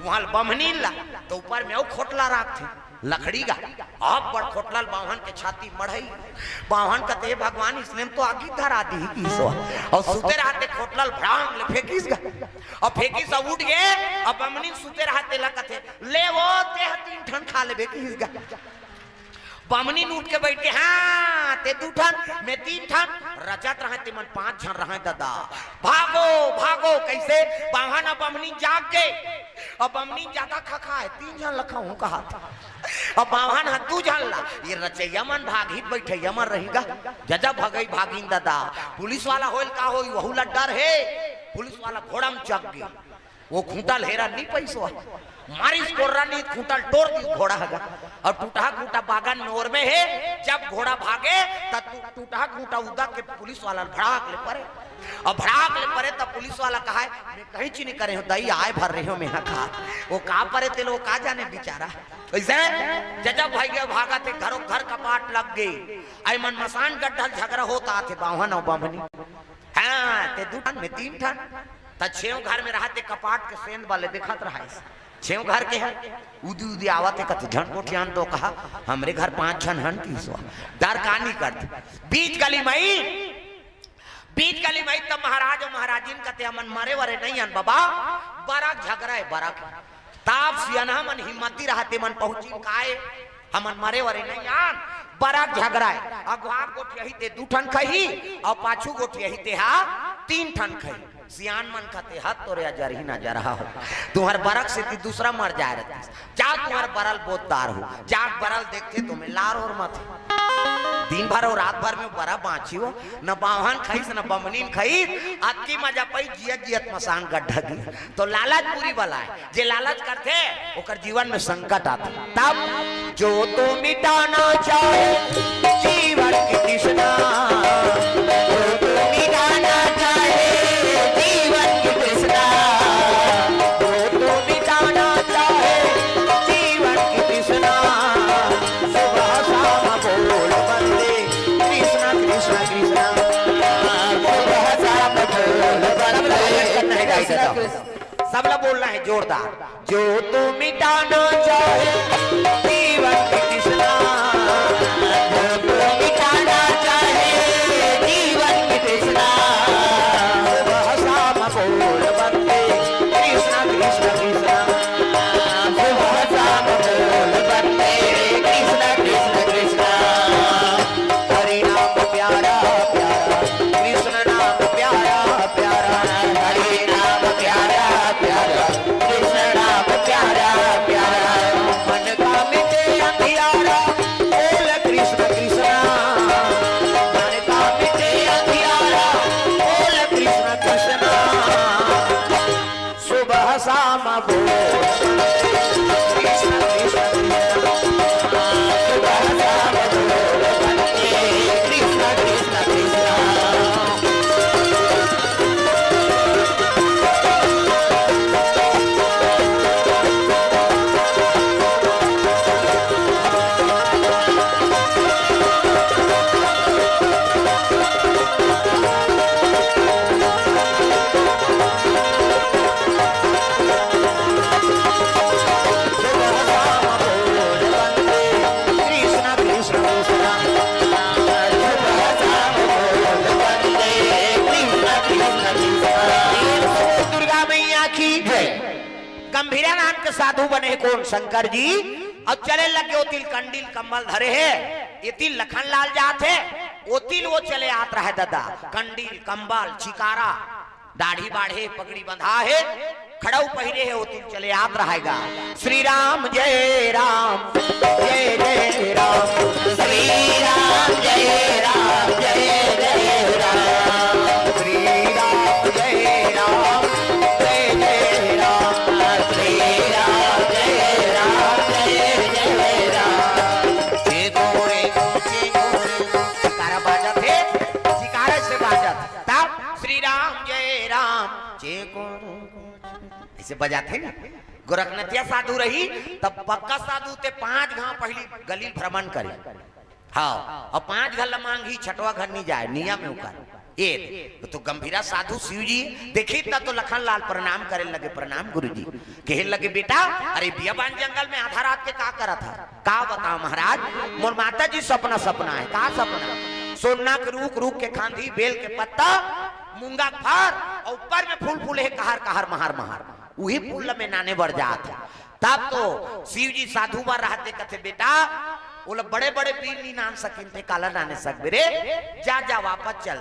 वहां बमनीन ला तो ऊपर में वो खोटला राख थे लकड़ी का अब बड़ खोटला बावहन के छाती मढ़ई बावहन कहते भगवान इसने तो आगे धरा दी की सो और सुते रहते खोटला भड़ांग ले फेंकीस गा और फेंकी सब उठ गए और बमनीन सुते रहते ला कहते ले वो ते 3 ठन खा लेबे की गा बमनी उठ के बैठ के हाँ ते 2 ठन मैं 3 ठन रजत रहे ते मन 5 जन रहे दादा भागो कैसे बाहन अब बमनी जाग के अब बमनी ज्यादा खखा है 3 जन लखा हूं कहा था अब बाहन है 2 जन ला ये रचैया मन भागी बैठे यमन रहेगा जजा भगई भागिन दादा पुलिस वाला होल का होई वहू ला डर है पुलिस वाला घोड़ा में चक गई वो खूंटा लेरा नहीं पैसो मारिस कोर्रा ने खूंटा तोड़ दी घोड़ा हगा और टूटा बागान नोर में है जब घोड़ा भागे तब टूटा खूंटा उदा के पुलिस वाला भड़ाक ले परे और भड़ाक ले परे तब पुलिस वाला कहा मैं कहीं चीनी करे हो दही आए भर रहे हो मैं खा वो का परे ते लोग का जाने बेचारा ऐसे जजब भाई के भागा थे घरों घर कपाट लग गई आई मन मसान गड्ढा झगड़ा होता थे बावहन और बमनी हाँ ते 2 ठन में 3 ठन ता 6 घर में रहते कपाट के सेंध वाले दिखत रहा छेव घर के हैं उदी उदी आवत है कत झन कोठियान तो कहा हमरे घर 5 जन हन की सो डर कानी करते बीच गली मई तब महाराज और महाराजिन कते हमन मरे वरे नहीं हन बाबा बराक झगड़ा है बराक ताप सियाना मन हिम्मती रहते मन पहुंची काए हमन मरे वरे नहीं आन बराक झगड़ा है अगवा गोट यही ते 2 ठन खही और पाछू गोट यही ते हा 3 ठन खही सियान मन खाते हाथ तोरे अजर ही ना जा रहा हो तुम्हार बरक से ती दूसरा मर जा रहा जा तुम्हार बरल बोतदार हो जाग बरल देखते तुम्हें लार और मत दिन भर और रात भर में बड़ा बाँची हो न बावन खाई न बमनीन खाई आपकी मजा पाई जियत जियत मसान गड्ढा की तो लालच पूरी वाला है जे लालच करते ओकर जीवन में संकट आता तब जो तो मिटाना चाहे जीवन की तृष्णा जो तो मिटाना चाहे जीवन की तृष्णा जो तो मिटाना चाहे जीवन की तृष्णा सुबह शाम बोल बंदे कृष्णा कृष्णा कृष्णा सुबह शाम बोल बंदे सब लोग बोलना है जोरदार जो तो मिटाना चाहे जीवन की तृष्णा जो तो मिटाना चाहे जीवन की तृष्णा सुबह शाम बोल बंदे कृष्णा कृष्णा कृष्णा सुबह शाम बोल बंदे कृष्णा कृष्णा कृष्णा हरि नाम प्यारा प्यारा कृष्ण नाम प्यारा प्यारा हरि नाम प्यारा प्यारा कृष्ण नाम प्यारा प्यारा मन का मिटे अंधियारा बोल कृष्ण कृष्णा मन का मिटे अंधियारा बोल कृष्ण कृष्णा सुबह शाम बोल कृष्ण कृष्ण कृष्णा सुबह शाम बोल बंदे कृष्ण कृष्ण कृष्णा दुर्गा मैया की जय। गंभीरा नाम के साधु बने कौन शंकर जी अब चले लगे वो तिल कंडील कम्बल धरे है ये तिल लखन लाल जात है वो तिल वो चले आत रहा है दादा कंडील कंबल चिकारा दाढ़ी बाढ़े पगड़ी बंधा है खड़ाऊ पहिरे है वो तिल चले आत रहेगा श्री राम जय राम जय जय राम श्री राम जय राम जय जय राम श्री राम जय राम जय जय राम श्री राम जय राम जय जय राम जे गोरे चिकारा बाजत है चिकारे से बाजत तब श्री राम जय राम जे गोरे ऐसे बजाते ना गोरखनाथिया साधु रही तब पक्का साधु ते 5 घाव पहली गली भ्रमण करे हाँ और 5 घर मांगी छठवा घर नहीं जाए नियम में उकर ये तो गंभीरा साधु शिव जी देखी तो लखन लाल प्रणाम करे लगे प्रणाम गुरुजी कहे लगे बेटा अरे बियाबान जंगल में आधा रात के का करा था का बताओ महाराज मोर माता जी सपना सपना है का सपना सोना के रूख के खांधी बेल के पत्ता मूंगा फार और ऊपर में फूल फूल है कहर कहर महार महार वही फूल में नाने बढ़ जात तब तो शिव जी साधु बार रहते कथे बेटा वो लोग बड़े बड़े पीर नहीं नान सकिन काला नाने सक रे जा जा वापस चल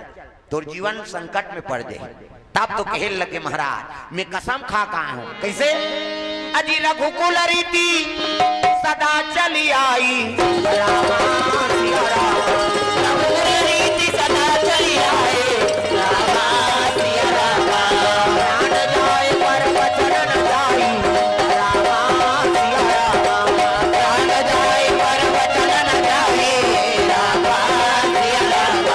तो जीवन संकट में पड़ जाए तब तो कहे लगे महाराज मैं कसम खा कहा हूं कैसे अजी रघुकुल रीति सदा चली आई रामा सिया राम रघुकुल रीति सदा चली आई रामा सिया राम प्राण जाए पर वचन न जाई रामा सिया राम प्राण जाए पर वचन न जाई रामा सिया राम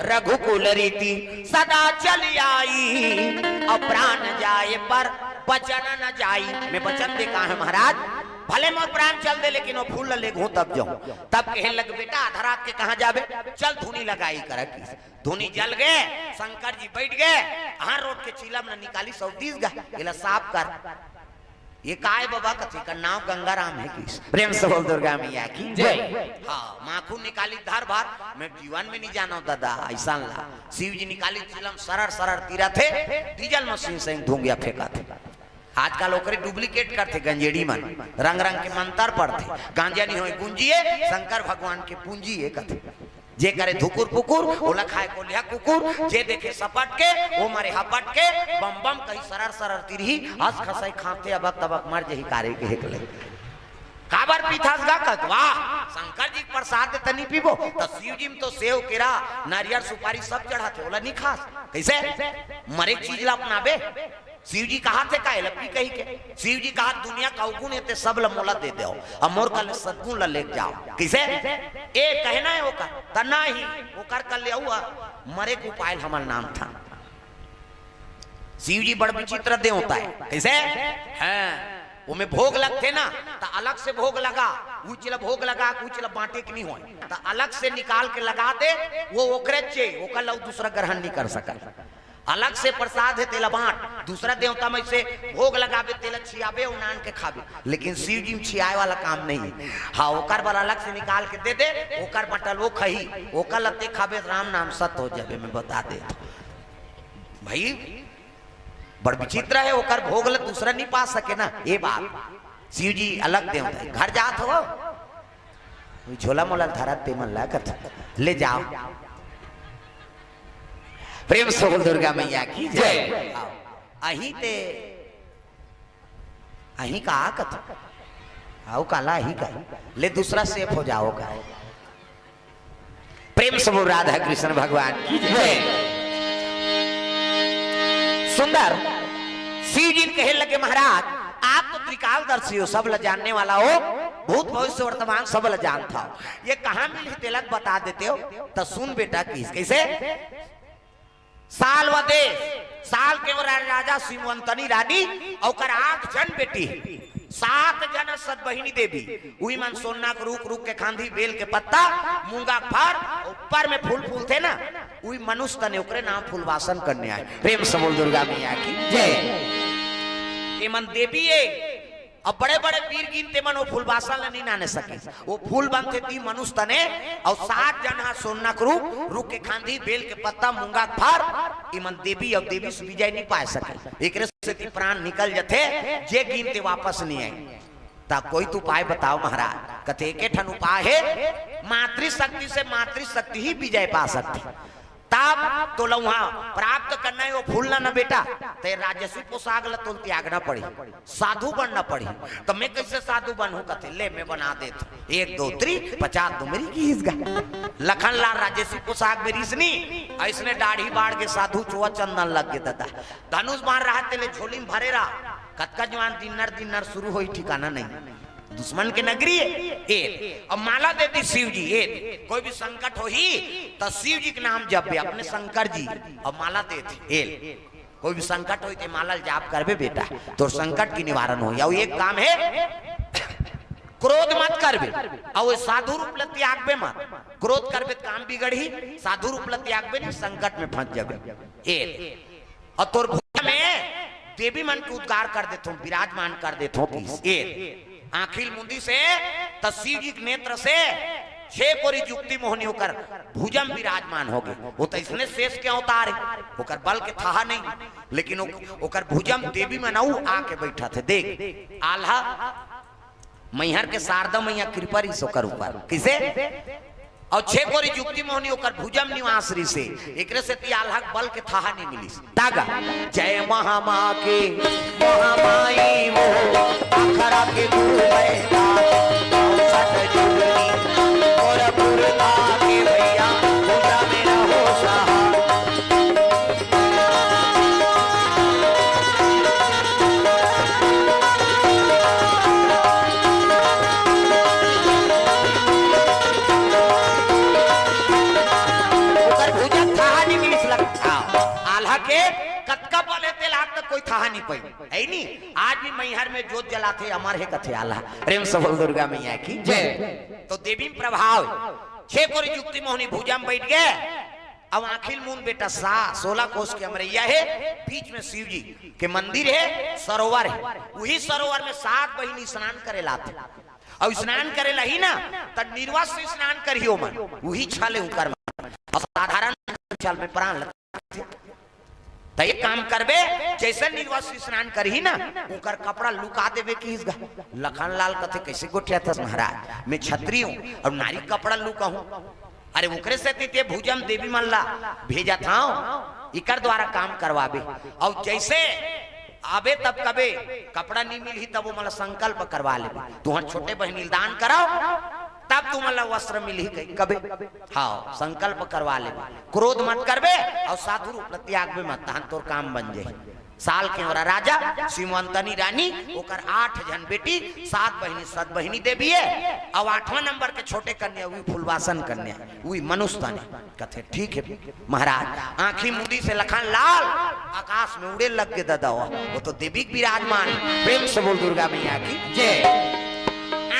रघुकुल रीति सदा चली आई और प्राण जाए पर वचन न जाई मैं वचन दे कहा है महाराज भले मोर प्राण चल दे लेकिन वो फूल ले घो तब जाऊं। तब कहे लग बेटा आधा रात के कहां जाबे, चल धुनी लगाई कर। धुनी जल गए, शंकर जी बैठ गए, हाँ रोड के चीलम न निकाली 120 गा साफ कर। ये काय बाबा कथी का नाम गंगाराम है किस प्रेम से बोल दुर्गा मैया की जय। हाँ माखून निकाली धार भार, मैं जीवन में नहीं जाना दादा ऐसा ला। शिव जी निकाली चिलम सरर सरर तीरा थे, डीजल मशीन से धुंगिया फेंका थे। आजकल ओकरे डुप्लीकेट करते गंजेड़ी मन, रंग रंग के मंत्र पढ़ते, गांजा नहीं होए गुंजिए शंकर भगवान के पूंजी है कथे। जे करे धुकुर पुकुर ओला खाए कोलिया कुकुर, जे देखे सपट के वो मरे हपट के, बम बम कहीं सरर सरर तिरही हंस खसाई खाते अबक तबक मर जही कारे के हेकले। काबर पीथास गा कत वाह शंकर जी प्रसाद तनी पीबो तो शिव जी में तो सेव केरा नारियल सुपारी सब चढ़ाते, ओला नहीं खास कैसे मरे चीज ला अपनाबे। शिव जी कहा थे का लपी कही के, शिव जी कहा दुनिया का अवगुण है ते सब मोला दे दो और मोर कल सद्गुण ला ले जाओ। किसे ए कहना है ओकर तना ही ओकर कल ले हुआ मरे को पायल हमार नाम था। शिव जी बड़ विचित्र दे होता है कैसे हैं वो में भोग लगते ना तो अलग से भोग लगा, उचला भोग लगा उचला बांटे की नहीं हो तो अलग से निकाल के लगा दे, वो ओकरे चे ओकर ला दूसरा ग्रहण नहीं कर सका। अलग से प्रसाद है तेला बांट, दूसरा देवता में से भोग लगाबे तेला छियाबे उनान के खाबे, लेकिन शिव जी में छियाए वाला काम नहीं है। हाँ ओकर बार अलग से निकाल के दे दे, ओकर बटल वो खही ओकर लते खाबे राम नाम सत्य हो जाबे। मैं बता दे भाई बड़ विचित्र है, ओकर भोग ला दूसरा नहीं पा सके ना ये बात। शिव जी अलग देवता है। घर जात हो झोला मोला धरा ते मन ला कर ले जाओ। प्रेम से बोल दुर्गा मैया की जय। अही ते अही का आकत आओ काला ही का ले दूसरा सेफ हो जाओगा। प्रेम से बोल राधा कृष्ण भगवान की जय। सुंदर शिव जी कहे लगे महाराज आप तो त्रिकालदर्शी हो, सब ल जानने वाला हो, भूत भविष्य वर्तमान सब ल जानता हो, ये कहां मिली तिलक बता देते हो। तो सुन बेटा किस कैसे साल व देश साल के राजा सिमवंतनी रानी और 8 जन बेटी 7 जन सद बहिनी देवी उही मन सोना के रूख रूख के खांधी बेल के पत्ता मूंगा फर ऊपर में फूल फूल थे ना उही मनुष्य तने ओकरे नाम फूलवासन करने आए। प्रेम से बोल दुर्गा मैया की जय। ये मन देवी है अब बड़े बड़े वीर गिनते मन वो फूलवासन नहीं नाने सके, वो फूल बनते थी मनुष्य तने और 7 जन हा सोना के रूख के खांधी बेल के पत्ता मूंगा फर इमन देवी और देवी से विजय नहीं पा सके। एक से प्राण निकल जाते जे गिनते वापस नहीं आए। तब कोई तू उपाय बताओ महाराज। कथे के ठन उपाय है मातृशक्ति से मातृशक्ति ही विजय पा सकती। तब तो वहां प्राप्त करना है वो फूलना ना बेटा ते राजस्वी पोशाक ला तो त्यागना पड़ी, साधु बनना पड़ी। तो मैं कैसे साधु बनूं कथे ले मैं बना देता 1 2 3 50 तो मेरी की हिस्सा लखन लाल राजस्वी पोशाक मेरी इसनी ऐसने दाढ़ी बाढ़ के साधु चुआ चंदन लग गए दादा धनुष मार रहा तेले झोली में भरे रहा कतका जवान दिनर शुरू हो ठिकाना नहीं दुश्मन के नगरी है। अब माला देती शिव जी कोई भी संकट हो ही तो शिव जी के नाम जप अपने शंकर जी अब माला देती कोई भी संकट हो तो माला जाप करबे बेटा तो संकट की निवारण हो। या एक काम है क्रोध मत करबे और साधु रूप ल त्यागबे मत। क्रोध करबे काम बिगड़ी, साधु रूप ल त्यागबे नहीं संकट में फंस जाबे। और तोर भूजा में देवी मन के उद्गार कर देतो विराजमान कर देतो आखिल मुंदी से शिव जी के नेत्र से 6 कोरी युक्ति मोहनी होकर भुजम विराजमान हो गए। वो तो इसने शेष के अवतार है ओकर बल के था नहीं, लेकिन ओकर भुजम देवी में नऊ आके बैठा थे। देख आल्हा मैहर के शारदा मैया कृपा री सोकर ऊपर किसे और 6 कोरी युक्ति मोहनी होकर भुजम निवास री से एकरे से ती आल्हा बल के था नहीं मिली तागा। जय महामा के महामाई वो अखरा के गुरु बैठा सत जुगनी और पुरता के भैया पूजा में रहो सहा। कतका बोले तेल हाथ कोई था नहीं पाई है नहीं। आज भी मैहर में जोत जलाते अमर है कथे आला प्रेम से बोल दुर्गा मैया की जय। तो देवी प्रभाव 6 कोरी युक्ति मोहनी भुजा में बैठ गए। अब आखिल मून बेटा 16 कोस के अमरैया है, बीच में शिव जी के मंदिर है, सरोवर है। वही सरोवर में 7 बहिनी स्नान करे लाते और स्नान करे लही ना तब निर्वास से स्नान करियो मन वही छाले उकर और साधारण छाल में प्राण लगते। तो एक काम करबे जैसे निर्वास से स्नान करही ना उकर कपड़ा लुका देवे की इसगा लखन लाल कथे कैसे गोठिया था महाराज मैं छत्री हूं और नारी कपड़ा लुका हूं। अरे उकरे से ते भुजम देवी मल्ला भेजा था इकर द्वारा काम करवाबे और जैसे आबे तब कबे कपड़ा नहीं मिली तब वो मला संकल्प करवा ले तुहर छोटे बहनी दान कराओ तब तू मला वस्त्र मिली कबे। हाँ संकल्प करवा ले क्रोध मत करबे और साधु रूप त्याग में मत तान तोर काम बन जाए। साल के और राजा सिमवंतनी रानी ओकर 8 जन बेटी 7 बहिनी 7 बहिनी देवी है और 8वां नंबर के छोटे कन्या हुई फुलवासन कन्या हुई मनुष्य तने कथे ठीक है महाराज। आंखी मुंडी से लखन लाल आकाश में उड़े लग के दादा वो तो देवी विराजमान प्रेम से बोल दुर्गा मैया की जय।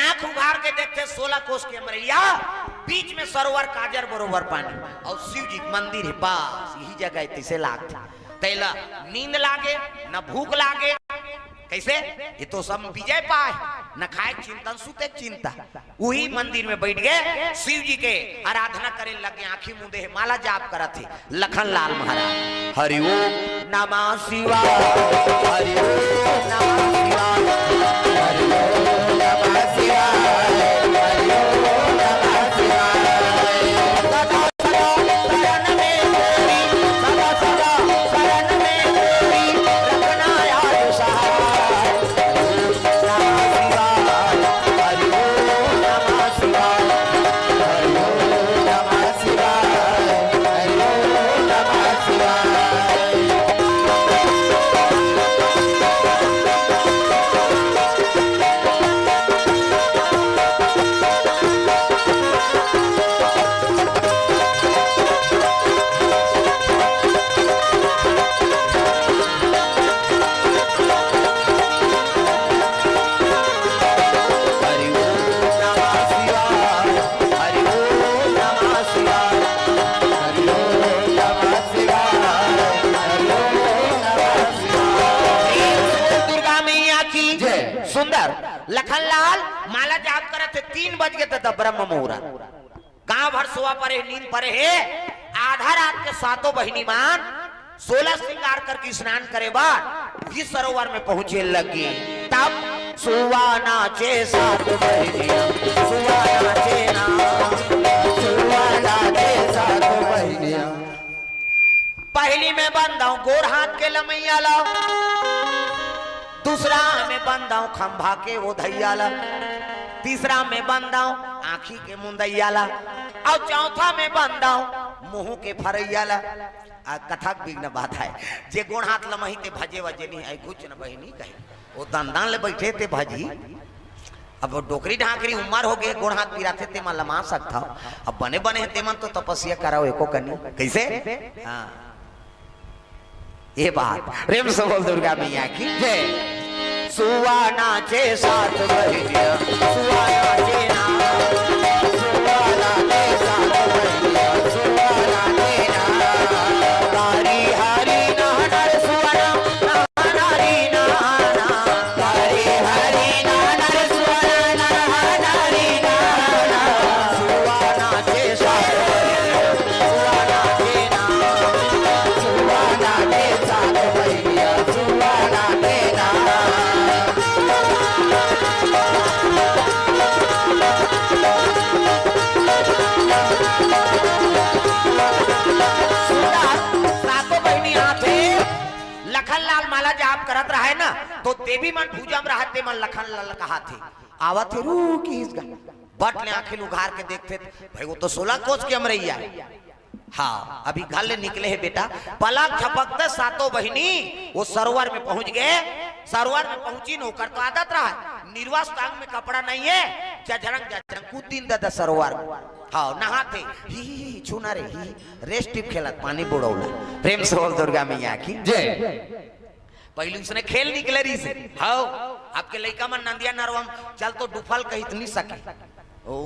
आंख उघार के देखते 16 कोस के अमरैया बीच में सरोवर काजर बरोबर पानी और शिव जी मंदिर है बस यही जगह तैसे लागता तैला नींद लागे न भूख लागे कैसे ये तो सब विजय पाए न खाए चिंतन सुते चिंता वही मंदिर में बैठ गए शिव जी के आराधना करे लगे आंखी मुंदे माला जाप करा थे लखन लाल महाराज हरि ओम नमः शिवाय हरि ओम नमः शिवाय हरि ओम नमः शिवाय हरि ओम नमः शिवाय लखनलाल माला जाप करे थे 3 बज गए थे ब्रह्म मुहूर्त गांव भर सोआ परे नींद परे है। आधा रात के 7 बहिनी मान 16 श्रृंगार करके स्नान करे बाद इस सरोवर में पहुंचे लगी तब सुवा नाचे 7 बहिनियां सुवा नाचे ना सुवा नाचे 7 बहिनियां। पहली में बंदाऊं गोर हाथ के लमैया लाओ दूसरा में बंदाऊं खंभा के वो धैयाला तीसरा में बंदाऊं आंखी के मुंदैयाला और चौथा में बंदाऊं मुंह के फरैयाला। कथक बिघ्न बात है जे गोड़ हाथ लमही ते भजे वजे नहीं है कुछ न बहिनी कहे वो दंदान ले बैठे थे भजी अब डोकरी ढाकरी उम्र हो गए गोड़ हाथ पिराते ते मन लमा सकता अब बने बने ते मन तो तपस्या कराओ एको कनी कैसे। हाँ ये बात प्रेम से बोल दुर्गा मैया की जय। सुवा नाचे 7 बहिनियां सुवा नाचे ना सुवा नाचे 7 बहिनियां सुवा नाचे ना हरी हरी ना नर सुवना ना हरी ना हरी हरी ना नर सुवना ना हरी ना सुवा नाचे 7 बहिनियां सुवा नाचे ना सुवा नाचे 7 बहिनियां सुवा नाचे ना। लखनलाल माला जाप करत रहे ना तो देवी मन पूजा में रहते मन लखनलाल कहा थे आवत रू की बट ने आंखें उघार के देखते भाई वो तो 16 कोस की अमरैया हाँ अभी घर ले निकले है बेटा पलक झपकते 7 बहिनी वो सरोवर में पहुंच गए। सरोवर में पहुंची नौकर तो आदत रहा निर्वास टांग में कपड़ा नहीं है जजरंग कूद दादा सरोवर हाँ नहाते ही छूना रे ही रेस्ट टिप खेलत पानी बुड़ौला प्रेम से बोल दुर्गा मैया की जय। पहले उसने खेल निकले रही से हाउ आपके लड़का में नंदिया नरवम चल तो डुफल कही नहीं सके ओ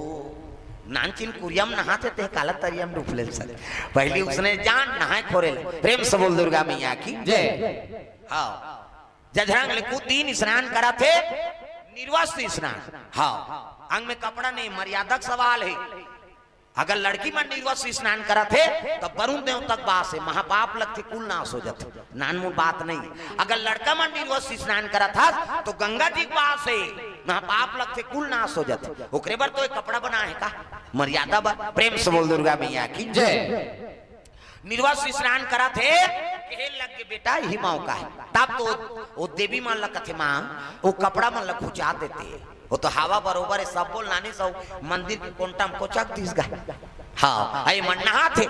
नानचिन कुरियम नहाते थे काला तरियम डुफले सके पहले उसने जान नहाए खोरे प्रेम से बोल दुर्गा मैया की जय। हाँ जजरंग लिकुद्दीन स्नान करा थे निर्वस्त्र स्नान। हाँ अंग में कपड़ा नहीं मर्यादा सवाल है। अगर लड़की में निर्वस्त्र स्नान करा थे तो वरुण देव तक बास है महापाप लगते कुल नाश हो जाते नानमूल बात नहीं। अगर लड़का में निर्वस्त्र स्नान करा था तो गंगा जी बास है महापाप लगते कुल नाश हो जाते ओकरे बार तो एक कपड़ा बना है का मर्यादा बा। प्रेम से बोल दुर्गा मैया की जय। निर्वस्त्र स्नान करा थे कहे लग के बेटा ही माँ का है तब तो वो देवी मान लगते माँ वो कपड़ा मन लग खुचा देते वो तो हवा बरोबर है सब बोल नानी सब मंदिर के कोंटा में कोचक तीस गा। हाँ आई मन नहा थे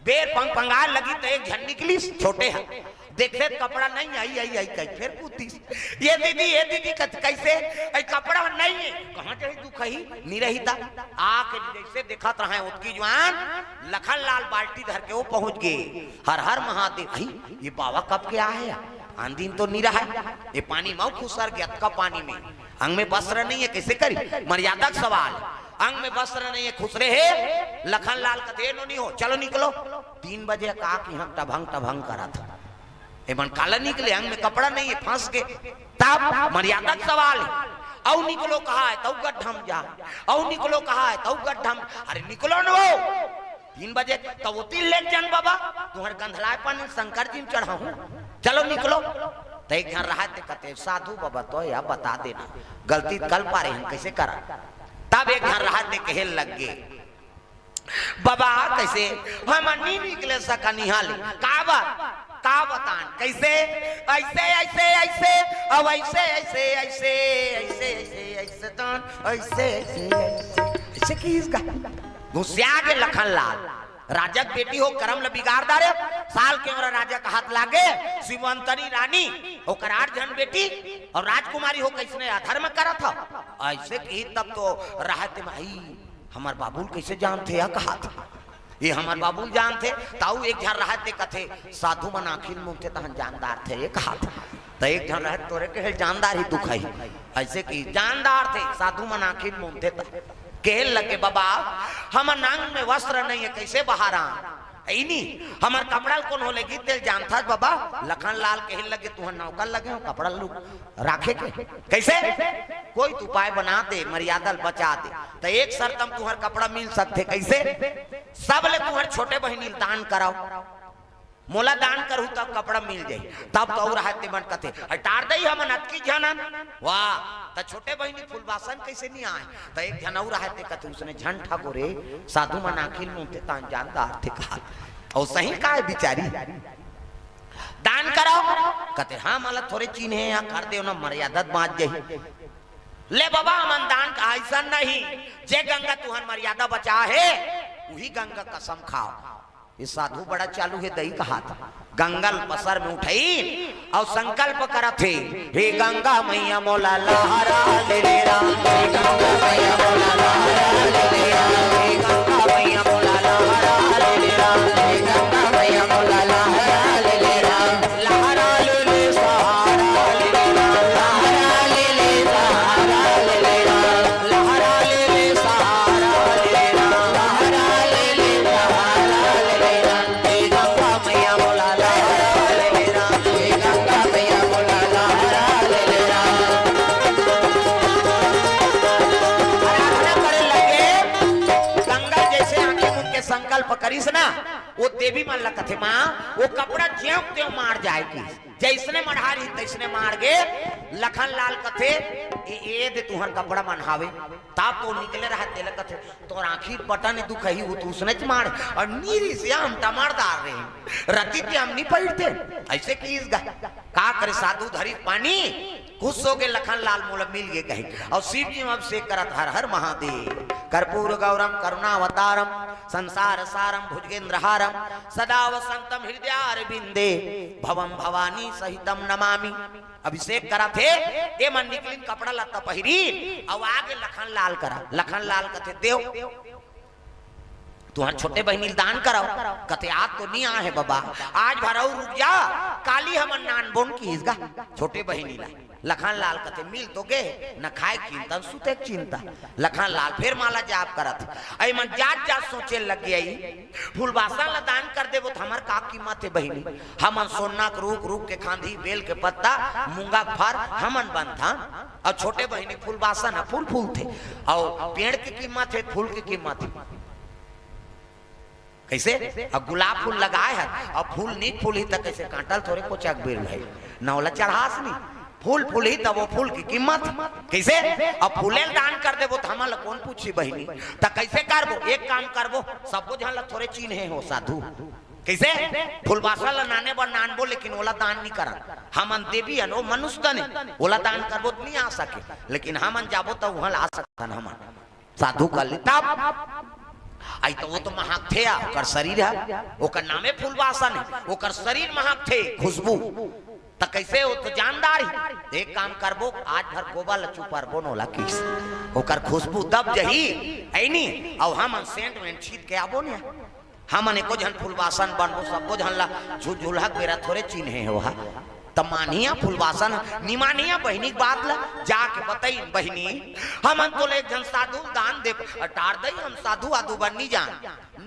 बेर पंग पंगाल लगी तो एक झन निकली छोटे है देखते कपड़ा नहीं आई आई आई कहीं फिर पूछती ये दीदी कैसे आई कपड़ा नहीं है कहाँ जाए तू कही नहीं रही था आके जैसे देखा रहा उसकी जवान लखन लाल बाल्टी धर के वो पहुंच गए हर हर महादेव ये बाबा कब के आया आंधी तो नहीं रहा ये पानी माऊ खुसर गया का पानी में अंग में वस्त्र नहीं है कैसे करी मर्यादा सवाल अंग में वस्त्र नहीं है खुसरे है लखन लाल कथे नहीं हो चलो निकलो 3 बजे का यहाँ टभंग करा था एमन काला निकले अंग में कपड़ा नहीं है फंस के तब मर्यादा सवाल है औ निकलो कहा है तब गड्ढम जा औ निकलो कहा है तब गड्ढम अरे निकलो न वो 3 बजे तो वो 3 लेट जान बाबा तुम्हारे गंधलाए पानी शंकर जी में चढ़ा हूँ चलो निकलो तो एक जन रहा कहते साधु बाबा तो या बता देना गलती कल पा रहे हैं कैसे करा तब एक जन रहा कहे लग गए बाबा कैसे हम नहीं निकले सका निहाल का बतान कैसे ऐसे ऐसे ऐसे अब ऐसे ऐसे ऐसे ऐसे ऐसे ऐसे ऐसे ऐसे ऐसे की इसका घुसिया के लखन लाल राजक बेटी हो करम ल बिगाड़दार साल के और राजा का हाथ लागे शिवंतरी रानी हो करार जन बेटी और राजकुमारी हो कैसने अधर्म करा था ऐसे की तब तो राहत भाई हमार बाबुल कैसे जानते या कहा था ये हमार बाबुल जानते ताऊ एक जन रहते कथे साधु मन आखिर मुंह तहन जानदार थे ये कहा था तो एक जन रह तोरे के जानदार ही दुख है ऐसे की जानदार थे साधु मन आखिर मुंह थे कहल लगे बाबा हमार नांग में वस्त्र नहीं है कैसे बहारा नहीं हमार कपड़ा कौन हो लेगी तेल जानता बाबा लखन लाल कहल लगे तुहर नौकर लगे हो कपड़ा लू राखे के कैसे कोई उपाय बना दे मर्यादा बचा दे तो एक शर्त हम तुहर कपड़ा मिल सकते कैसे सब ले तुहर छोटे बहनी दान कराओ मोला दान करूँ तब कपड़ा मिल जाये तब तो और रहते मन कथे हटार दई हम नटकी झनन वाह तो छोटे बहनी फुलवासन कैसे नहीं आए तो एक जन और रहते कथे उसने झन ठाकुरे साधु मन आखिर मुंह तान जानदार थे कहा और सही का है बिचारी दान कराओ कहते हाँ मला थोड़े चीन्हे यहाँ कर दे ना मर्यादा बाँच जाही ले बाबा हम दान का ऐसा नहीं जे गंगा तुहन मर्यादा बचा है वही गंगा कसम खाओ ये साधु बड़ा चालू है दही कहा था गंगल पसर में उठाई और संकल्प करा थे हे गंगा मैया मोला लहरा ले ले रा हे गंगा मैया मोला लहरा ले ले रा हे गंगा मैया मोला लहरा ले ले रा हे गंगा मैया मोला लहरा ले ले रा लहरा ले ले सहारा ले ले रा लहरा ले ले सहारा ले ले रा लहरा ले ले सहारा ले ले रा लहरा ले ले सहारा ले ले रा हे गंगा मैया मोला लहरा ले ले रा हे गंगा मैया मोला लहरा ले ले रा आराधना करे लगे गंगा जैसे आंखें मुंह के संकल्प करीस ना वो देवी मन लगते माँ वो कपड़ा ज्यों त्यों मार जाएगी जैसने मढ़ारी तैसने मार गे लखन लाल कथे ए दे तुहर कपड़ा मनहावे ताप तो निकले रहा तेल कथे तो आखिर बटन दुख ही वो तो उसने मार और नीरी से हम टमारदार रहे रति पे हम नहीं पढ़ते ऐसे की इस का करे साधु धरी पानी खुश हो गए लखन लाल मोल मिल गए कहीं और शिव जी अब से करत हर हर महादेव कर्पूर गौरम करुणावतारम संसार सारम भुजगेंद्रहारम सदा वसंतम हृदयारविंदे भवम भवानी सहितम नमामि अभिषेक करा थे ये मन निकलिन कपड़ा लत्ता पहिरी अब आगे लखन लाल करा लखन लाल कथे देव तुहार छोटे बहनी दान कराओ। कते आज तो नहीं आ है बाबा, आज भराऊ रुक जा, काली हमन नान बोन की इसगा छोटे बहनी ला। लखन लाल कते मिल तो गे न खाए चिंता सुते चिंता। लखन लाल फिर माला जाप करत आई मन जात जात सोचे लग गई फूलबासा ला दान कर देबो तो हमार का कीमत है बहनी। हमन सोना के रूख रूख के खांधी बेल के पत्ता मूंगा के फर हमन बनता और छोटे बहनी फूलबासा ना फूल फूल थे और पेड़ की कीमत है फूल की कीमत है कैसे। अब गुलाब फूल लगाए है और फूल नहीं फूल ही तक कैसे कांटल थोड़े को चक बेल है नौला चढ़ास नहीं फूल फूल ही तब वो फूल की कीमत कैसे। अब फूले दान कर देबो तो हमारा कौन पूछी बहनी तो कैसे करबो। एक काम करबो सबको जहाँ थोड़े चिन्हे हो साधु कैसे फूलबासा ला नाने बर नानबो लेकिन ओला दान नहीं करा। हमन देवी अनो मनुष्य ने ओला दान करबो तो नहीं आ सके लेकिन हमन जाबो तो वहां आ सकतन हमन साधु का लिताब आई तो वो तो महक थे ओकर शरीर है ओकर नामे फूलबासा ने ओकर शरीर महक थे खुशबू तो कैसे हो तो जानदार ही। एक काम करबो आज भर गोबल चुपर बोनोला किस ओकर खुशबू दब जही ऐनी और हम सेंट में छीट के आबो ने हमन एको जन फूलबासन बनबो सबको जन ला झुलहक बेरा थोड़े चिन्हे हो हा तमानिया फूलबासन निमानिया बहनी बात ला जाके बताई बहनी हमन तो ले जन साधु दान दे टार दई हम साधु आदू बन्नी जान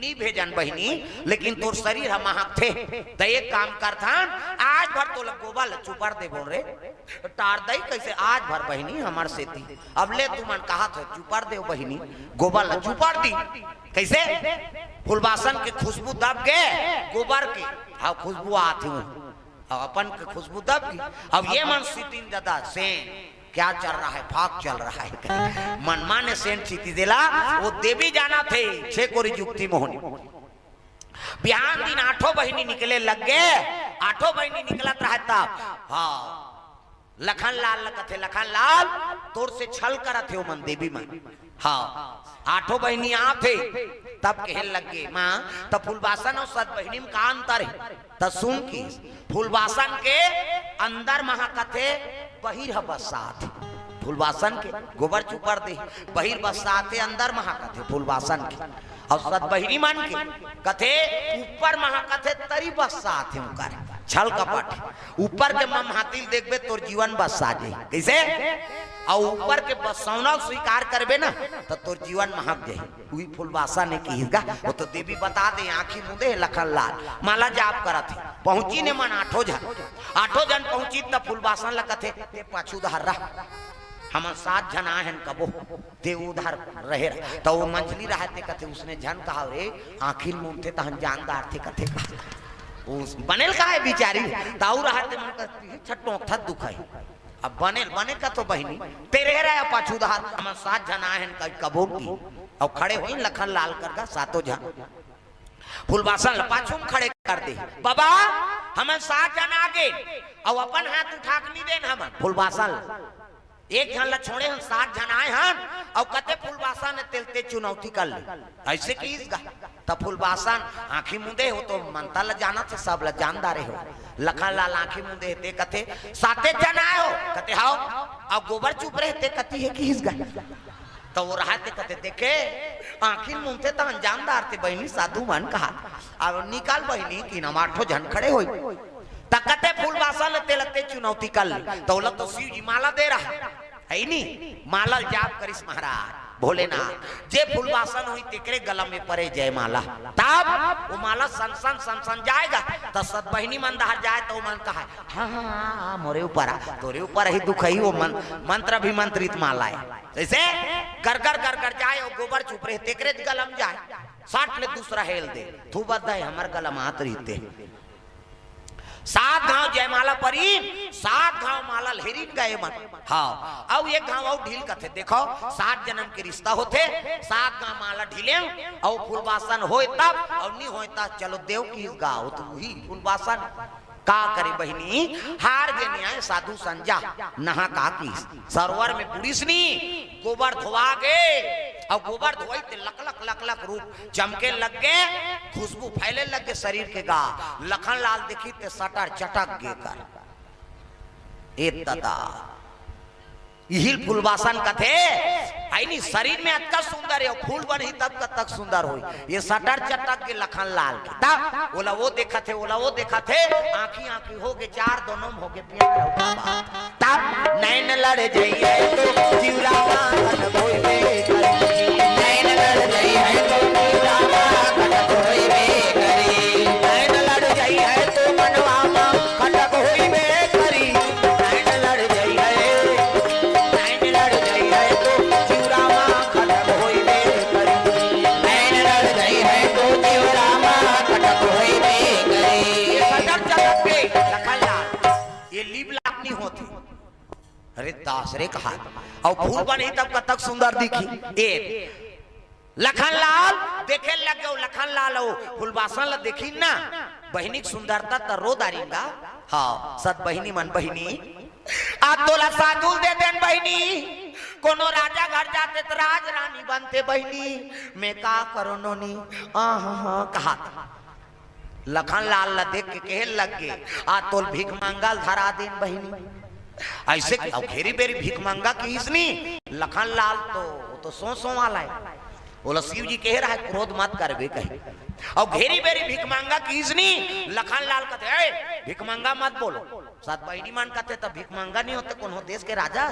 नी भेजन बहनी लेकिन तोर शरीर हम महक थे तो एक काम करथन आज भर तो गोबल चुपर दे बोल रे टार दई कैसे आज भर बहनी हमार सेती अब ले तू मन कहा था चुपर दे बहनी गोबल चुपर दी कैसे फूलबासन के खुशबू दब गए गोबर के अब खुशबू आती हूँ अब अपन के खुशबू दब की। अब ये मन सीतीन दादा सेन क्या चल रहा है फाक चल रहा है मनमा ने सेन सीती दिला वो देवी जाना थे छे कोरी जुक्ति मोहनी बिहान दिन आठों बहनी निकले लग गए आठों बहनी निकलत रहा तब हाँ लखन लाल कथे लखन लाल तोर से छल करत थे मन देवी मन हाँ आठों बहनी आते तब कहे लगे माँ तब फूलबासन और सत बहनी में का अंतर है तब सुन की फूलबासन के अंदर महाकथे बहिर बसात फूलबासन के गोबर चुपर दे बहिर बसाते अंदर महाकथे फूलबासन के और सत बहनी मन के कथे ऊपर महाकथे तरी बसाते उनकर छल कपट ऊपर के मम हातिल देखबे तोर जीवन बसा जाए कैसे और ऊपर के बसौना स्वीकार करबे ना तो तोर जीवन महक जाए वही फूलबासा ने कहीगा वो तो देवी बता दे आंखी मुदे लखन लाल माला जाप करत है पहुंची ने मन आठों जन पहुंची तब फूलबासा लगते ते पाछू धार रहा हम 7 जन आए कबो ते उधर रहे तो वो मंजली रहते कथे उसने जन कहा रे आखिर मुंते तहन जानदार थे कथे का उस बनेल का है बिचारी ताऊ रहते मन का छटो थत दुख है अब बने का तो बहनी तेरे रहे पाछूदार हम 7 जन आए हैं कबो की और खड़े हुई लखन लाल कर का 7 जन फूलबासन पाछू खड़े कर दे बाबा हम 7 जन आगे और अपन हाथ उठा के नहीं देन हम फूलबासन एक जन ला छोड़े हम 7 जन आए हैं और कते फूलबासन ने तेलते चुनौती कर ले ऐसे की इसका तब फूलबासन आंखी मुंदे हो तो मनता ला जाना थे सब ला जानदारे हो लखन लाल आंखी मुंदे ते कथे 7 जन आए हो कते हाओ अब गोबर चुप रहे ते कती है की इसका तो वो रहते कते देखे आंखी मुंदे तो जानदार थे बहनी साधु मन कहा अब निकाल बहनी की हम 8 जन खड़े हो तकते फूलबासन ले तेलते चुनौती कर ले तो तो शिव जी माला दे रहा है नहीं माला जाप करिस महाराज भोलेनाथ जे फूलबासन हुई तेकरे गला में पड़े जय माला तब वो माला सन जाएगा तो सत बहनी मन दहर जाए तो मन कहा हाँ मोरे ऊपर तोरे ऊपर ही दुख ही वो मंत्र अभिमंत्रित माला है जैसे कर जाए और गोबर चुप रहे तेकरे गलम जाए 60 ले दूसरा हेल दे तू बधाई हमार गलम हाथ रहते 7 गांव जयमाला परी 7 गांव माला लहरीन गए मन हाँ अब एक गांव और ढील कथे देखो 7 जन्म के रिश्ता होते 7 गांव माला ढीले और फूलबासन होए तब और नहीं होए तब चलो देव की गाँव तो वही फूलबासन का करे बहनी हार गे न्याय साधु संजा नहा का की सरोवर में पुलिसनी गोबर धोवा गे और गोबर धोई ते लक रूप चमके लग गए खुशबू फैले लग गए शरीर के गा लखन लाल देखी ते सटर चटक गे कर ए दादा यही फूलवासन कथे आई नहीं शरीर में अतका सुंदर है फूल बन ही तब तक सुंदर हो ये सटर चटक के लखन लाल के तब ओला वो देखा थे ओला वो देखा थे आंखी आंखी हो गए चार दोनों हो गए प्यार होगा तब नैन लड़ जाइए तो जीवरावा खटक होइबे करी नैन लड़ जाइए तो जीवरावा खटक होइबे करी नैन लड़ जाइए तो मनवा खटक होइबे करी नैन लड़ जाइए नैन लड़ जाइए तो जीवरावा खटक होइबे करी नैन लड़ जाइए तो जीवरावा खटक होइबे करी ये सटर चटक के लखन लाल ये लीब लाप नहीं होती अरे दास रे कहा और फूल बनी तब कतक सुंदर दिखी एक लखन लाल देखे लग गए लखन लाल हो फूलवासन ला देखी ना बहिनी सुंदरता त रो दारिंगा हाँ सत बहिनी मन बहिनी आ तोला साधुल दे देन बहिनी कोनो राजा घर जाते तो राज रानी बनते बहिनी मैं का करो नोनी कहा लखन लाल ला देख के कहे लग गए आ तोल भीख मांगल धरा देन बहिनी ऐसे घेरी बेरी भीख मांगा की इसनी लखन लाल तो सो वाला है बोला शिव जी कह रहा है क्रोध मत करबे कहे और घेरी बेरी भीख मांगा की इसनी लखन लाल कहते भीख मांगा मत बोलो सात बहिनी मान कहते तब भीख मांगा नहीं होते कौन हो देश के राजा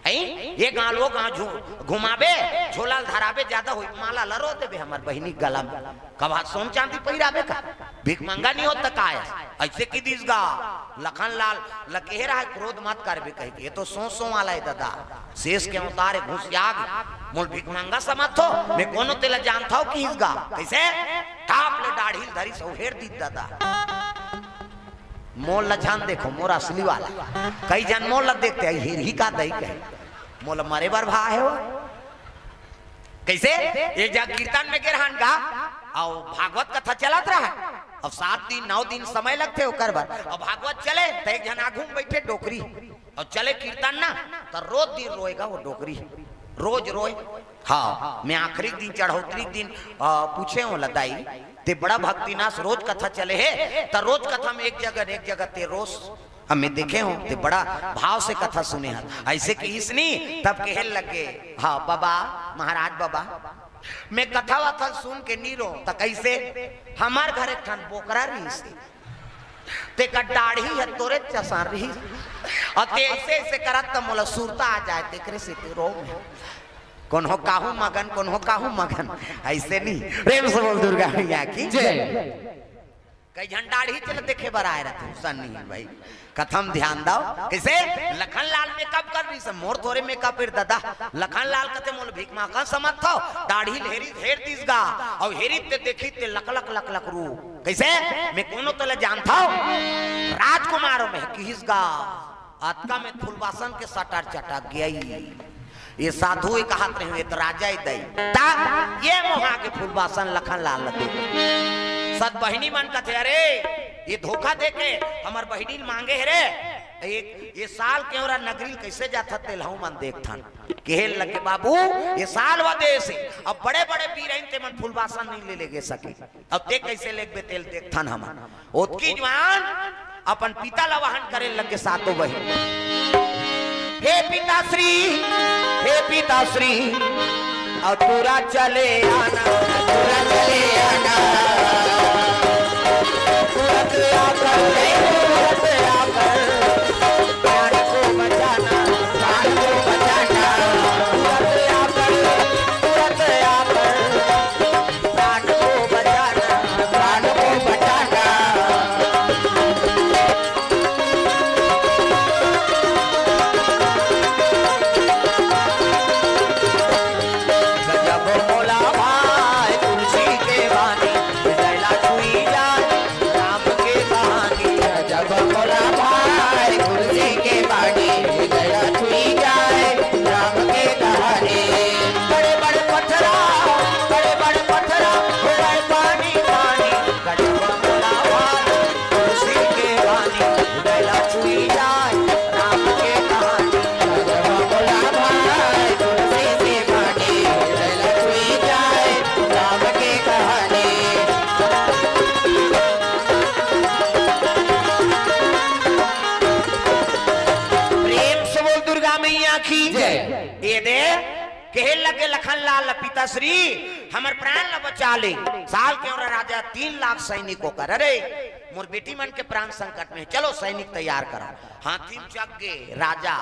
ये गालो गाँव घुमाबे झोला धराबे ज्यादा हुई माला लरो देबे हमार बहिनी गला में कबा सोन चांदी पहिराबे का भीख मांगा नहीं होता का ऐसे की दिस गा लखन लाल लकह रहा है क्रोध मत करबे कह के ये तो सो वाला है दादा शेष के उतारे घुसियाग मोल भीख मांगा समझ हो मैं कोनो तेला जानता हूं कि इसगा कैसे टाप ले दाढ़ी धरी सौहेर दी दादा मोल जान देखो मोर असली वाला कई जन मोल देखते हिर ही का दही कहे मोल मरे बार भा है वो कैसे एक जगह कीर्तन में गिरहन का और भागवत कथा चलत रहा अब 7 दिन 9 दिन समय लगते हो कर बार और भागवत चले तो एक जन आगू बैठे डोकरी और चले कीर्तन ना तो रोज दिन रोएगा वो डोकरी रोज रोए हाँ मैं आखिरी दिन चढ़ौतरी दिन पूछे हूँ लदाई ते बड़ा भक्तिनाश रोज कथा चले है तो रोज कथा में एक जगह ते रोज हमें देखे हो ते बड़ा भाव से कथा सुने हैं ऐसे कि इसनी तब कहे लगे हाँ बाबा महाराज बाबा मैं कथा वथा सुन के नीरो तो कैसे हमार घर एक ठन बोकरा रही से ते का दाढ़ी है तोरे चसान रही और ते ऐसे करत त मोला सुरता आ जाए तेकरे से ते रो में कौन हो काहू मगन ऐसे नहीं प्रेम से बोल दुर्गा मैया की जय कई झंडाड़ी चल देखे बर आए रहते सन्नी भाई कथम ध्यान दाओ कैसे लखन लाल मेकअप कर रही से मोर थोड़े मेकअप फिर दादा लखन लाल कते मोल भीख मांगा समझ था दाढ़ी हेरी हेर दिस गा और हेरी ते देखी ते लक लक रू कैसे मैं कोनो तले जानता हूं राजकुमारों में किस गा आत्का में फूलवासन के सटर चटक गई ये साधु एक हाथ रहे तो राजा ही दई ता ये मोहा के फूलवासन लखन लाल लगे सत बहिनी मन का थे अरे ये धोखा देके हमार बहिनी मांगे है रे ये साल के और नगरी कैसे जाता तेल हूं मन देखथन कहे लगे बाबू ये साल वदे से अब बड़े बड़े पीर ते मन फूलवासन नहीं ले लेगे सके अब ते कैसे लेके तेल देखथन हम ओतकी जवान अपन पिता ला वाहन करे लगे सातों बहिन हे पिताश्री और पूरा चले आना जब लखन लाल पिताश्री हमर प्राण ल बचा ले। साल के और राजा 3 लाख सैनिकों कर, अरे मोर बेटी मन के प्राण संकट में, चलो सैनिक तैयार करो। हाथी चक गे राजा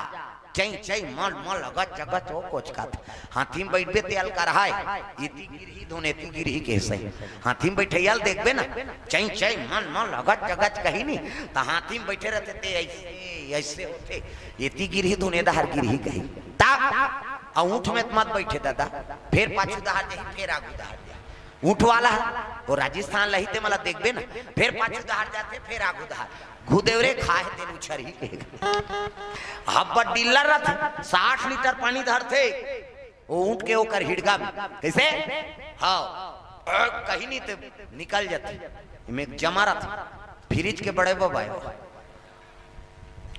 चई चई मल मल अगत जगत हो कोच का हाथी में बैठबे तेल कर हाय इति गिरही धोने इति गिरही के सही हाथी में बैठे यल देखबे ना चई चई मल मल अगत जगत कही नहीं तो हाथी में बैठे रहते ते ऐसे ऐसे होते इति गिरही धोने दहर गिरही कही ता ऊँट में मत बैठे दादा, फिर पाछू दहार जाही, फिर आगू दहार जाए। ऊँट वाला वो राजस्थान लहीते मला देखबे ना, फिर पाछू दहार जाते, फिर आगू दहार घुदेवरे खाए तेन उछरी के हब्बा डीलर रथ 60 लीटर पानी धरते वो ऊँट के ओकर हिड़गा में कैसे हाँ कहीं नहीं तो निकल जाते में जमा रहा फ्रिज के बड़े बबाए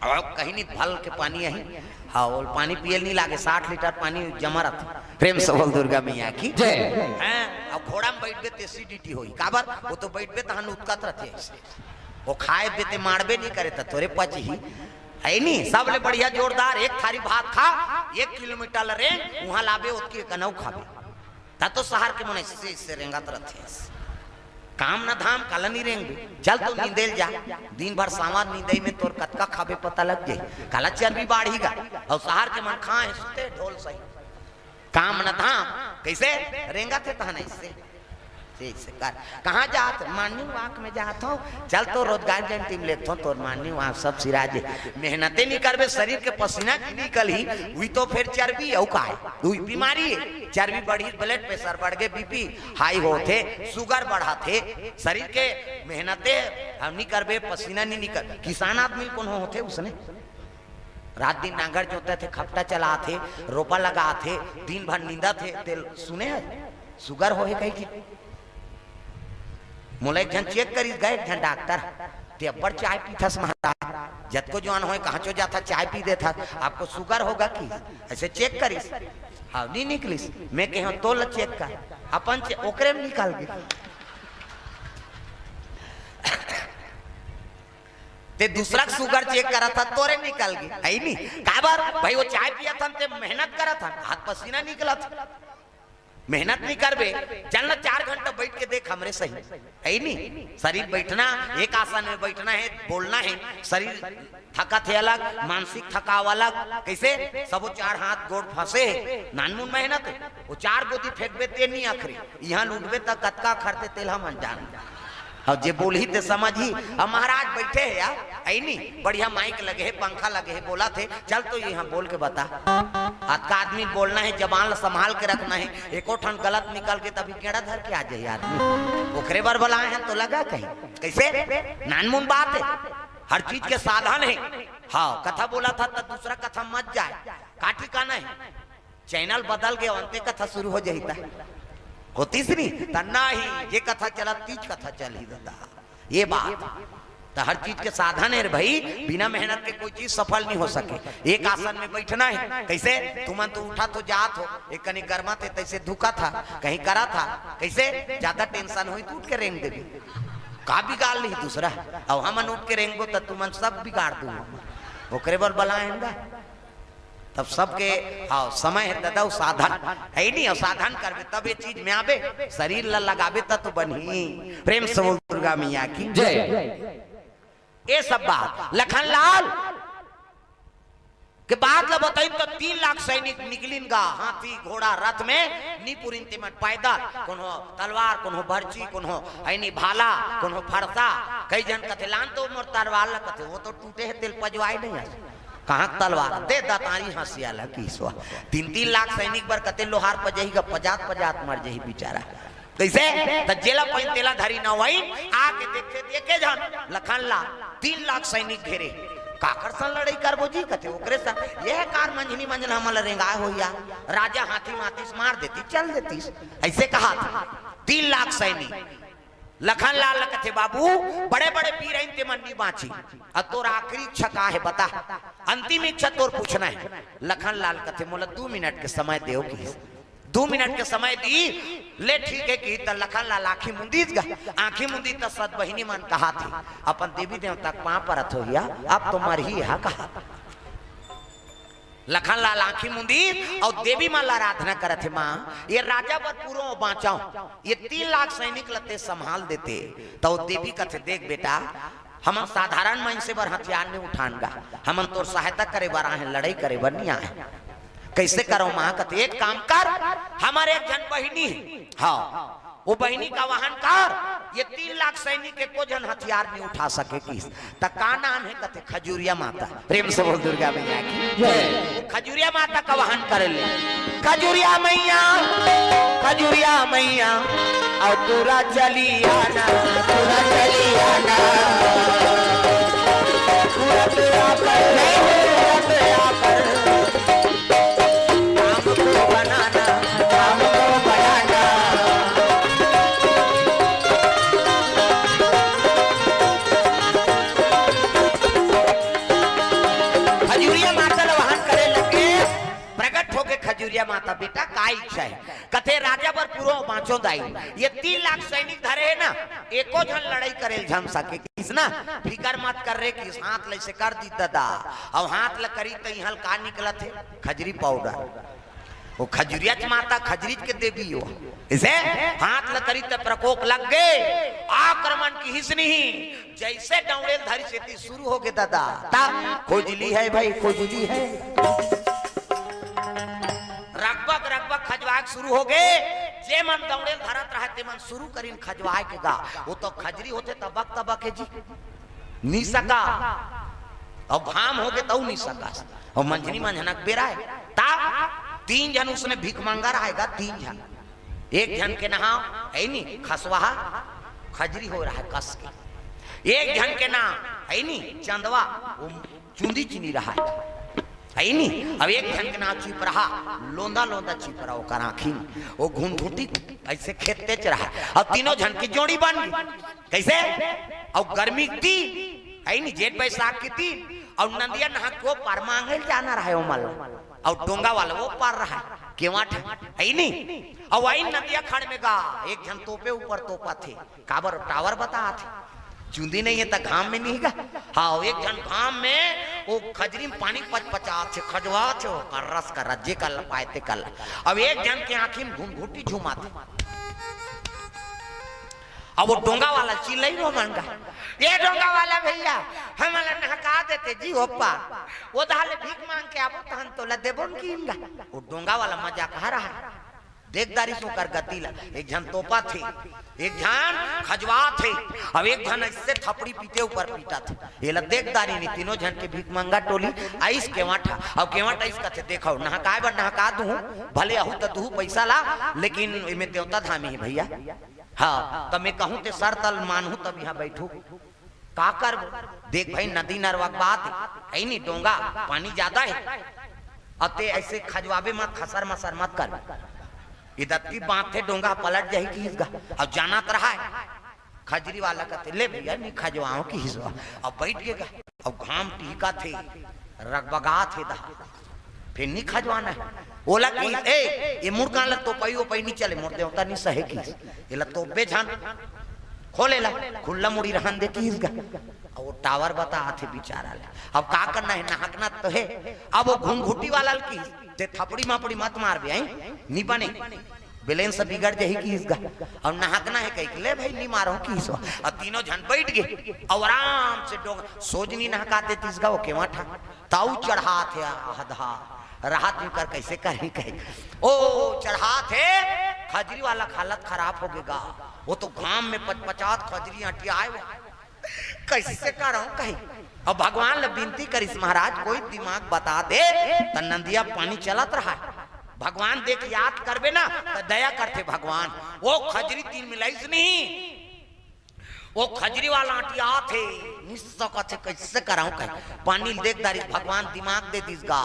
और कहीं नहीं भल के पानी यही हाँ और पानी पियल नहीं लागे 60 लीटर पानी जमा रहा। प्रेम से बोल दुर्गा मैया की जय। अब घोड़ा में बैठ बे एसिडिटी होई काबर वो तो बैठ बे तहन उत्कत रहते वो खाए बेते मारबे नहीं करे तोरे पच ही है नहीं सबले बढ़िया जोरदार एक थारी भात खा 1 किलोमीटर रे वहां लाबे उसकी कनौ खाबे ता तो शहर के मन से रेंगत रहते काम ना धाम काला नहीं रेंगे चल तो नींदेल जा दिन भर सामान नींदे में तोर कतका खाबे पता लग जाए काला चर्बी बढ़ीगा और शहर के मन खाए सुते ढोल सही काम ना धाम कैसे रेंगा थे तहन इससे कहाँ जात मॉर्निंग वॉक में जात हो चल तो रोजगार जंती में लेते हो तो मॉर्निंग वॉक सब सिराजे मेहनते नहीं करबे शरीर के पसीना निकल ही हुई तो फिर चर्बी औ का हुई बीमारी चर्बी बढ़ी ब्लड प्रेशर बढ़ गए बीपी हाई होते शुगर बढ़ा थे शरीर के मेहनते हम नहीं करबे पसीना नहीं निकल किसान आदमी कौन होते उसने रात दिन नांगर जोते थे खपटा चलाते रोपा लगाते दिन भर नींदा थे तेल सुने शुगर हो कहीं की मोला एक जन चेक करी गए एक जन डॉक्टर ते अब्बड़ चाय पीथस महाराज जत को जवान होए कहाँ चो जाता चाय पी देता आपको शुगर होगा कि ऐसे चेक करीस हाँ नहीं निकलिस मैं कह तो ल चेक कर अपन ओकरे में निकाल गए ते दूसरा शुगर चेक करा था तोरे निकल गई है नहीं काबर भाई वो चाय पिया था ते मेहनत करा था हाथ पसीना निकला था मेहनत नहीं करबे चलना 4 घंटा बैठ के देख हमरे सही है नहीं शरीर बैठना एक आसन में बैठना है बोलना है शरीर थका थे अलग मानसिक थकाव अलग कैसे सब 4 हाथ गोड़ फंसे नानमुन मेहनत वो 4 गोदी फेंकबे ते नहीं आखरी यहाँ लूटबे तक कतका खरते तेल हम अनजान और जे बोल ही ते समझ ही अब महाराज बैठे है यार आई नहीं बढ़िया माइक लगे है पंखा लगे है बोला थे चल तो यहाँ बोल के बता आज का आदमी बोलना है जबान संभाल के रखना है एको ठन गलत निकल के तभी केड़ा धर के आ जाए आदमी ओखरे बार बुलाए हैं तो लगा कहीं कैसे नानमुन बात है हर चीज के साधन है हाँ कथा बोला था तो दूसरा कथा मत जाए काठी का नहीं चैनल बदल गए अंते कथा शुरू हो जाता हो तीसरी तन्ना ही ये कथा चला तीज कथा चल ही दादा ये बात तो हर चीज के साधन है भाई बिना मेहनत के कोई चीज सफल नहीं हो सके एक आसन में बैठना है कैसे तुमन तो उठा तो जात हो एक कहीं गर्मा थे तैसे धुका था कहीं करा था कैसे ज्यादा टेंशन हुई तो उठ के रेंग देगी का बिगाड़ ली दूसरा और हमन उठ के रेंगो तो तुमन सब बिगाड़ दू ओकरे बार बलाएंगा तब सबके हाँ समय है दादा साधन है नहीं और साधन करबे तब ये चीज में आबे शरीर ला लगाबे तो बनी प्रेम से बोल दुर्गा मैया की जय। ये सब बात लखन लाल के बाद ला बताई तो 3 लाख सैनिक निकलिनगा हाथी घोड़ा रथ में नीपुरिन तिमट पैदल कोनो तलवार कोनो भर्ची कोनो ऐनी भाला कोनो फरसा कई जन कथे लान तो मोर तलवार ला कथे वो तो टूटे है तेल पजवाई नहीं है कहाँ तलवार दे दातारी हंसिया लगी 3 लाख सैनिक बर कते लोहार पजहीगा 50 मर जही बेचारा कैसे त जेला पहिन तेला धरी न वही आके देखे जन लखन ला 3 लाख सैनिक घेरे काकर सन लड़ाई करबो जी कथे ओकरे सा यह कार मंजनी मंजन हमल रेंगा होया राजा हाथी मातीस मार देती चल देती ऐसे कहा था 3 लाख सैनिक लखन लाल कथे बाबू बड़े बड़े पीर ते मन्नी बाची और तोर आखिरी इच्छा का है बता अंतिम इच्छा तोर पूछना है लखन लाल कथे मोला 2 मिनट के समय देओ की 2 मिनट के समय दी ले ठीक है कि त लखन लाल आंखी मुंदीज गा आंखी मुंदी त सद बहिनी मन कहा थी अपन देवी देवता पां परत हो गया अब तो मर ही है कहा लखन लाल आंखी मुंदी और देवी माँ आराधना करत है। माँ ये राजा बर पूरो बाँचाओ, ये 3 लाख सैनिक लते संभाल देते। तो देवी कथे देख बेटा हम साधारण मन से बर हथियार नहीं उठानगा, हम तोर सहायता करे बर आए, लड़ाई करे बर नहीं आए। कैसे करो माँ कथे एक काम कर, हमारे एक जन बहिनी, हाँ वो बहिनी का वाहन कर, ये 3 लाख सैनिक को जन हथियार नहीं उठा सके किस तक का नाम है कथे खजूरिया माता। प्रेम से बोल दुर्गा मैया की जय। खजूरिया माता का वाहन कर ले, खजूरिया मैया, खजूरिया मैया और पूरा चली आना, पूरा चली आना, पूरा तेरा कर काम को बनाना, काम को बनाना। खजूरिया माता वाहन करे लगे, प्रकट होके खजूरिया माता बेटा का इच्छा है कथे राजा बर पूरो बाँचो दाई, ये 3 लाख सैनिक धरे है ना, एको जन लड़ाई करे झम सके किस ना, फिकर मत कर रे किस हाथ ले से कर दी दादा, और हाथ ल करी तो यहाँ का निकला थे खजरी पाउडर। वो खजूरिया माता खजरीज के देवी हो, इसे हाथ ल करी तो प्रकोप लग गए, आक्रमण की हिस्स नहीं, जैसे डौड़ेल धरी से शुरू हो गए दादा। तब खोजली है भाई, खोजली है, रगबग रगबग खजवाग शुरू हो गए, जे मन दौड़ेल धरत रहे ते मन शुरू करीन खजवाए के गा। वो तो खजरी होते तबक तबक है जी नी सका, और घाम हो गए तो नहीं सका, और मंझनी मंझनक बेरा है। ता 3 जन उसने भीख मांगा रहेगा, 3 जन, एक जन के नाम है नहीं खसवाहा खजरी हो रहा है कस के, एक जन के नाम है नहीं चंदवा वो चुंदी चीनी रहा है नहीं, अब एक जन के नाम चिप रहा लोंदा लोंदा चिप रहा, वो आँखी वो घूंघूटी ऐसे खेत तेज रहा, और तीनों जन की जोड़ी बन गई कैसे, और गर्मी थी है नहीं जेठ बैसाख की थी, और नदिया नहा को पार मांगे जाना रहा है मल, और डोंगा वाला वो पार रहा है केवाट है नहीं, और वही नदिया खड़ में गा एक जन तोपे ऊपर तोपा थे, काबर टावर बता थे, चूंदी नहीं है तो घाम में नहीं गा, हाँ एक जन घाम में वो खजरी में पानी पचपचा थे, खजवा थे कर रस कर रज्जे कल पाए कल, अब एक जन के आंखी में घूंघूटी झुमाते, अब वो डोंगा वाला चिल्लाई वो मांगा, ये डोंगा वाला भैया हमारा नहका देते जी ओप्पा, वो दाले भीख मांग के अब तहन तो ल देबोन कीनगा। वो डोंगा वाला मजा कहा रहा है, देखदारी सो कर गतीला, एक जन तोपा थे, एक जन खजवा थे, अब एक जन इससे थपड़ी पीते ऊपर पीटा था, ये ल देखदारी नहीं, तीनों जन के भीख मांगा टोली आइस केवाठा, अब केवाठा इसका थे देखो नहकाए बर नहका दूं, भले आहू तो दूं पैसा ला, लेकिन इनमें देवता धामी है भैया, हाँ तो मैं कहूँ ते सर तल मानू तब यहाँ बैठू का कर, देख भाई नदी नरवा बात है नहीं, डोंगा पानी ज्यादा है, अते ऐसे खजवाबे मत, खसर मसर मत कर, इधर बात थे डोंगा पलट जाए की हिस्सा, अब जाना तो रहा है, खजरी वाला कहते ले भैया नहीं खजवाओ की हिस्सा, अब बैठ गएगा, अब घाम टीका थे रगबगा थे दा, फिर नहीं खजवाना है, ओला की ए ये मुड़ कान ल तोपई ओपई नहीं चले, मुड़ देवता नहीं सहे की, ये ल तोपे झान खोले ला खुला मुड़ी रहन दे की इसका, और वो टावर बता थे बेचारा ले, अब का करना है नहकना तो है, अब वो घूंघूटी वाला की ते थपड़ी मापड़ी मत मार बे नहीं बने, बैलेंस बिगड़ जाए की इसका, और नहकना है कहीं ले भाई नहीं मारो की इसको, और तीनों जन बैठ गए और आराम से डोंगा सोजनी नहकाते तीसगा वो केवा था, ताऊ चढ़ा थे आधा राहत में कर कैसे करें कहीं, ओ चढ़ा थे, खजरी वाला हालत खराब हो गएगा, वो तो घाम में 50 खजरी हटी आए, कैसे करो कहीं, अब भगवान ले विनती करिस महाराज कोई दिमाग बता दे, तो नदिया पानी चलत रहा है, भगवान देख याद करबे ना तो दया करते भगवान, वो खजरी 3 मिलाइस नहीं, वो खजरी वाला आटिया थे निस्सक थे, कैसे कराऊं कहीं पानी देखदारी, भगवान दिमाग दे दीसगा,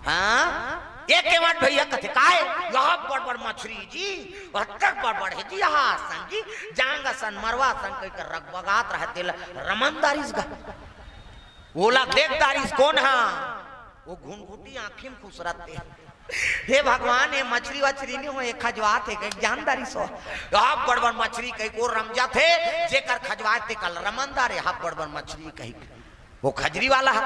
हाँ एक के बाद भैया कहते काहे यहाँ बड़ मछली जी तक बड़ है जी, यहाँ सन जी जांगा सन मरवा सन कहीं कर रगबगात रहते रमनदारीस गा, बोला देखदारीस कौन हाँ, वो घुनघुटी आंखें में खुश रहते हैं, हे भगवान ये मछली वछली नहीं हो, एक खजवात है कहीं जानदारी सो, आप बड़ मछली कहीं को रमजा थे, जेकर खजवात थे कल रमनदार, यहाँ बड़ मछली कहीं वो खजरी वाला है,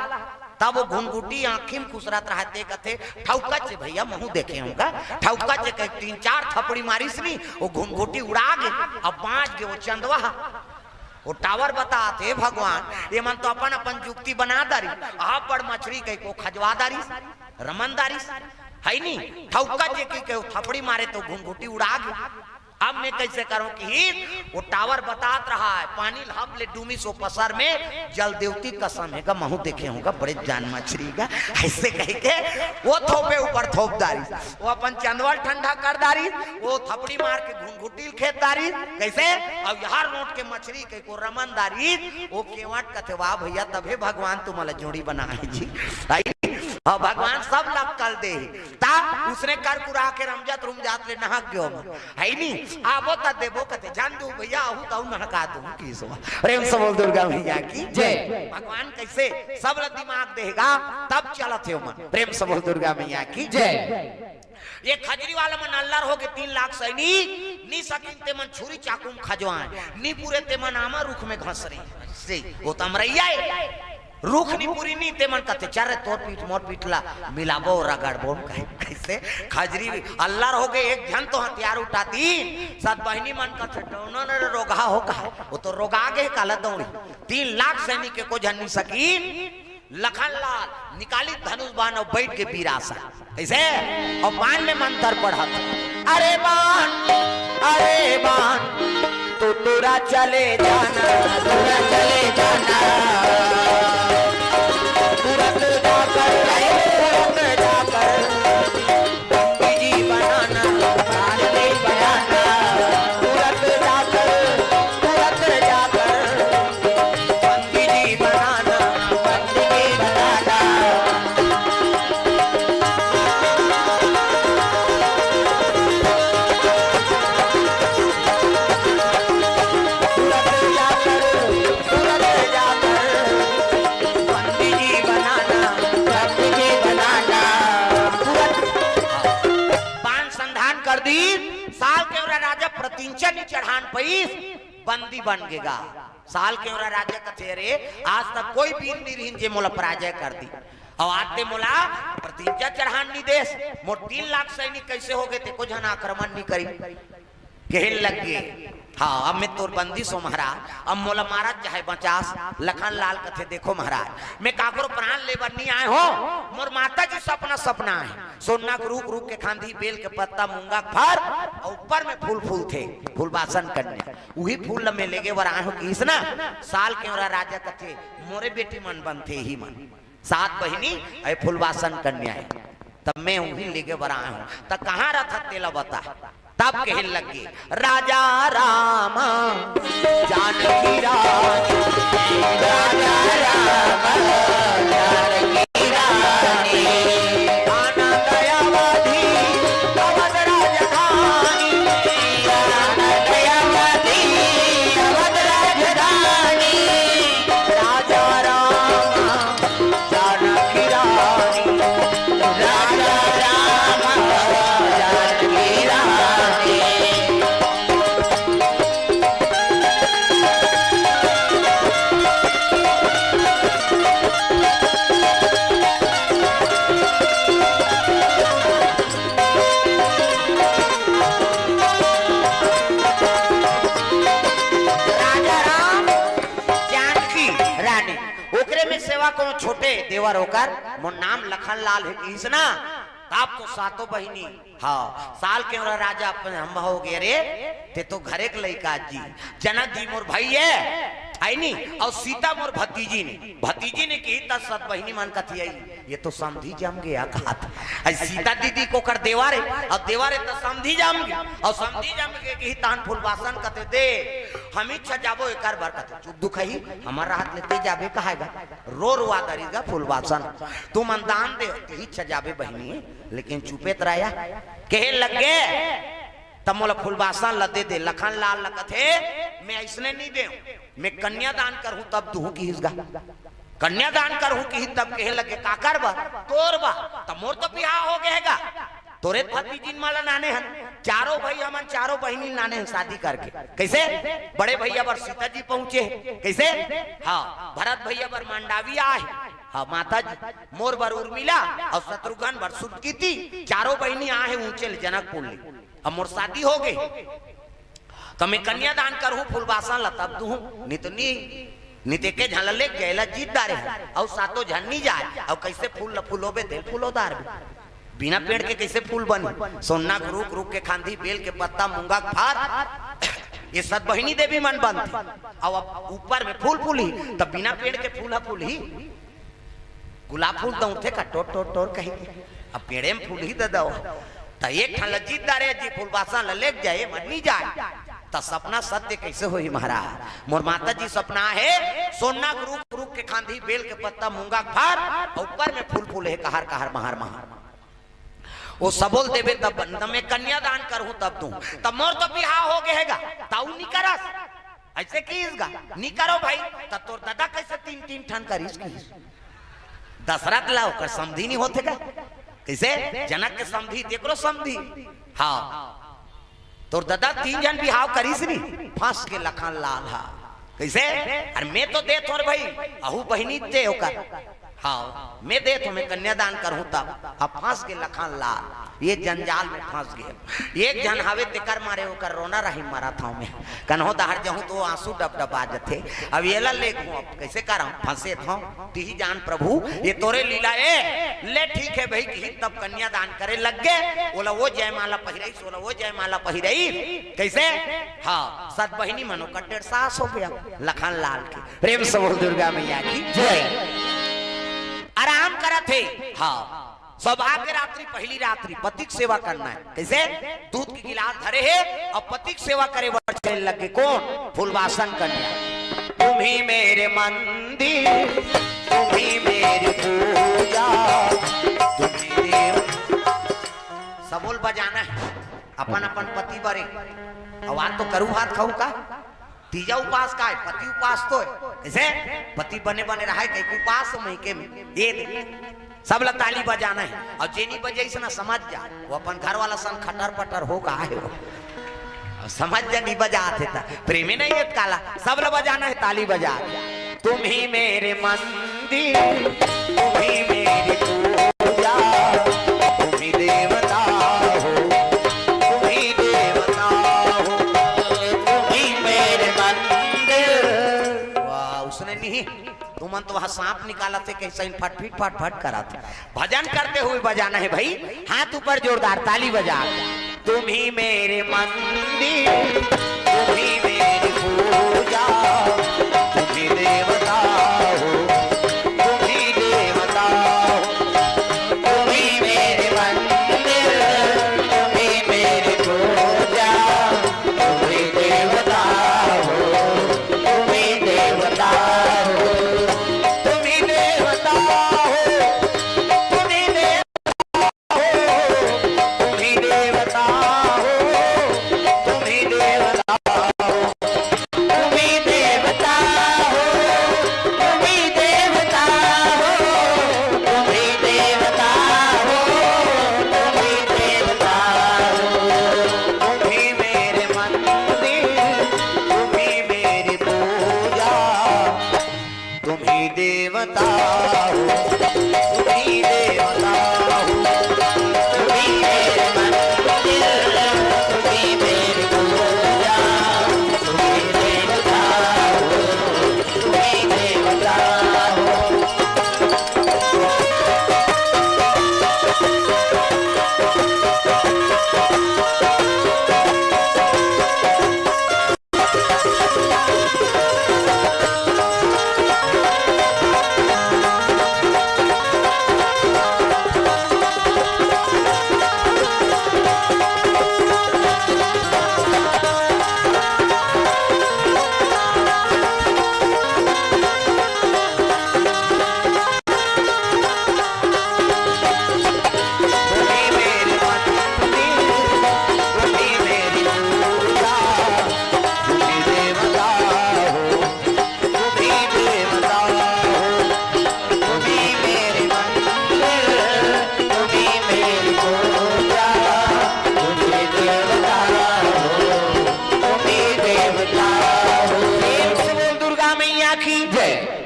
तब वो घुनघुटी आंखी में खुसरत रहते कथे ठौका से भैया महू देखे होगा ठौका से कहे 3-4 थपड़ी मारिस नी वो घुनघुटी उड़ा गे अब बाँच गे वो चंदवा वो टावर बताते भगवान ये मन तो अपन अपन जुक्ति बना दारी आप पर मछली कहीं को खजवा दारी रमनदारी है नी ठौका जे की थपड़ी मारे तो घुनघुटी उड़ा गे अब मैं कैसे करूं कि वो टावर बतात रहा है पानी हम ले डूमी सो पसर में जल देवती कसम है का महू देखे होगा बड़े जान मछली का ऐसे कह के वो थोपे ऊपर थोप दारी वो अपन चंदवल ठंडा कर दारी वो थपड़ी मार के घुनघुटी खेत दारी कैसे अब यार नोट के मछली के को रमन दारी वो केवट कथे वाह भैया तबे भगवान तुम्हारा जोड़ी बनाए जी हाँ भगवान सब लग कर दे ता उसने कर कुरा के रमजात रुमजात ले नहा गयो है नी आबो ता देबो कते जान दू भैया आहू ताऊ नहका दूं की सो प्रेम से बोल दुर्गा भैया की जय भगवान कैसे सब दिमाग देगा तब चलत है मन प्रेम से बोल दुर्गा भैया की जय ये खजरी वाला मन अल्लाह हो के 3 लाख सैनिक नी सकिन ते मन छुरी चाकू में खजवाए नी पूरे ते मन आमा रुख में घस रही से वो तमरैया रुख नी पूरी नी ते मन कते चारे तोर पीठ मोर पीठला मिलाबो रगड़ बोल कैसे खजरी अल्लाह हो गए एक जन तो हथियार उठाती सात बहिनी मन कते डोनो ने रोगा हो का वो तो रोगा गे काला दौड़ी 3 लाख सैनिक के को जन सकी लखनलाल निकाली धनुष बाण और बैठ के पीरासा ऐसे और बाण में मंत्र पढ़ा अरे बाण तो तुरा चले जाना तुरंत जाकर जी बनाना तुरंत जाकर पंडित जी बनाना प्रतिंचन चढ़ान पैस बंदी बन गेगा साल के राजा कथेरे आज तक कोई वीर नहीं जे मोला पराजय कर दी और आते मोला प्रतिंचा चढ़ान नहीं देश मोर 3 लाख सैनिक कैसे हो गए थे को जन आक्रमण नहीं करी कहने लग गए हाँ अब मैं तोर बंदी सो महाराज अब मोला महाराज चाहे 50 लखन लाल कथे देखो महाराज मैं काकरो प्राण लेबर नहीं आए हो मोर माता जी सपना है सोना को रूक के खांधी बेल के पत्ता मूंगा फर और ऊपर में फूल थे फूल बासन करने वही फूल में लेके वर आए हो किस ना साल के राजा कथे मोरे बेटी मन बनते ही मन 7 बहिनी अरे फूल बासन कन्या है तब मैं वही लेके वर आया हूँ तब कहाँ रथा तेला बता तब कहने लगे राजा राम जानकी रानी राजा राम जानकी रानी आना दयावती अवध राजधानी आना दयावती अवध राजधानी राजा राम जानकी रानी राजा राम जानकी रानी को छोटे देवर होकर मोर नाम लखन लाल है किसना आप तो 7 बहिनी हाँ साल के राजा अपने हम हो गए रे ते तो घरे के लड़का जी जनक जी मोर भाई है आई नहीं और सीता मोर भतीजी ने की 7 बहिनी मान कथी आई ये तो समधी जम गया कहा था सीता दीदी को कर देवारे और देवारे तो समधी जम गया और समधी जम गए कि तान फूल बासन कते दे हम इच्छा जाबो एक बार कते चुप दुख ही हमारा हाथ लेते जाबे कहेगा रो रुआ दरीगा फूल बासन तू मन दान दे इच्छा जाबे बहिनी लेकिन चुपे तराया कहे लगे तब मोला फूलबासन ल दे लखन लाल ल कथे मैं ऐसने नहीं दे मैं कन्यादान करूं तब तू की हिस्गा कन्यादान करूं की तब कहे लगे का करबा तोर बा तब मोर तो बियाह हो गएगा तोरे भतीजी माला नाने हन चारों भाई हमन चारों बहिनी नाने हैं शादी करके कैसे बड़े भैया बर सीता जी पहुंचे कैसे हाँ भरत भैया बर मंडावी आए हाँ माता जी मोर बर उर्मिला और शत्रुघ्न बर सुदकीति, चारों बहनी आहे ऊंचे जनकपुर ले। अब मोर शादी हो गई तो मैं कन्यादान करूं, फूलबासन लतब दूं, नितनी निते के झलले गैला जीत दारे और सातो झन्नी जाए और कैसे फूल फूलोबे दिल फूलोदार बिना पेड़ के कैसे फूल बनी, सोना रुक रुक के खांधी बेल के पत्ता मूंगा फार ये सत बहिनी देवी मन बनती और ऊपर में फूल फूली तब बिना पेड़ के फूल ही गुलाब फूल दऊ थे का टोर टोर टोर कहीं अब पेड़े में फूल ही दे दो तो एक ठन लजीत दारे जी फूलबासा ललेक जाए मरनी जाए तो सपना सत्य कैसे होई महाराज। मोर माता जी सपना है सोना रुक रुक के खांधी बेल के पत्ता मूंगा फार ऊपर में फूल फूल है कहर कहर महार महार वो सबोल देवे तब मैं कन्यादान करूं तब दूं तब मोर तो बिहार हो गएगा ताऊ नहीं करस ऐसे कीसगा नहीं करो भाई तब तोर दादा कैसे तीन तीन ठन करीस दशरथ लाओ कर समधी नहीं होते का कैसे जनक के समधी देखो समधी हाँ तोर दादा तीन जन बिहाव करीस नहीं फांस के लखन लाल हा कैसे अरे मैं तो दे थोर भाई अहू बहिनी दे होकर हाँ मैं दे तो मैं कन्यादान करूं तब अब फांस के लखन लाल ये जंजाल में फंस गए एक जन हवे तिकर मारे होकर रोना रही मारा था मैं कन्हो दहर जाऊं तो आंसू डब डबा जाते अब ये ले अब कैसे करा फंसे था ती जान प्रभु ये तोरे लीला ए ले ठीक है भाई कि तब कन्यादान करे लग गए बोला वो जयमाला पहिरई बोला वो जयमाला पहिरई कैसे हाँ सत बहिनी मनो का 1.5 सास हो गया लखन लाल की प्रेम से बोल दुर्गा मैया की जय। आराम करा थे हाँ सौभाग्य रात्रि पहली रात्रि पति की सेवा करना है कैसे दूध की गिलास धरे है और पति की सेवा करे चलने लगे कौन फूलवासन कन्या तुम ही मेरे मंदिर तुम ही मेरी पूजा तुम ही देव सबोल बजाना है अपन अपन पति बरे आवाज तो करू हाथ खाऊ का तीजा उपास का है पति उपास तो है कैसे पति बने बने रहा है कहीं उपास महीके में ये सब लोग ताली बजाना है और जेनी बजे से ना समझ जा वो अपन घर वाला सन खटर पटर होगा है वो समझ जा नहीं बजाते था प्रेमी नहीं है काला सब लोग बजाना है ताली बजा तुम ही मेरे मंदिर तुम ही मेरी पूजा तुम ही देवता हो तुम ही देवता हो तुम ही मेरे मंदिर वाह उसने नहीं तुम तो वहां सांप निकाला थे कैसे फट फट फट करा थे भजन करते हुए बजाना है भाई हाथ ऊपर जोरदार ताली बजा तुम ही मेरे मंदिर तुम ही मेरी पूजा तुम ही देवता हो तुम ही देवता हो तुम ही मेरे मंदिर तुम ही मेरी पूजा तुम ही देवता हो तुम ही देवता हो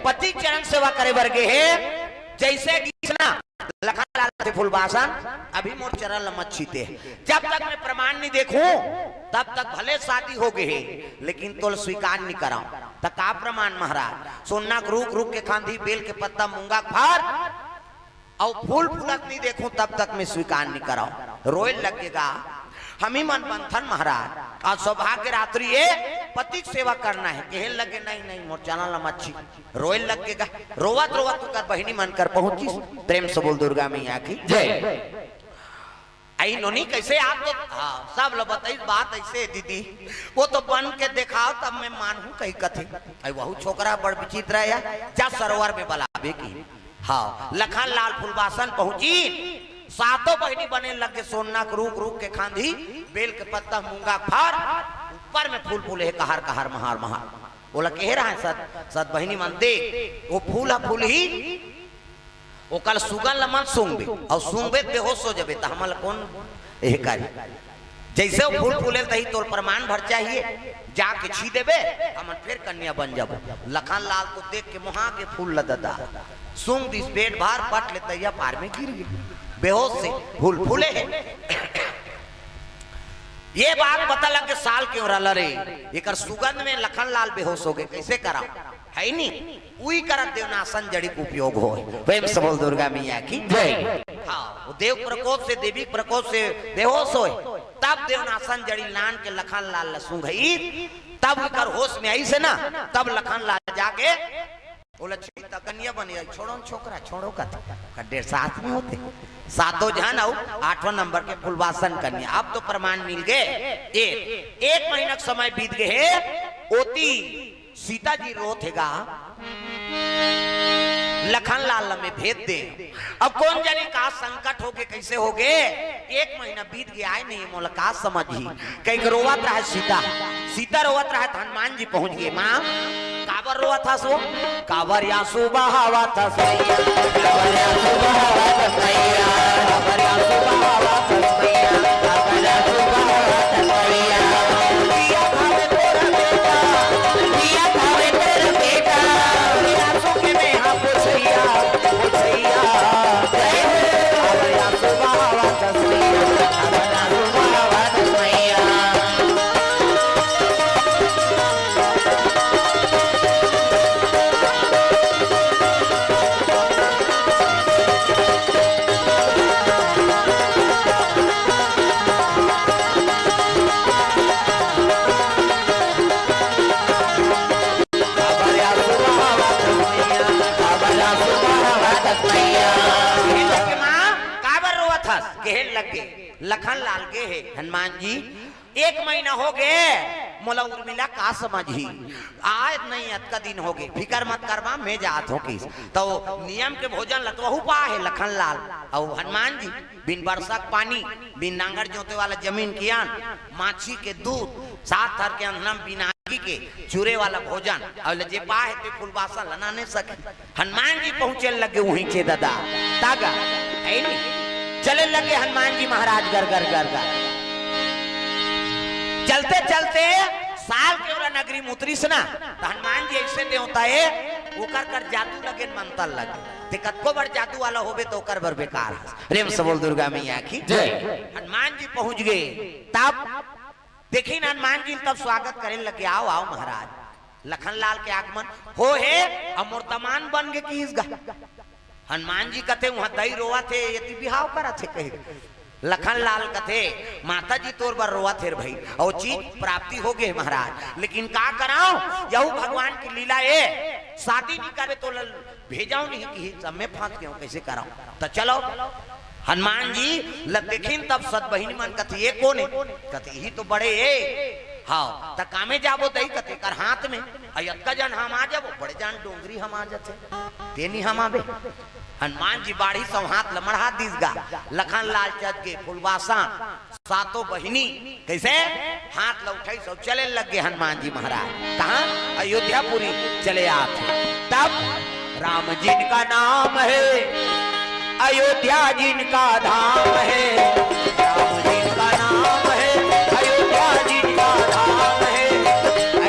पति चरण सेवा करे वर्गे है जैसे गीसना लखन लाल से फुलवासन अभी मोर चरण मत छीते, जब तक मैं प्रमाण नहीं देखूं तब तक भले शादी हो गई लेकिन तोल स्वीकार नहीं कराऊं। तो का प्रमाण महाराज? सोना रुक रुक के खांधी, बेल के पत्ता, मूंगा फार और फूल फूलत नहीं देखूं तब तक मैं स्वीकार नहीं कराऊं। रोए लगेगा हम ही मन बंधन महाराज, और सौभाग्य रात्रि ये पति की सेवा करना है। कहे लगे नहीं नहीं मोर चैनल मच्छी, रोए लगेगा। रोवत रोवत कर बहिनी मन कर पहुंची। प्रेम से बोल दुर्गा मैया की जय। आई नोनी कैसे आप तो हाँ सब लोग बताइए बात ऐसे दीदी, वो तो बन के दिखाओ तब मैं मानू कही कथे। आई वहू छोकरा बड़ विचित्र है, जा सरोवर में बलाबे की। हाँ लखन लाल फुलवासन पहुंची, सातों बहिनी बने लगे। सोना रुक रुक के खांधी, बेल के पत्ता, मूंगा फार, ऊपर में फूल फूले कहार कहार महार महार। बोला कह रहा है सत सत बहिनी मन देख वो फूल फूल ही वो कल सुगन लमन सूंघबे और सूंघबे बेहोश हो जाबे। तो हमल कौन एह करी? जैसे वो फूल फूले तही तो प्रमाण भर चाहिए, जाके छी देबे हम फिर कन्या बन जाबो। लखन लाल को देख के मुहा के फूल लददा, सूंघ दिस पेट भार पट ले तैया पार में गिर गई बेहोश से। फूल फूले है ये बात पता लग के साल क्यों रहा रे, एक सुगंध में लखन लाल बेहोश हो गए। कैसे करा है नहीं उई कर देवनासन जड़ी का उपयोग हो। प्रेम से बोल दुर्गा मैया की जय। हाँ वो देव प्रकोप से देवी प्रकोप से बेहोश हो तब देवनासन जड़ी लान के लखन लाल लसूंघ तब कर होश में आई से ना, तब लखन लाल जाके बोला कन्या बनी छोड़ो छोकरा छोड़ो का डेढ़ साथ में होते सातों जन और 8वां नंबर के फुलवासन कन्या। अब तो प्रमाण मिल गए। एक महीना समय बीत गए, ओती सीता जी रोतेगा लखन लाल में भेज दे। अब कौन जाने का संकट हो गए कैसे हो गए। एक महीना बीत गया आए नहीं मुलाकात समझी कहीं रोवत रहा सीता, सीता रोवत रहा तो हनुमान जी पहुंच गए। माँ काबर रोआ था सो काबर या सुबह हवा था सैया, काबर या सुबह हवा था सैया, काबर या सुबह हवा था सैया, काबर या सुबह हवा था सैया। दिया खावे तेरा बेटा, दिया खावे तेरा बेटा, बिना सुखे में हाँ पुछैया पुछैया। काबर या सुबह हवा था सैया, काबर या सुबह हवा था सैया। लखन लाल के है हनुमान जी एक महीना हो गए मोला उर्मिला का समझी आज नहीं अत का दिन हो गए। फिकर मत करवा मैं जात हो किस तो नियम के भोजन लतवहू पा है लखन लाल और हनुमान जी बिन बरसात पानी बिन नांगर जोते वाला जमीन कियान माछी के दूध सात थर के अंधनम बिना के चूरे वाला भोजन और जे पा है तो फुलवासा लना नहीं सके। हनुमान जी पहुंचे लगे वहीं के दादा तागा है नहीं चले लगे हनुमान जी महाराज गर गर गर गर चलते चलते साल के ओरा नगरी में उतरी से ना तो हनुमान जी ऐसे दे होता है ओकर कर जादू लगे मंतल लगे ते कतको बड़ जादू वाला होबे तो ओकर बर बेकार है। प्रेम से बोल दुर्गा मैया की जय। हनुमान जी पहुंच गए तब देखी ना हनुमान जी तब स्वागत करे लगे आओ आओ महाराज लखन लाल के आगमन हो है अमूर्तमान बन गए कि इसगा हनुमान जी कथे वहां दही रोवा थे यदि बिहाव करा थे कहे लखन लाल कथे माता जी तोर बार रोवा थे भाई और चीज प्राप्ति हो गए महाराज लेकिन का कराओ यहू भगवान की लीला है शादी नहीं करे तो भेजाओ नहीं कि सब में फांस गया कैसे कराओ तो चलो हनुमान जी देखिन तब सत बहिनी मन कथे ये कौन है कथे ही तो बड़े है हाँ त कामे जाबो दही कथे कर हाथ में अयक्का जन हम आ जाबो बड़े जान डोंगरी हम आ जाते तेनी हम आबे। हनुमान जी बाड़ी सब हाथ लमड़ा दीसगा लखन लाल चढ़ के फुलवासा सातों बहिनी कैसे हाथ लौटाई सब चले लग गए। हनुमान जी महाराज कहा अयोध्यापुरी चले आते तब राम जिनका नाम है अयोध्या जिनका धाम है राम जिनका नाम है अयोध्या जिनका धाम है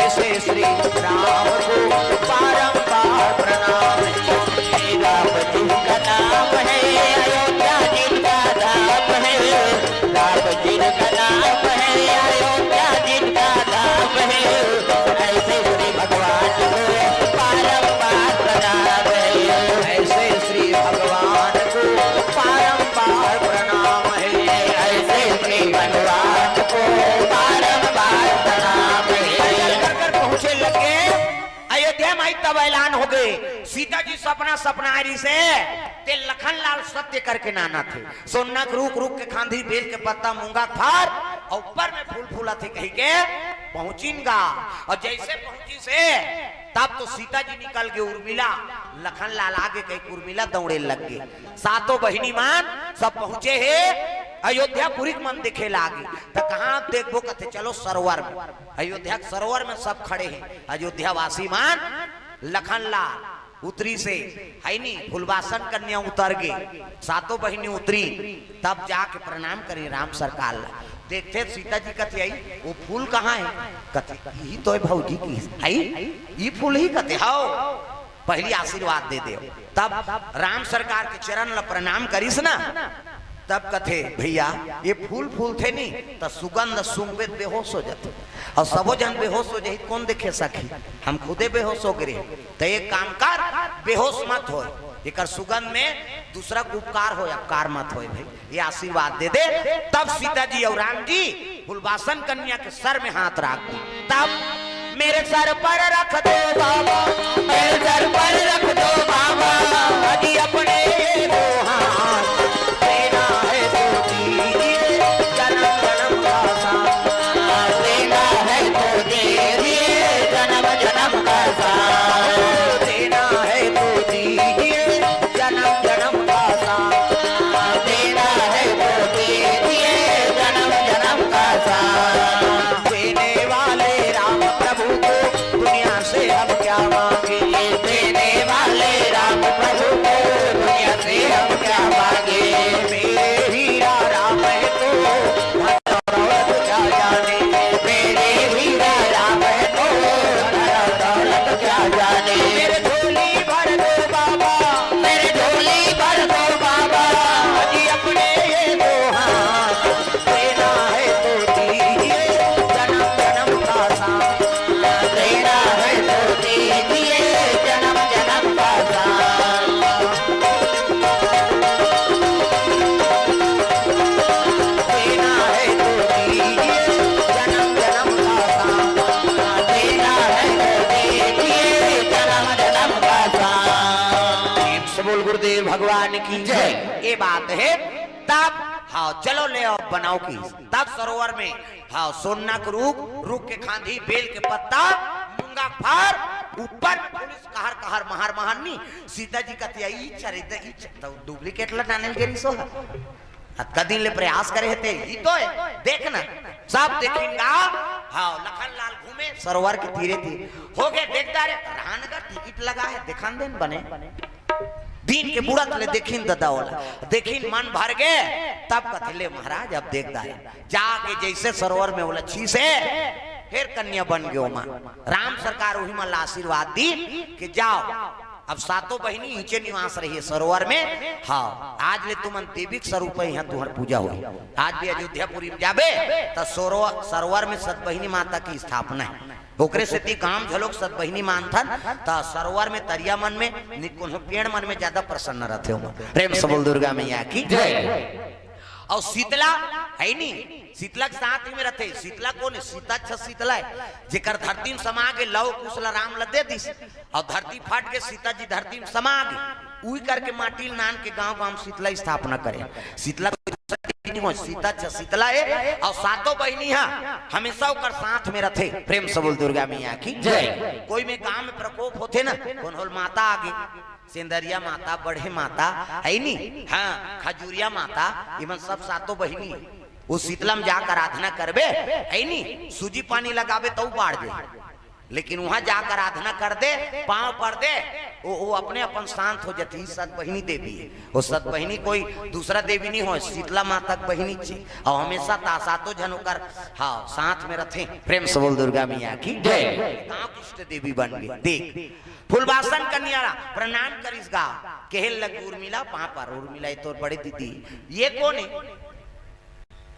ऐसे श्री राम को बारंबार प्रणाम है राम जिनका जाए तब ऐलान हो गए सीता जी सपना सपनारी से ते लखन लाल सत्य करके नाना थे सोना रुक रुक के खांधी बेल के पत्ता मूंगा फार और ऊपर में फूल फूला थे कही के पहुंचीगा और जैसे पहुंची से तब तो सीता जी निकल गए उर्मिला लखन लाल आगे कहीं उर्मिला दौड़े लग गए सातों बहिनी मान सब पहुंचे है अयोध्यापुरी मन दिखे लागे तो कहाँ देखबो कहते चलो सरोवर में अयोध्या सरोवर में सब खड़े हैं अयोध्या वासी मान लखन लाल उतरी से है नी फुलवासन कन्या उतर गए सातों बहिनी उतरी तब जाके प्रणाम करी राम सरकार देखते सीता जी कथे आई वो फूल कहाँ है कथे यही तो है भौजी की आई ये फूल ही कथे हाओ पहली आशीर्वाद दे दे तब राम सरकार के चरण ल प्रणाम करीस ना तब कथे भैया ये फूल फूल थे नहीं तो सुगंध सुंघबे बेहोश हो जाते और सबो जन बेहोश हो जाए कौन देखे सखी हम खुदे बेहोश हो गए तो एक काम कर बेहोश मत हो एक सुगंध में दूसरा को उपकार हो अपकार मत हो भाई ये आशीर्वाद दे दे तब सीता जी और राम जी फुलवासन कन्या के सर में हाथ रख दी तब मेरे सर पर रख दो बाबा मेरे सर पर रख दो बाबा अजी अपने दो हाथ देना है तो दीजिए जन्म जन्म का साथ देना है तो दीजिए जन्म जन्म का साथ देना है तो दीजिए जन्म जन्म का साथ देना है तो दीजिए जन्म जन्म का साथ देने वाले राम प्रभु को दुनिया से हम क्या मांगे देने वाले राम प्रभु को दुनिया से हम क्या मांगे मेरे हीरा राम है तो दौलत क्या जाने मेरे हीरा राम है तो दौलत क्या जाने मेरे झोली भर दो बाबा मेरे झोली भर दो बाबा अजी अपने ये दो हाथ देना है तो दीजिए जन्म जन्म का साथ देना है तो दीजिए जन्म जन्म का साथ देना है तो दीजिए जन्म जन्म का साथ देना है तो दीजिए जन्म जन्म का साथ बोल गुरुदेव भगवान की जय ये बात है तब हाँ चलो ले आओ बनाओ की तब सरोवर में हाँ सोना को रुक के खांधी बेल के पत्ता मूंगा फार ऊपर पुलिस कहर कहर महार महानी सीता जी कहती है ई चरित ई तो डुप्लीकेट लगाने के रिसो कदिन ले प्रयास करे थे ई तो है देखना सब देखेंगा हाँ लखन लाल घूमे सरोवर के तीरे तीरे हो गए देखता रे रान का टिकट लगा है दिखान देन बने दिन के बुढ़त ले देखिन दादा वाला देखिन मन भर गए तब कथे ले महाराज अब देखता है जाके जैसे सरोवर में बोला छी से फिर कन्या बन गयो मां राम सरकार वही मन आशीर्वाद दी कि जाओ अब सातों बहिनी नीचे निवास रही है सरोवर में हाँ आज ले तुमन देवी स्वरूप यहाँ तुम्हार पूजा हुई आज भी अयोध्यापुरी में जाबे तो सरोवर में सत बहिनी माता की स्थापना है ओकरे से ती काम झलोक सत बहिनी मानथन त सरोवर में तरिया मन में निकुन पेड़ मन में ज्यादा प्रसन्न रहते हो प्रेम से बोल दुर्गा मैया की जय और शीतला है नी शीतला के साथ में रहते शीतला कौन है सीता छ शीतला है जेकर धरती में समा के लव कुशल राम लदे दिस और धरती फाट के सीता जी धरती में समा गई उई करके माटी नान के गांव गांव शीतला स्थापना करे शीतला सीता छ शीतला है और सातों बहिनी हमेशा ओकर साथ में रहते प्रेम से बोल दुर्गा मैया की जय कोई में गांव में प्रकोप होते ना कौन होल माता आगे सिंदरिया माता बढ़े माता है नी हाँ खजूरिया माता इमन सब सातों बहिनी उस शीतला में जाकर आराधना करबे है नी सूजी पानी लगाबे तो बाढ़ दे लेकिन वहां जाकर आराधना कर दे पांव पर दे वो अपने अपन शांत हो जाती सत बहिनी देवी है वो सत बहिनी कोई दूसरा देवी नहीं हो शीतला माता बहिनी छी और हमेशा सातों जन होकर हाँ साथ में रहते प्रेम से बोल दुर्गा मैया की जय गांव इष्ट देवी बन गई देख फुलवासन कन्या प्रणाम करिस गा केहल लग उर्मिला पा पर उर्मिला तो बड़ी दीदी ये कौन है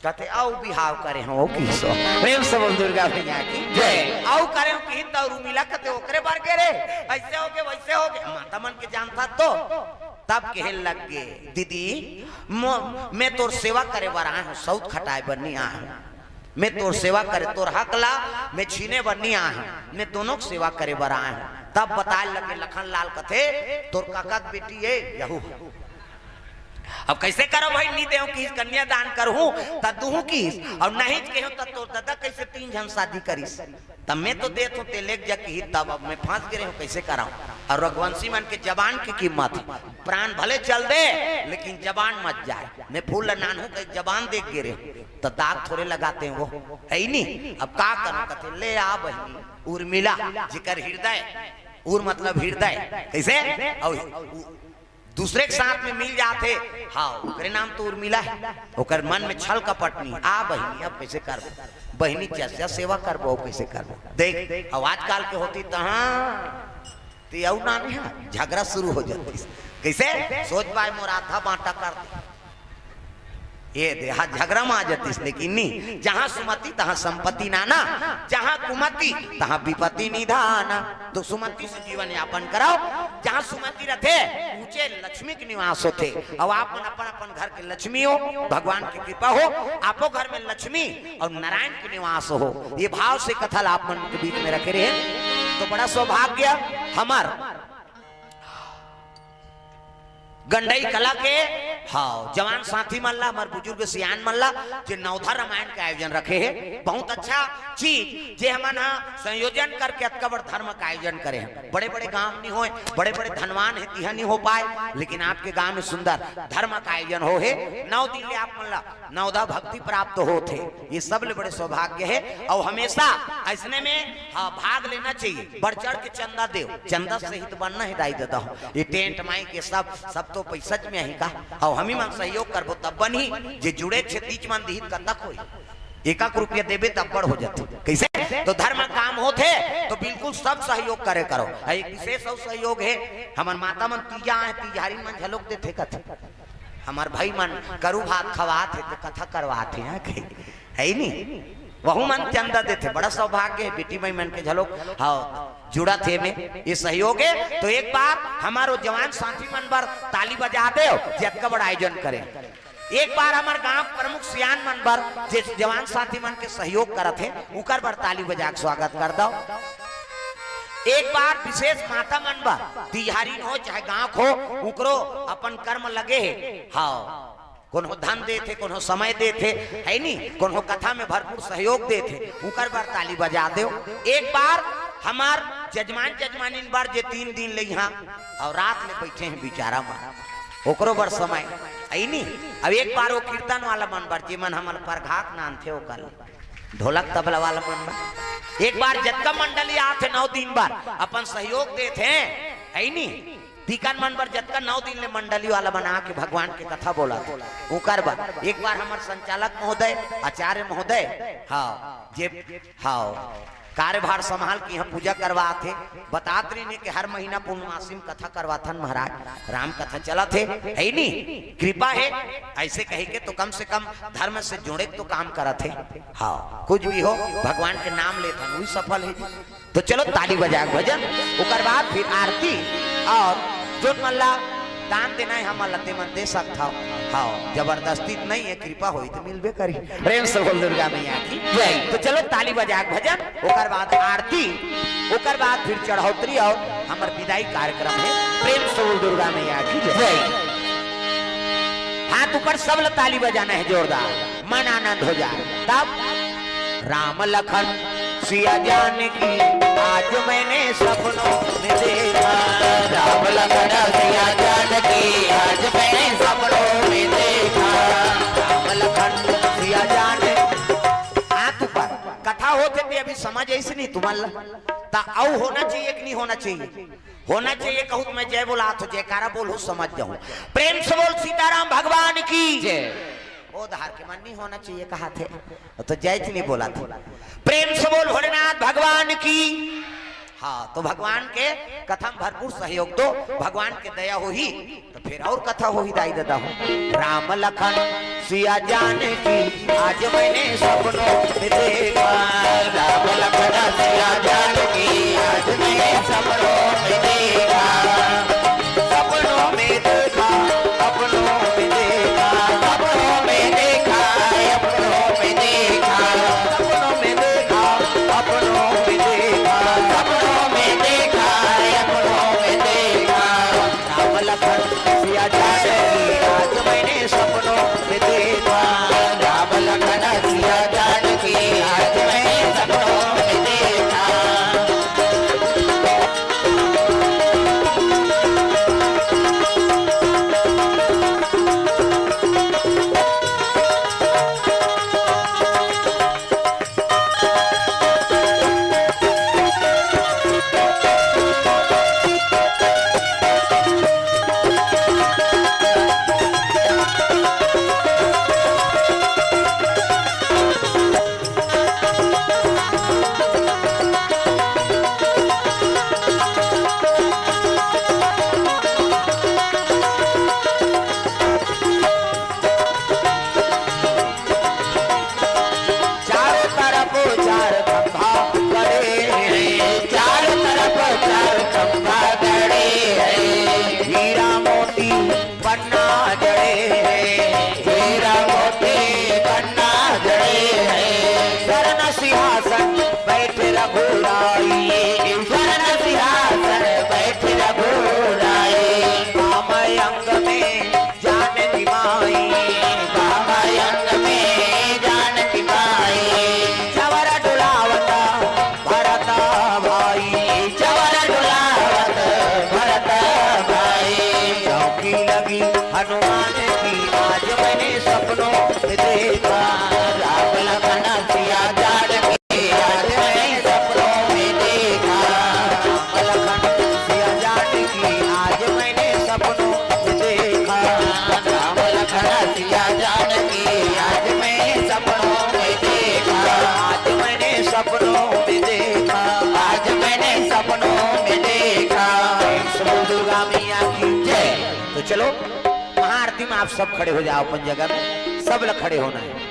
कहते आओ बिहाव करे हो किसो प्रेम से बोल दुर्गा मैया की जय आओ करे हो कि तो उर्मिला कहते ओकरे बार के रे ऐसे हो के वैसे हो के माता मन के जानता तो तब कहल लग गए दीदी मैं तोर सेवा करे बर आया हूं सौत खटाए बन्नी आया हूं मैं तोर सेवा करे तोर हक ला मैं छीने बन्नी आया हूं मैं दोनों की सेवा करे बर आया हूं तब बताए लगे लखन लाल कथे तोर काका के बेटी है यहू। अब कैसे करो भाई, नी देहूं की कन्यादान करहूं त दूहू की और नहीं कहूं त तोर दादा कैसे 3 जन शादी करीस, तब मैं तो देत हूं ते लेक जा की, तब अब मैं फंस गिरे हूं कैसे कराऊं। और रघुवंशी मन के जबान की कीमत, प्राण भले चल दे लेकिन जबान मत जाए। मैं फूल नानू के जबान देख गिरे तो दाग थोड़े लगाते हैं वो है नहीं। अब का करूं, कहते ले आ बहिनी उर्मिला जिकर हृदय, उर मतलब हृदय कैसे और दूसरे के साथ में मिल जाते, हाँ ओकरे नाम तो उर्मिला है, ओकर मन में छल कपट नहीं। आ बहिनी अब कैसे करबो, बहिनी चर्चा सेवा करबो कैसे करबो। देख अब आजकल के होती तो ना झगड़ा शुरू हो जाती, कैसे सोच पाए मोर आधा बांटा कर दे, ये देहा झगड़ा में आ जाती। लेकिन नहीं, जहाँ सुमति तहाँ संपत्ति नाना, जहाँ कुमति तहाँ विपत्ति निधाना। तो सुमति से जीवन यापन कराओ, जहाँ सुमति रहते ऊंचे लक्ष्मी के निवास होते। और आप अपन अपन घर के लक्ष्मी हो, भगवान की कृपा हो, आपो घर में लक्ष्मी और नारायण के निवास हो। ये भाव से कथल आप मन के बीच में रखे रहे तो बड़ा सौभाग्य हमार गंडई कला के हाँ जवान साथी मल्ला, हमारे बुजुर्ग सियान मल्ला जो नवधा रामायण का आयोजन रखे है। बहुत अच्छा चीज जे हम संयोजन करके अतकबर धर्म का आयोजन करे हैं। बड़े बड़े गांव नहीं हो, बड़े बड़े धनवान है तिहा नहीं हो पाए, लेकिन आपके गांव में सुंदर धर्म का आयोजन हो है। 9 दिन ले आप मल्ला नवधा भक्ति प्राप्त होते, ये सब ले बड़े सौभाग्य है। और हमेशा ऐसने में भाग लेना चाहिए, बढ़ चढ़ के चंदा दे, चंदा सहित बनना है दाई देता हूँ। ये टेंट माई के सब तो पैसा में ही का, और हम ही मन सहयोग करबो तब बनी, जे जुड़े छे तीच मन दिहित कतक होई, 1 रुपया देबे तब बड़ हो जाते। कैसे तो धर्म काम होते तो बिल्कुल सब सहयोग करे करो। एक विशेष सहयोग है, हमार माता मन तीजा है, तीजारी मन झलोक देते कथे, हमार भाई मन करू भात खवात है तो कथा करवाते हैं है नहीं, वहु मन चंदा देते। बड़ा सौभाग्य है बेटी भाई मन के झलोक हाँ जुड़ा थे में ये सहयोग है। तो एक बार हमारो जवान साथी मन पर ताली बजा दे जब बड़ा आयोजन करे। एक बार हमारे गांव प्रमुख सियान मन पर जे जवान साथी मन के सहयोग करत है उकर पर ताली बजा के स्वागत कर दो। एक बार विशेष माता मन पर तिहारी हो चाहे गांव हो उकरो अपन कर्म लगे है, हाँ कोनो धन देते, कोनो समय देते है नहीं, कोनो कथा में भरपूर सहयोग देते, उकर बार ताली बजा दो। एक बार हमार जजमान जजमानी बार जे 3 दिन ले यहाँ और रात में बैठे हैं बेचारा मन, ओकरो बर समय है नहीं। अब एक बार वो कीर्तन वाला मन बार जे मन हमार परघात नान थे ओकर ढोलक तबला वाला मन बार, एक बार जतका मंडली आते 9 दिन बार अपन सहयोग देते है नहीं। दीकन मन पर जतका 9 दिन ले मंडली वाला बना के भगवान की कथा बोला उकर बार। एक बार हमारे संचालक महोदय आचार्य महोदय हाँ जे हाँ कार्यभार संभाल के यहाँ पूजा करवाते, बताते रही कि हर महीना पूर्णमासी में कथा करवाथन महाराज, राम कथा चला थे है नहीं, कृपा है ऐसे कहे के तो कम से कम धर्म से जुड़े तो काम करा थे। हाँ कुछ भी हो भगवान के नाम लेते वही सफल है। तो चलो ताली बजा भजन, उकर बाद फिर आरती और जो मल्ला दान देना है हम लते मन दे सकता हो। हाँ जबरदस्ती नहीं है, कृपा हुई तो मिलबे करी। प्रेम से बोल दुर्गा मैया की जय। तो चलो ताली बजा भजन, उकर बाद आरती, उकर बाद फिर चढ़ौतरी और हमार विदाई कार्यक्रम है। प्रेम से बोल दुर्गा मैया की जय। हाथ ऊपर सब ताली बजाना है जोरदार, मन आनंद हो जाए। तब राम लखन सिया जानकी आज मैंने सपनों में देखा, राम लखन सिया जानकी आज मैंने सपनों में देखा, राम लखन सिया जानकी। हाथ ऊपर कथा होते भी अभी समझ ऐसे नहीं तुम्हारा ता औ होना चाहिए कि नहीं होना चाहिए, होना चाहिए। कहूँ तो मैं जय बोला तो जयकारा बोलूं समझ जाऊं। प्रेम से बोल सीताराम भगवान की जय। वो धार के मन नहीं होना चाहिए कहा थे तो जय नहीं बोला था। प्रेम से बोल भोलेनाथ भगवान की। हाँ तो भगवान के कथा में भरपूर सहयोग दो, भगवान के दया हो ही तो फिर और कथा हो ही दाई देता हूँ। राम लखन सिया जानकी आज मैंने सपनों में देखा, राम लखन सिया जानकी आज मैंने सपनों में देखा, सपनों में देखा अपनों में देखा, सपनों में देखा अपनों में देखा, सपनों में देखा अपनों में देखा, सपनों में देखा रघुराई स्वर्ण सिंहासन बैठ रघुराई कामय अंग में जान की माई कामय अंग में जान की माई चवर डुलावत भरत भाई चवर डुलावत भरत भाई चौकी लगी हनुमान की आज मैंने सपनों में देखा राम लखन सिया जान के आज मैंने सपनों में देखा राम लखन सिया जान की आज मैंने सपनों में देखा राम लखन सिया जान की आज मैंने सपनों में देखा आज मैंने सपनों में देखा आज मैंने सपनों में देखा दुर्गा मैया की जय। तो चलो महाआरती में आप सब खड़े हो जाओ अपन जगह में सब लोग खड़े होना है।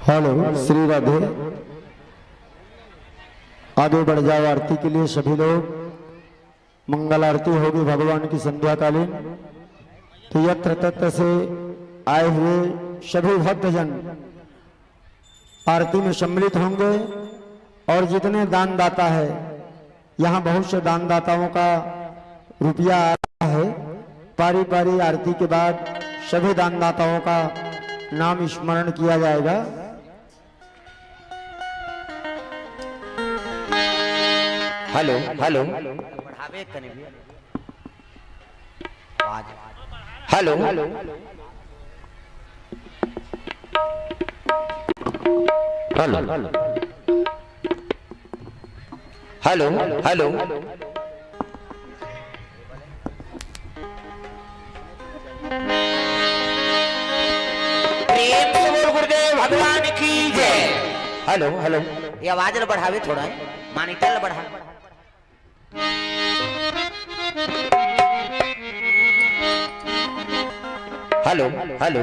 हेलो श्री राधे। आगे बढ़ जाओ आरती के लिए सभी लोग। मंगल आरती होगी भगवान की संध्या कालीन। तो यत्र तत्र से आए हुए सभी भक्तजन आरती में सम्मिलित होंगे और जितने दान दाता है, यहाँ बहुत से दान दाताओं का रुपया आ रहा है। पारी पारी आरती के बाद सभी दान दाताओं का नाम स्मरण किया जाएगा। हेलो हेलो बढ़ावे कने आवाज हेलो हेलो हेलो हेलो प्रेम से बोल गुरुदेव भगवान की जय। हेलो हेलो ये आवाज ल बढ़ावे थोड़ा मानिटर ल बढ़ा। हेलो हेलो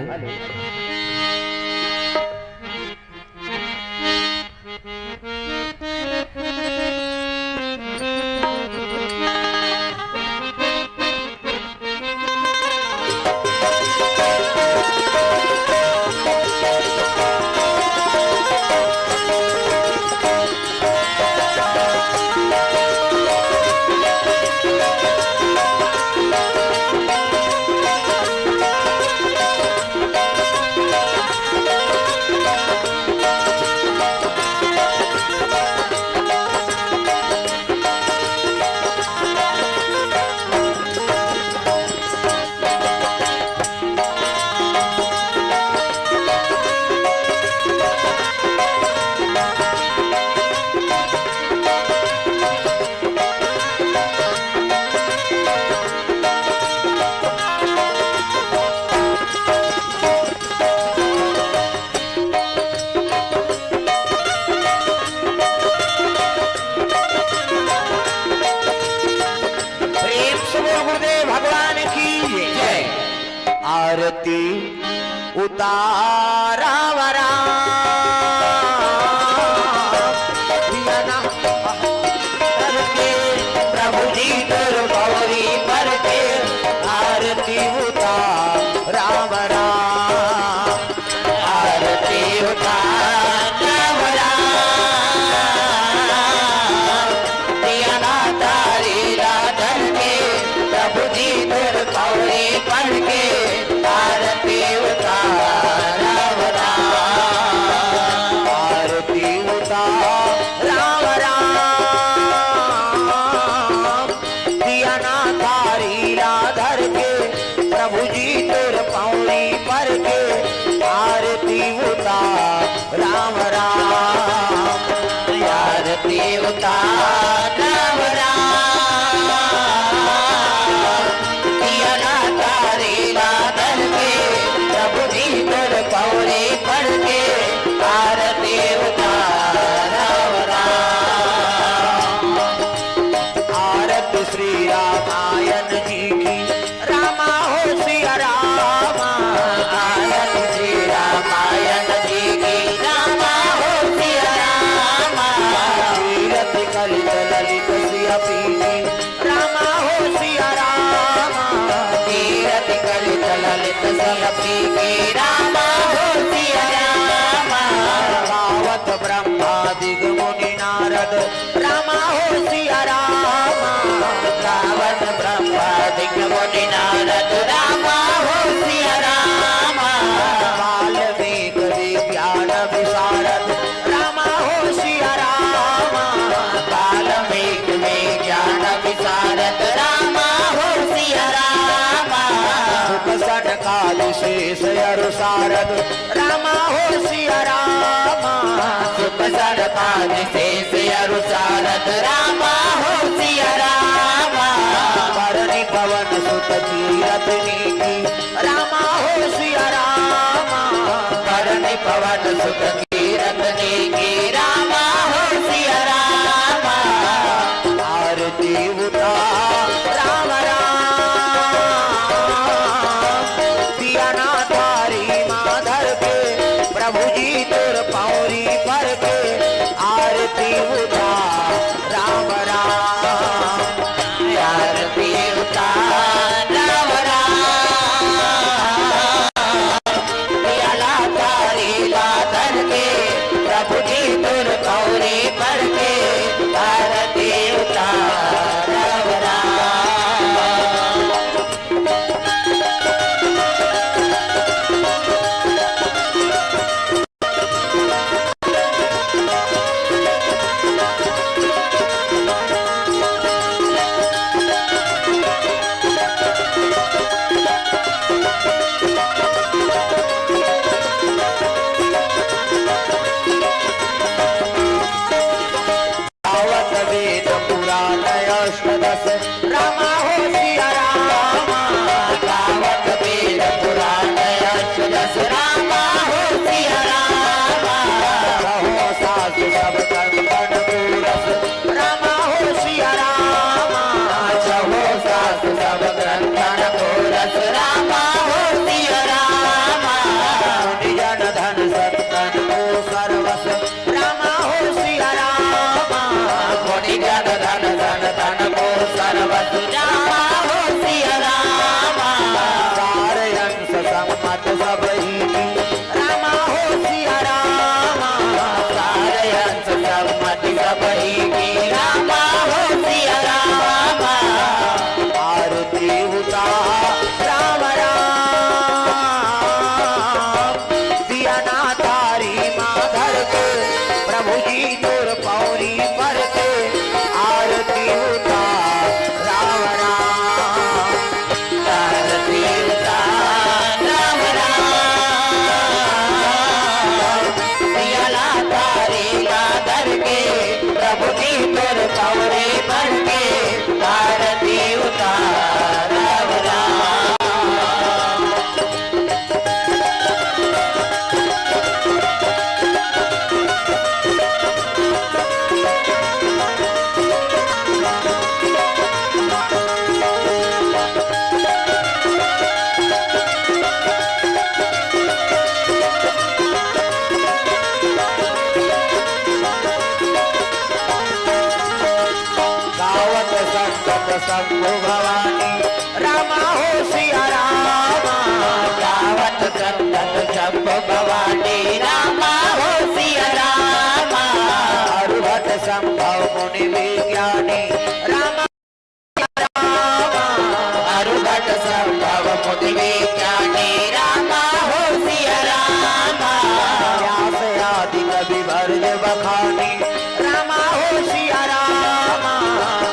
आरती उतारा वरा करके प्रभु जी कर गौरी करके आरती उतारा वरा आरती उतारा वरा दिया ना तारी राधन के प्रभु जी कर गौरी करके आरती उतारा वरा आरती उतारा वरा दिया ना तारी राधर के प्रभु जी तेरे पौड़ी पर के आरती उतारा विशेष अरु सारद रामा हो सिया रामा सुख सरता विशेष अरु सारद रामा हो सिया रामा करनी पवन सुत कीरत नीति रामा हो सिया रामा करनी पवन सुख कीरत नीति रामा हो सिया रामा आरती उतार राम राम दिया ना तारी माधर के प्रभु जी तुर पौरी पर के आरती उतार राम राम आरती उतार राम राम पियाला तारी लाधर के प्रभु जी तुर कौरी पर के आरती उतार राम राम आवत वेद पुराण अष्टदश रामा हो सिया रामा गावत वेद पुराण अष्टदश रामा हो सिया रामा कहो सास सब कंकण पूरस रामा हो सिया रामा चहो सास सब ग्रंथन कोरस रामा हो सिया रामा निजन धन सत्तन को सर्वस रामा हो सिया रामा कोटि जन धन धन धन को सर्वस रामा हो सिया रामा सारे अंश सम्मत सब ही रामा हो सिया रामा सारे अंश सम्मति सब ही की रामा हो सिया रामा आरती उतार राम राम दिया ना तारी माधर के प्रभु जी तुर पौरी पर के आरती उतार राम राम आरती उतार राम राम पियाला तारी लाधर के प्रभु जी तुर कौरी पर के आरती उतार राम राम गावत संकट शंभु भवानी रामा हो सिया रामा गावत संतत शंभु भवानी रामा हो सिया रामा अरुभट संभव मुनि विज्ञानी रामा अरुभट संभव मुनि विज्ञानी रामा हो सिया रामा व्यास आदि कवि भरज बखानी रामा हो सिया रामा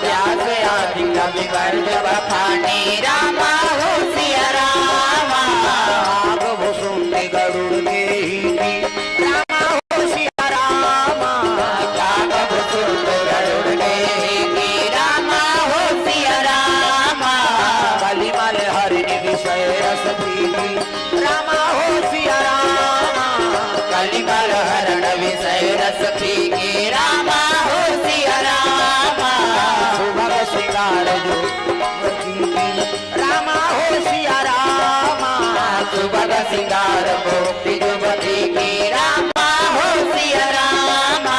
व्यास आदि कवि वर्ज बखानी रामा हो सिया रामा आग भुसुंडी गरुड़ गेही रामा हो सिया रामा काग भुसुंड गरुड़ गेही रामा हो सिया रामा कलिमल हरिणि विषय रस पीली रामा हो सिया रामा कलिमल हरण विषय रस पीके रामा हो सिया रामा सुभग श्रृंगार जो रामा हो सिया रामा सुभग सिंगार गोपी जुबती की रामा हो सिया रामा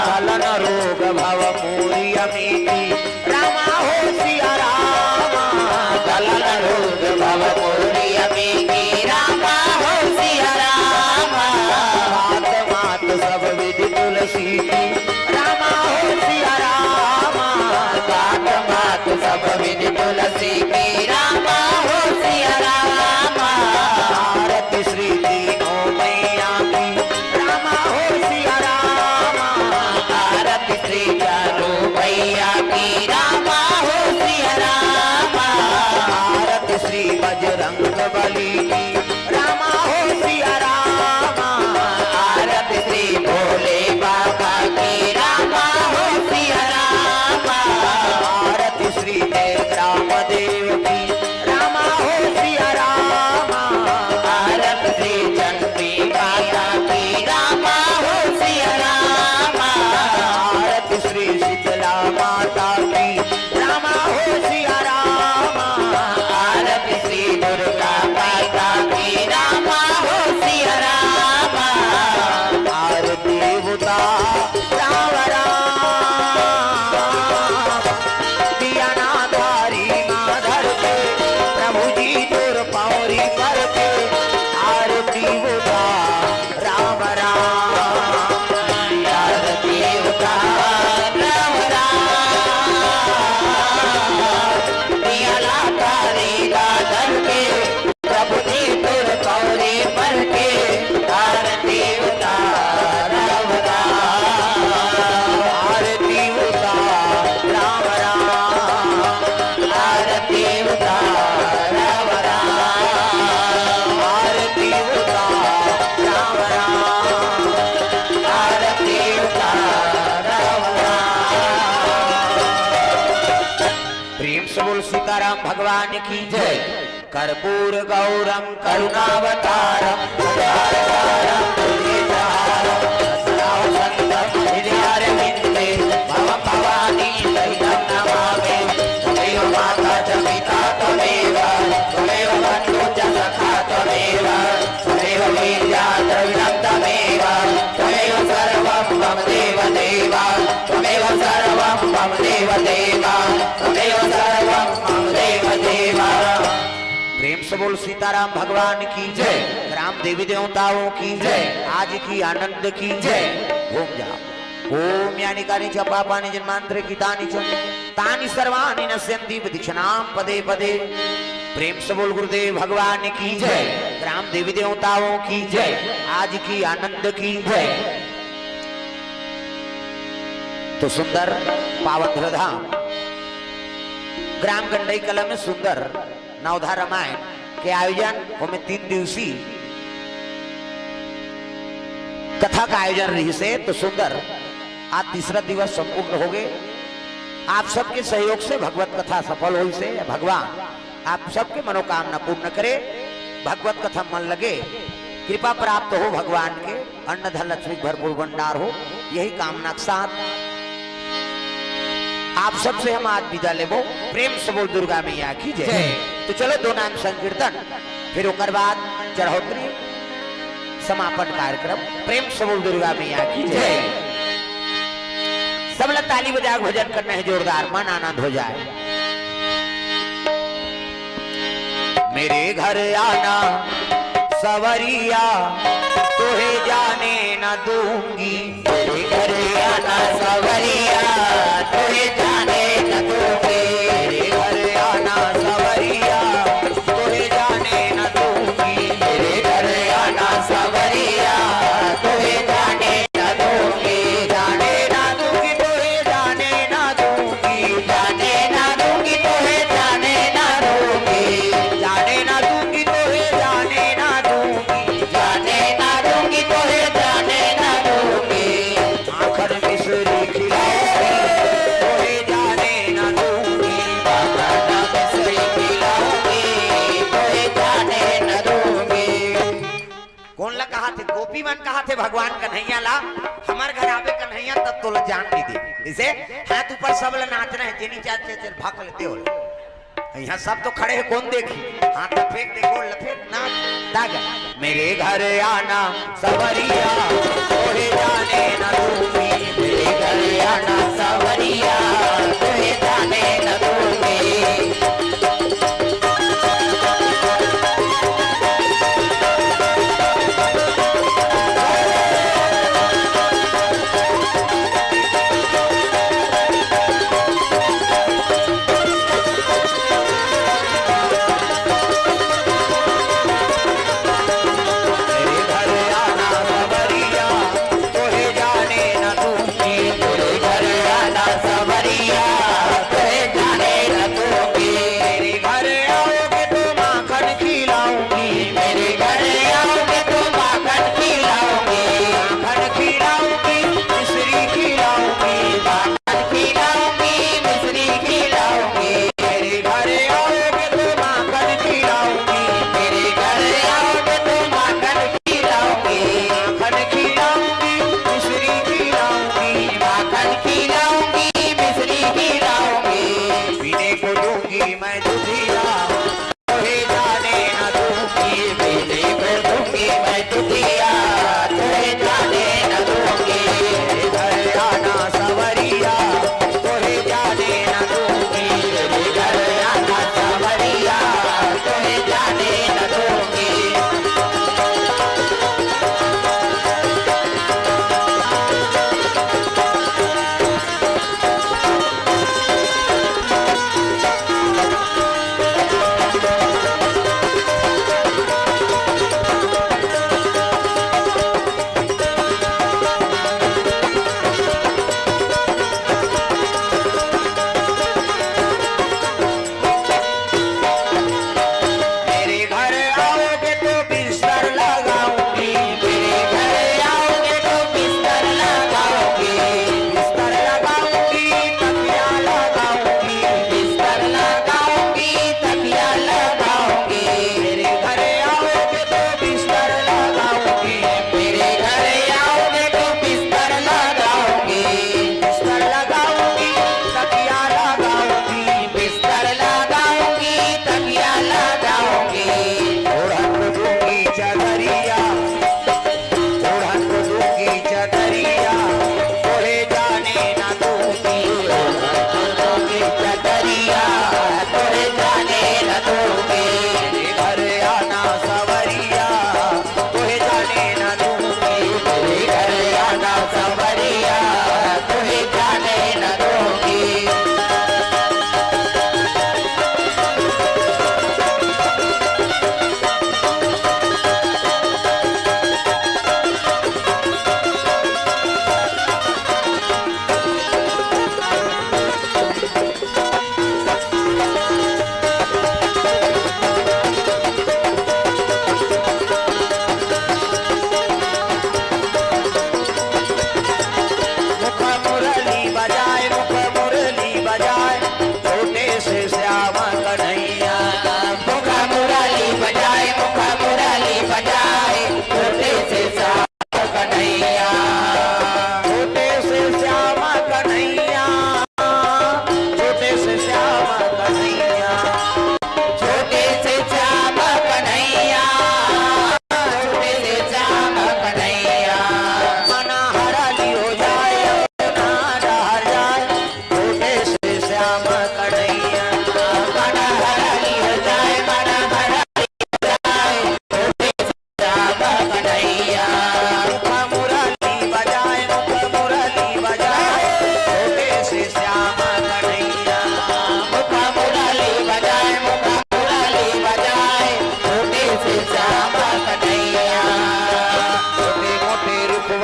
कलन रोग भव पूरी अमीति रामा हो सिया रामा कलन रोग भव पूरी अमी की रामा हो सिया रामा मात मात सब विधि तुलसी की भगवान की जय। कर्पूर गौरम करुणावतारम सदाचारम तुल्यधारम सदाव संतम हृदयारविंदे भवं भवानी सहितं नमामि त्वमेव माता च पिता त्वमेव त्वमेव बन्धु च सखा त्वमेव त्वमेव वीर्या द्रविणं त्वमेव त्वमेव सर्वं मम देव देव त्वमेव सर्वं मम देव देव त्वमेव सर्वं मम देव देव। प्रेम से बोल सीताराम भगवान की जय। ग्राम देवी देवताओं की जय। आज की आनंद की जय। घूम जाओ। ओम यानी कानि च पापानि जन्मांतरे कृतानि च तानि सर्वाणि नश्यन्ति प्रदक्षिणां पदे पदे। प्रेम से बोल गुरुदेव भगवान की जय। ग्राम देवी देवताओं की जय। आज की आनंद की जय। तो सुंदर पावन धाम ग्राम गंडई कला में सुंदर नवधा रामायण के आयोजन हमें 3 दिवसीय कथा का आयोजन रही से तो सुंदर आज तीसरा दिवस संपूर्ण हो गए। आप सबके सहयोग से भगवत कथा सफल हुई से भगवान आप सबके मनोकामना पूर्ण करे। भगवत कथा मन लगे, कृपा प्राप्त हो भगवान के, अन्न धन लक्ष्मी भरपूर भंडार हो, यही कामना के साथ आप सबसे हम आज विदा लेबो। प्रेम से बोल दुर्गा मैया की जय। तो चलो दो नाम संकीर्तन, फिर ओकर बाद चढ़ोतरी समापन कार्यक्रम। प्रेम से बोल दुर्गा मैया की जय। सब लोग ताली बजा भजन करना है जोरदार, मन आनंद हो जाए। मेरे घर आना सवरिया तुहे जाने न दूंगी, मेरे घर आना सवरिया तुहे जाने न दूंगी, मेरे घर आना सवरिया तुहे जाने न दूंगी, मेरे घर आना सवरिया तुहे जाने न दूंगी, जाने ना दूंगी तुहे जाने ना दूंगी, जाने न दूंगी तुहे जाने न दूंगी, जाने ना दूंगी तुहे जाने ना दूंगी, जाने न दूंगी तुहे जाने न दूंगी, आखर मिश्री खिलाऊंगी तुहे जाने ना दूंगी, खाना मिश्री खिलाऊंगी तुहे जाने न दूंगी। कौन ला कहा थे गोपी मन कहा थे भगवान कन्हैया ला हमार घर आवे कन्हैया तब तो ला जान नहीं दे। जैसे हाथ ऊपर सब ला नाचना है, जेनी चाहते चल भाग लेते हो। यहाँ सब तो खड़े हैं, कौन देखी, हाथ फेंक दे गोल लफेट नाच दागा। मेरे घर आना सवरिया तोहे जाने ना दूंगी, मेरे घर आना सवरिया तुहे जाने न दूंगी, मेरे घर आना सवरिया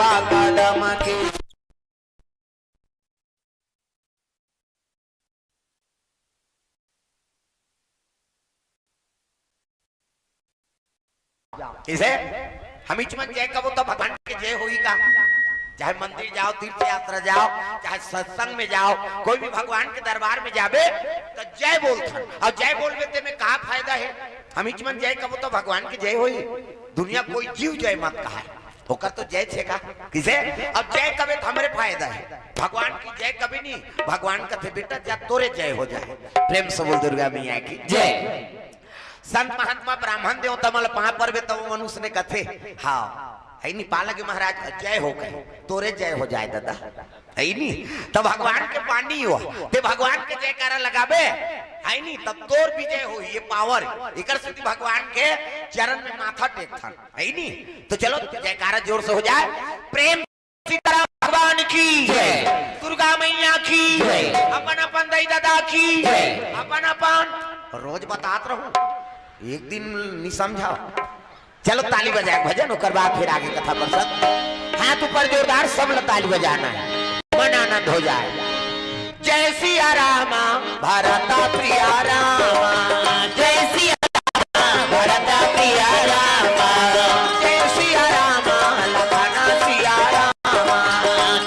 सेवा कदम की। इसे हम इचमन जय कबो तो भगवान के जय होई का। चाहे मंदिर जाओ, तीर्थ यात्रा जाओ, चाहे सत्संग में जाओ, कोई भी भगवान के दरबार में जाबे तो जय बोलथन। और जय बोलबे ते में का फायदा है? हम इचमन जय कबो तो भगवान के जय होई। दुनिया कोई जीव जय मत कहा होकर तो जय छेगा किसे। अब जय कबे तो हमारे फायदा है, भगवान की जय कभी नहीं। भगवान कथे बेटा जा तोरे जय हो जाए। प्रेम से बोल दुर्गा मैया की जय। संत महात्मा ब्राह्मण देवता मल पहा परबे तो मनुष्य ने कथे हाँ है नहीं पालक महाराज जय हो गए तोरे जय हो जाए दादा है नहीं। तो भगवान के पानी हो ते भगवान के जयकारा लगाबे है नहीं तब तोर विजय हो। ये पावर इकर से भगवान के चरण में माथा टेकथन है नहीं। तो चलो जयकारा जोर से हो जाए। प्रेम सीताराम भगवान की जय, दुर्गा मैया की जय, अपन अपन दई दादा की जय, अपन अपन रोज बतात रहूं एक दिन नहीं समझाओ। चलो ताली बजाए भजन होकर बाद फिर आगे कथा कर सक। हाथ ऊपर जोरदार सब ताली बजाना है, मन आनंद हो जाए। जय सिया रामा भरता प्रिया रामा, जय सिया रामा भरता प्रिया रामा, जय सिया रामा लखना सिया रामा,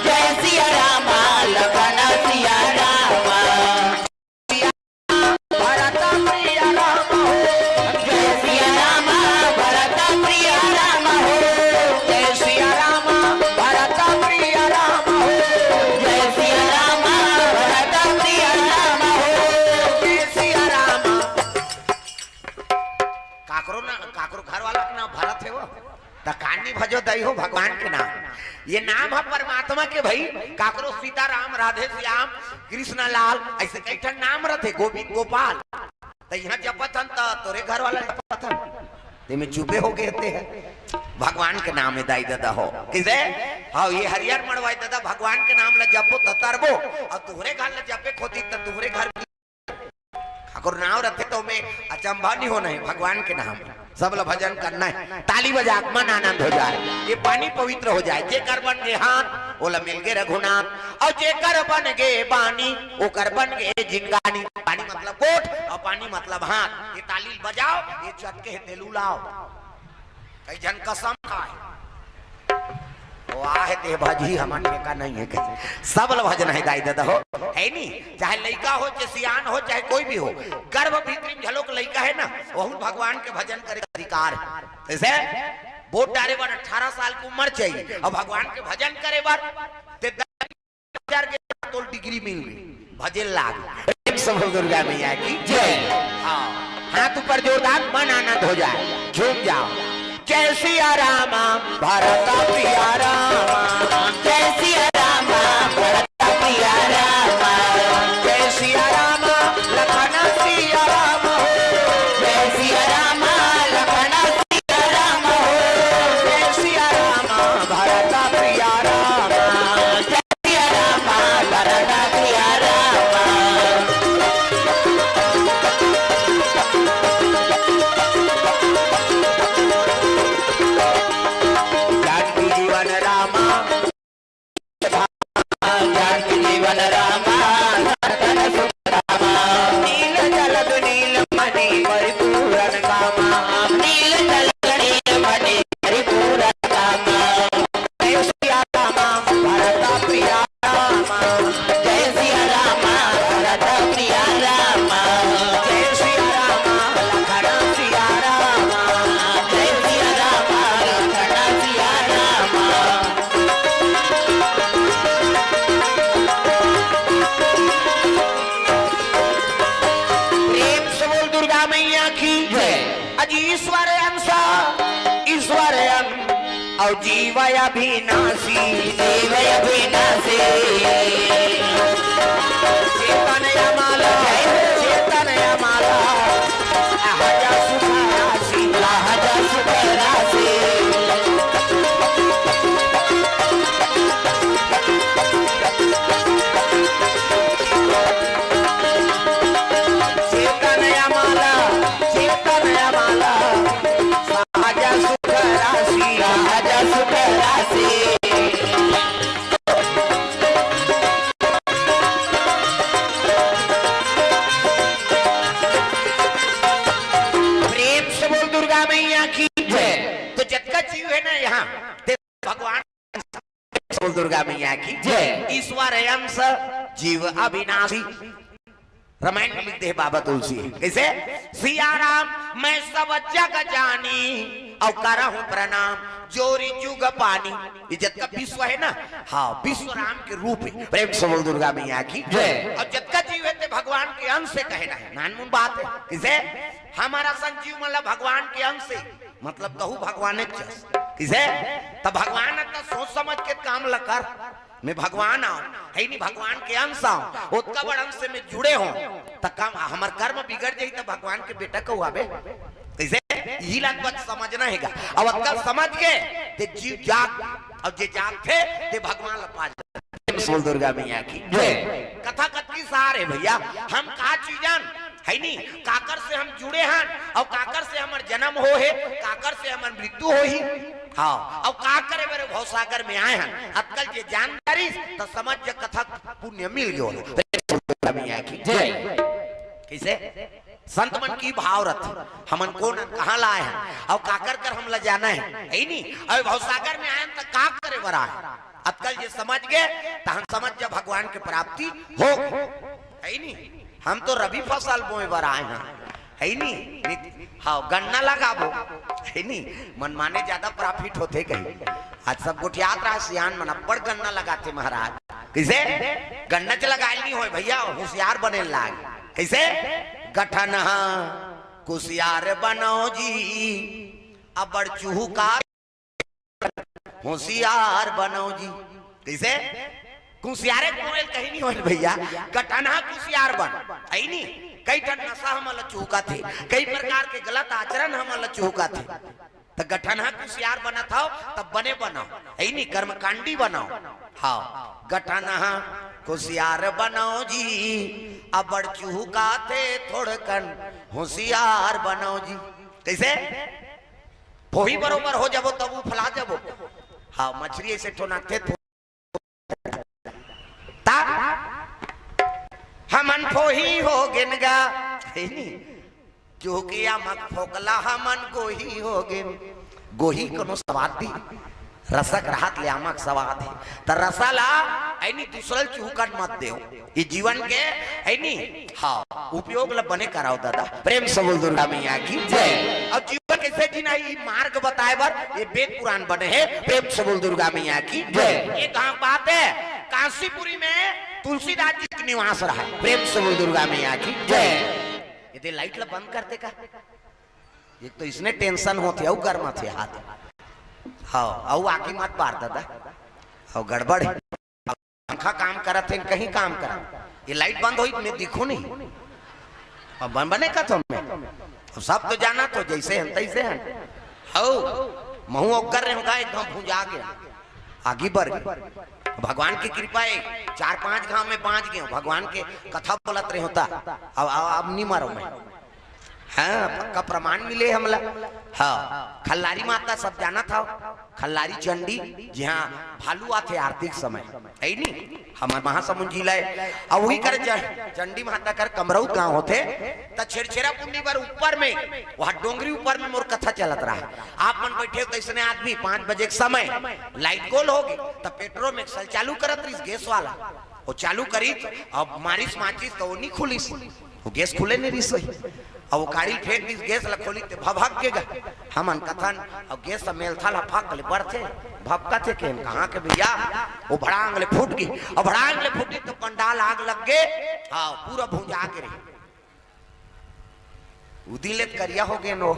जय सिया रामा लखना सिया रामा, भरता प्रिया रामा हो, जय सिया रामा भरता प्रिया रामा हो, जय सिया रामा भरता प्रिया रामा हो, जय सिया रामा भरता प्रिया रामा हो, जय सिया रामा। काकरो घर वाला का नाम भरत है वो तो कानी भजो दई हो भगवान के नाम। ये नाम है परमात्मा के भाई। काकरो सीताराम राधे श्याम कृष्ण लाल ऐसे कई ठन नाम रहते गोविंद गोपाल। तो यहाँ जपथन तो तोरे घर वाला जपथन ते में चुपे हो गए थे भगवान के नाम में दाई दादा हो किसे। हाँ ये हरियर मड़वाई दादा भगवान के नाम ला जपो तो तरबो और तुहरे घर ला जपे खोती तो तुहरे घर ठाकुर नाम रखे तो में अचंभा नहीं होना है। भगवान के नाम सब लोग भजन करना है। ताली बजा मन आनंद हो जाए। ये पानी पवित्र हो जाए। जे कर बन गए हाथ ओला मिल गए रघुनाथ और जे कर बन गए पानी वो कर बन गए जिनगानी। पानी मतलब कोट और पानी मतलब हाथ। ये ताली बजाओ ये चटके तेलू लाओ कई जन कसम खाए वाह ते भजी हमन का नहीं है कहीं। सब भजन है दाई दादा हो है नहीं। चाहे लड़का हो चाहे सियान हो चाहे कोई भी हो गर्भ भीतरी झलोक लड़का है ना वह भगवान के भजन करे अधिकार है। जैसे वोट डाले बार 18 साल की उम्र चाहिए और भगवान के भजन करे बार 10,000 के तो डिग्री मिल गई भजन लाग। सब दुर्गा मैया की जय। हाँ हाथ ऊपर जोरदार मन आनंद हो जाए झूम जाओ। जय सिया रामा भरता प्रिया रामा, जय सिया रामा भरता प्रिया रामा, जय सिया रामा लखना सिया रामा हो, जय सिया रामा लखना सिया रामा हो, जय सिया रामा भरता प्रिया रामा, जय सिया रामा भरता प्रिया रामा। जीवय अभिनाशी जीवय अभिनाशी चेतनय माला चेतनय माला आहजा सुख राशि आहजा सुख राशि चेतनय माला चेतनय माला आहजा सुख राशि आहजा सुख राशि बोल दुर्गा मैया की जय। ईश्वर अंश जीव अविनाशी। रामायण में लिखते हैं बाबा तुलसी कैसे, सिया राम मैं सब जग जानी और करहूं प्रणाम जोरी जुग पानी। इज्जत का विश्व है ना, हाँ विश्व राम के रूप है। प्रेम से बोल दुर्गा मैया की जय। और जब का जीव है भगवान के अंश से कहना है, नानमुन बात है। किसे हमारा संजीव मतलब भगवान के अंश से, मतलब कहू भगवान किसे तब भगवान तो सोच समझ के काम लकर मैं भगवान आऊं है नहीं, भगवान के अंश आऊं उसका बड़ अंश से मैं जुड़े हो तब काम हमार कर्म बिगड़ जाए तो भगवान के बेटा को आवे कैसे यही लात बात समझना हैगा। अब अक्कल समझ के ते जीव जाग और जे जाग थे ते भगवान लपा बोल दुर्गा मैया की कथा कथी सार है भैया। हम का चीजन है नहीं, काकर से हम जुड़े हैं और काकर से हमार जन्म हो है, काकर से हमार मृत्यु हो ही। हाँ और का करे मेरे भवसागर में आए हैं अक्कल जे जानकारी तो समझ जे कथा पुण्य मिल गयो मैया की जय। कैसे संत मन की भावरत हमन को कहाँ लाए हैं और काकर कर हम ला जाना है नहीं। और भवसागर में आए तो का करे बरा है अक्कल जे समझ गए तो हम समझ जब भगवान के प्राप्ति हो है नहीं। हम तो रबी फसल बोए बर आए हैं है नहीं, हाँ गन्ना लगाबो है नहीं, मन माने ज्यादा प्रॉफिट होते कहीं। आज सब गोठियात रहा सियान मन अब्बड़ गन्ना लगाते महाराज। कैसे गन्ना च लगाए नहीं हो भैया, होशियार बने लाग। कैसे गठन कुशियार बनो जी अब्बड़ चूका होशियार बनो जी। कैसे कुशियारे कोयल कहीं नहीं होल भैया, गठना कुशियार बन है नहीं। कई ठन नशा हमला चूका थे, कई प्रकार के गलत आचरण हमला चूका थे तो गठना कुशियार बना था तब बने बनाओ है नहीं, कर्मकांडी बनाओ। हाँ गठना कुशियार बनाओ जी अबड़ चूका थे थोड़कन होशियार बनाओ जी। कैसे फोही बरोबर हो जाबो तब फला जाबो। हाँ मछली ऐसे ठोनाते हमन फोही हो गिनगा क्योंकि मक फोकला हमन गोही हो गिन। गोही कोनो स्वाद दी रसक राहत ले आमक स्वाद है त रसला ऐनी दूसरल चूकट मत देओ ये जीवन के ऐनी हाँ उपयोग ल बने कराओ दादा। प्रेम से बोल दुर्गा मैया की जय। अब जीवन कैसे जीना ये मार्ग बताए बर ये वेद पुराण बने हैं। प्रेम से बोल दुर्गा मैया की जय। ये कहां बात है, काशीपुरी में तुलसीदास जी का निवास रहा है। प्रेम से बोल दुर्गा मैया की जय। यदि लाइट ला बंद करते का एक तो इसने टेंशन होते और गर्म थे हाथ हाँ और आगे मत पार दादा और गड़बड़ है पंखा काम करत है कहीं काम करा ये लाइट बंद हुई मैं दिखो नहीं अब बन बने का तो मैं सब तो जाना तो जैसे हैं तैसे हैं हो महू कर रहे होगा एकदम भूजा गया आगे बढ़ गए। भगवान की कृपा है 4-5 गांव में 5 गए भगवान के कथा बोलत रहे होता अब नहीं मारो मैं हाँ पक्का प्रमाण मिले हमला। हाँ खल्लारी माता सब जाना था, खल्लारी चंडी जहाँ भालू आते आर्थिक समय है नहीं हमारे महासमुंद जिला अब वही कर चंडी माता कर कमरऊ गांव होते तो छेरछेरा पुंडी पर ऊपर में वहाँ डोंगरी ऊपर में मोर कथा चलत रहा। आप मन बैठे हो कैसे आदमी 5 बजे के समय लाइट गोल हो गई तो पेट्रोल में एक्सल चालू करत रही गैस वाला वो चालू करी अब मारिस माचिस तो वो नहीं खुली वो गैस खुले नहीं रही अब वो गाड़ी फेंक दी गैस ला खोली ते भभक गेगा हमन कथन अब गैस सा मेल थाला फाक ले बढ़ते भपका थे के कहां के भैया वो भड़ांग ले फूट गई और भड़ांग ले फूटी तो पंडाल आग लग गए। हां पूरा भुंजा के रही उदिले करिया हो गए नो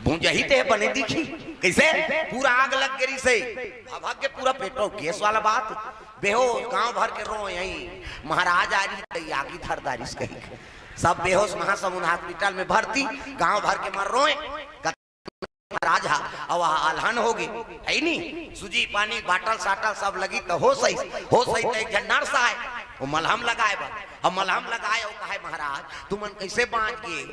भुंजही ते बने दिखी कैसे पूरा आग लग गई से भभक के पूरा पेट्रोल गैस वाला बात बेहोश गांव भर के रो यही महाराज आ रही आगी धरदारिश कही सब बेहोश महासमुंद हॉस्पिटल में भर्ती गांव भर के मर रोए राजा और अलहन होगी है नहीं सूजी पानी बाटल साटल सब लगी तो हो सही तो एक जन नर्स आए वो मलहम लगाए और मलहम लगाए और कहे महाराज तुमन कैसे बांच गए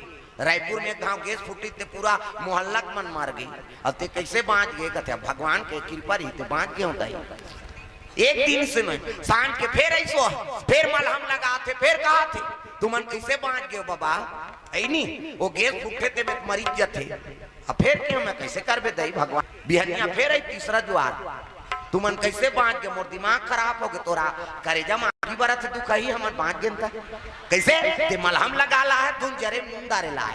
रायपुर में गांव गैस फूटी ते पूरा मोहल्ला मन मार गई अब ते कैसे बांच गए कहते भगवान के कृपा रही ते बांच गए होता है। एक दिन से नहीं सांझ के फिर ऐसो फिर मलहम लगा थे फिर कहा थे तुमन कैसे बांच गए बाबा ऐ नहीं वो गैस फूटे थे में मरीज जथे अब फिर क्यों मैं कैसे कर बे दई भगवान बिहनिया फिर आई तीसरा द्वार तू मन कैसे बांध के मोर दिमाग खराब हो गए तोरा करेजा माखी बरत तू कही हमर बांध गेंता कैसे ते मलहम लगा ला है तुम जरे मुंदारे ला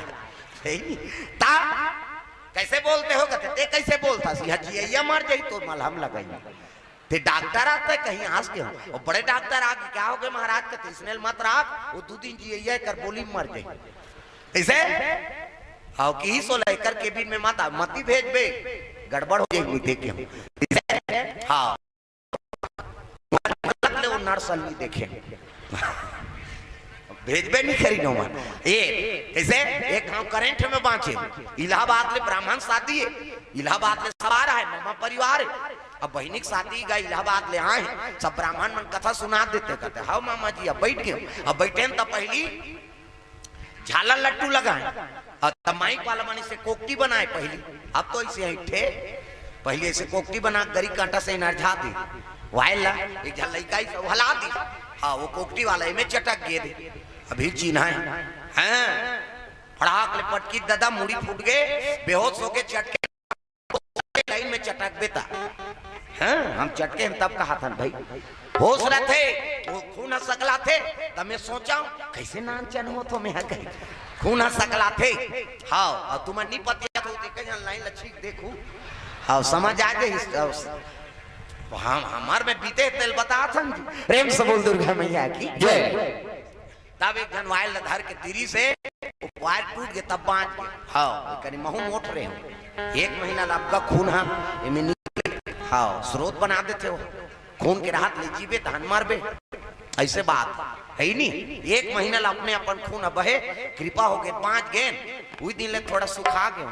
है ता कैसे बोलते हो कहते ते कैसे बोलता सी हजिया मर जाई तो मलहम लगाई ते डॉक्टर आते कहीं हंस के और बड़े डॉक्टर आके क्या हो गए महाराज कहते स्मेल मत राख वो 2 दिन जिया कर बोली मर जाए ऐसे हाँ की सो लेकर केबिन में मत मती भेज बे गड़बड़ हो जाएगी देखे हाँ वो नर्सली देखे भेजबे नहीं करी नो मन ये ऐसे एक गांव करंट में बांचे इलाहाबाद ले ब्राह्मण शादी है इलाहाबाद ले सवार है मामा परिवार है अब बहनी की शादी गई इलाहाबाद ले आए सब ब्राह्मण मन कथा सुना देते कहते हाँ मामा जी अब बैठ गए अब बैठे तो पहली झालर लट्टू लगाए और तब माइक वाला मानी से कोकटी बनाए पहली अब तो ऐसे थे पहले ऐसे कोकटी बना गरी कांटा से नरझा दी वायला एक लड़का ही सब हला दी हाँ वो कोकटी वाला में चटक गए थे अभी चिन्हा है फड़ाक ले पटकी दादा मुड़ी फूट गए बेहोश हो गए चटके लाइन में चटक बेता हैं हम चटके हम तब कहा था भाई होश रहे थे वो खून सकला थे तब मैं सोचा कैसे नान चन हो तो मैं कहीं खून सकला थे हाँ और तुम्हें नहीं पता तो देखे लाइन लच्छी देखू हाँ समझ आ गई हम हमार में बीते तेल बता था प्रेम से बोल दुर्गा मैया की जय तब एक जन वायल धर के तिरी से वायर टूट गए तब बांध के हाँ कहीं महू मोट रहे हो 1 महीना आपका खून हाँ स्रोत बना देते हो खून के राहत ले जीवे धान मारबे ऐसे बात है नहीं 1 महीना अपने अपन खून बहे कृपा हो गए 5 गेंद उस दिन ले थोड़ा सुखा गए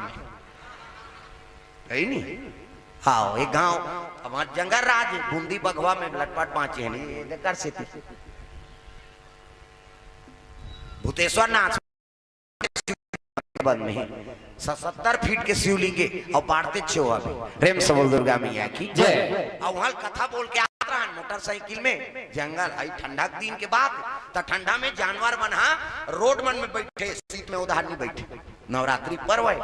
है नहीं हाँ एक गांव हमारे जंगल राज बूंदी बगवा में लटपट बांचे हैं कर से भूतेश्वर नाथ में 70 फीट के शिवलिंगे और बाढ़ते छो प्रेम से बोल दुर्गा मैया की जय और वहां कथा बोल के आ रहा मोटरसाइकिल में जंगल आई ठंडा दिन के बाद तो ठंडा में जानवर बना रोड मन में बैठे सीट में उधार नहीं बैठे नवरात्रि पर्व है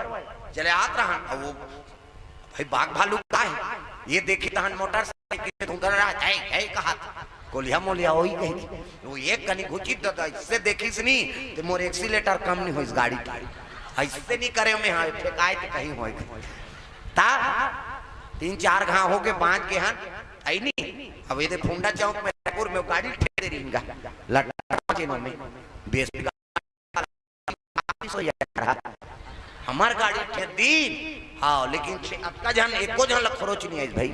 चले आत रहा वो भाई बाघ भालू का है ये देखी तहन मोटरसाइकिल है कहा कोलिया मोलिया वही कही वो एक कनी घुची तो इससे देखिस नहीं तो मोर एक्सीलेटर कम नहीं हो इस गाड़ी का ऐसे नहीं करे में हाँ फेंकाए तो कहीं हो ता 3-4 घाव हो के 5 के हन आई नहीं अब ये फुंडा चौक में रायपुर में गाड़ी ठेक दे रही लटा में बेस हमार गाड़ी ठेक दी हाँ लेकिन अब का जन एको जन खरोच नहीं आई भाई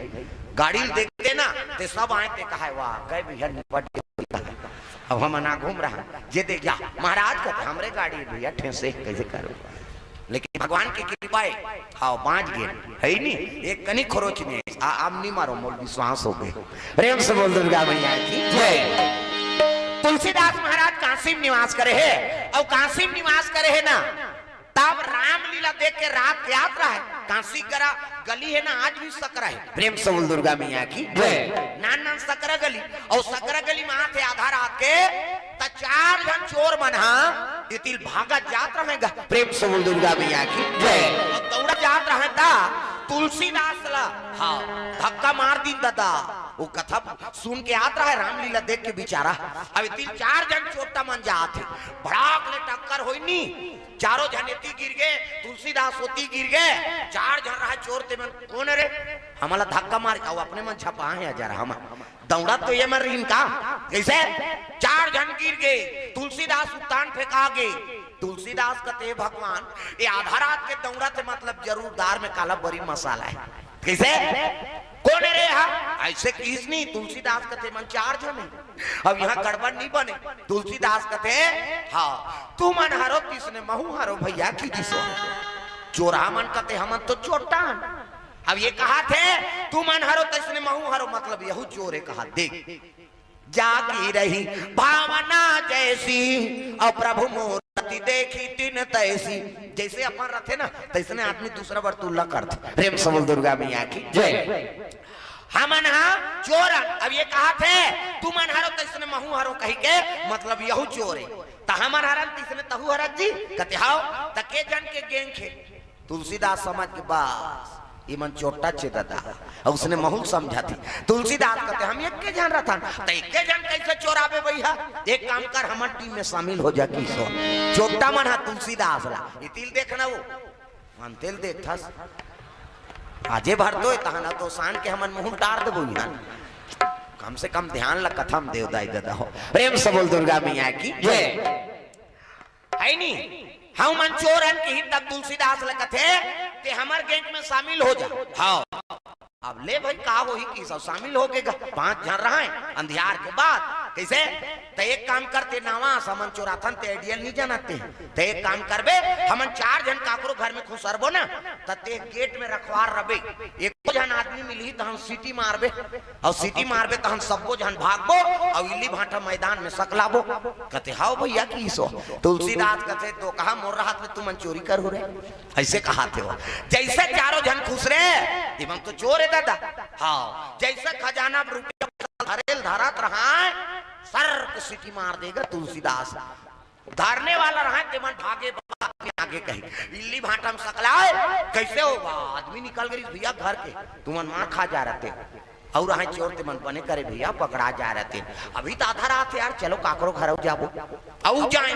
गाड़ी देखते ना ते सब आए ते कहा वाह गए भैया निपट अब हम ना घूम रहा ये देख जा महाराज कहते हमरे गाड़ी भैया ठेसे कैसे करो लेकिन भगवान की कृपा है हाँ 5 गेंद है नहीं एक कनी खरोच नहीं आप नहीं मारो मोल विश्वास हो गए प्रेम से बोल दुर्गा मैया की जय तुलसीदास महाराज काशी में निवास करे है और काशी में निवास करे है ना तब रामलीला देख के रात यात्रा है काशी करा गली है ना आज भी सकरा है प्रेम से बोल दुर्गा मैया की नान सकरा गली और सकरा गली में आते आधा रात के 4 जन चोर बना इतिल भागा जात रहेगा प्रेम से बोल दुर्गा मैया की जय दौड़ा जात रहे था तुलसीदास ला हाँ धक्का मार दी दादा वो कथा सुन के आता है रामलीला देख के बेचारा अब 3-4 जन चोटा मन जाते भड़ाक ले टक्कर होई नी चारों जनेती गिर गए तुलसीदास होती गिर गए 4 जन रहा चोर ते मन कौन रे हमारा धक्का मार आओ अपने मन छपा है जरा हम दौड़ा तो ये मर रही का कैसे 4 जन गिर गए तुलसीदास उत्तान फेंका गए तुलसीदास कहते भगवान ये आधा रात के दौड़ा थे मतलब जरूर दार में काला बड़ी मसाला है कैसे कौन रे ऐसे किस नहीं तुलसीदास कहते मन 4 जन है अब यहाँ गड़बड़ नहीं बने तुलसीदास कहते हाँ तू मन हारो किसने महू हारो भैया की दिसो चोरा मन कहते हम तो चोटा अब ये कहा थे तू मन हारो किसने महू हारो मतलब यहू चोरे कहा देख जागी रही भावना जैसी और प्रभु मूर्ति देखी तीन तैसी जैसे अपन रखे ना तैसने आदमी दूसरा बार तुल्ला करते प्रेम से बोल दुर्गा मैया की जय हमन चोर अब ये कहा थे तू मन हारो तैसने महू हारो कही के मतलब यहू चोर है त हमन हरन तैसने तहू हरत जी कहते हाओ तके जन के गैंग खे तुलसीदास समझ के बस ये मन चोटा चेता और उसने महूल समझा थी। तुलसीदास कहते हम एक के जान रहा था तो एक के जान कैसे चोराबे भैया, एक काम कर हमार टीम में शामिल हो जा की सो चोटा मन हा तुलसीदास ला ये तिल देखना वो मन तिल देख था आजे भर दो तहना तो शान के हमन मुंह डार देबो यहाँ कम से कम ध्यान ला कथम देवदाई दादा हो। प्रेम से बोल दुर्गा मैया की जय है नी हम मन चोरन के ही तब तुलसीदास लगते ते हमर गैंग में शामिल हो जा। हाँ अब ले भाई का हो ही की सब शामिल हो गएगा 5 जन रहा है अंधियार के बाद कैसे तो एक काम करते नावा समन चोराथन ते आइडियल नहीं जानते तो एक काम करबे हमन 4 जन काकरो घर में खुसरबो ना तते गेट में रखवार रबे एक जन आदमी मिली तो हम सीटी मारबे और सीटी मारबे तो हम सबको जन भागबो और इल्ली भाटा मैदान में सकलाबो। कहते हाओ भैया की सो तुलसीदास कहते तो कहा मोर रात में तुम चोरी कर हो रहे ऐसे कहा थे वो जैसे चारों जन खुश रहे एवं तो चोर है दादा। हाँ जैसे खजाना रुपया धरत रहा सर को सीटी मार देगा तुलसीदास धारने वाला रहा ते मन भागे आगे कही इल्ली भाटा में सकलाए कैसे होगा आदमी निकल गई भैया घर के तुमन मार खा जा रहे थे और रहा चोर ते मन बने करे भैया पकड़ा जा रहे थे अभी तो आधा रात यार चलो काकरो घर जाबो औ जाए।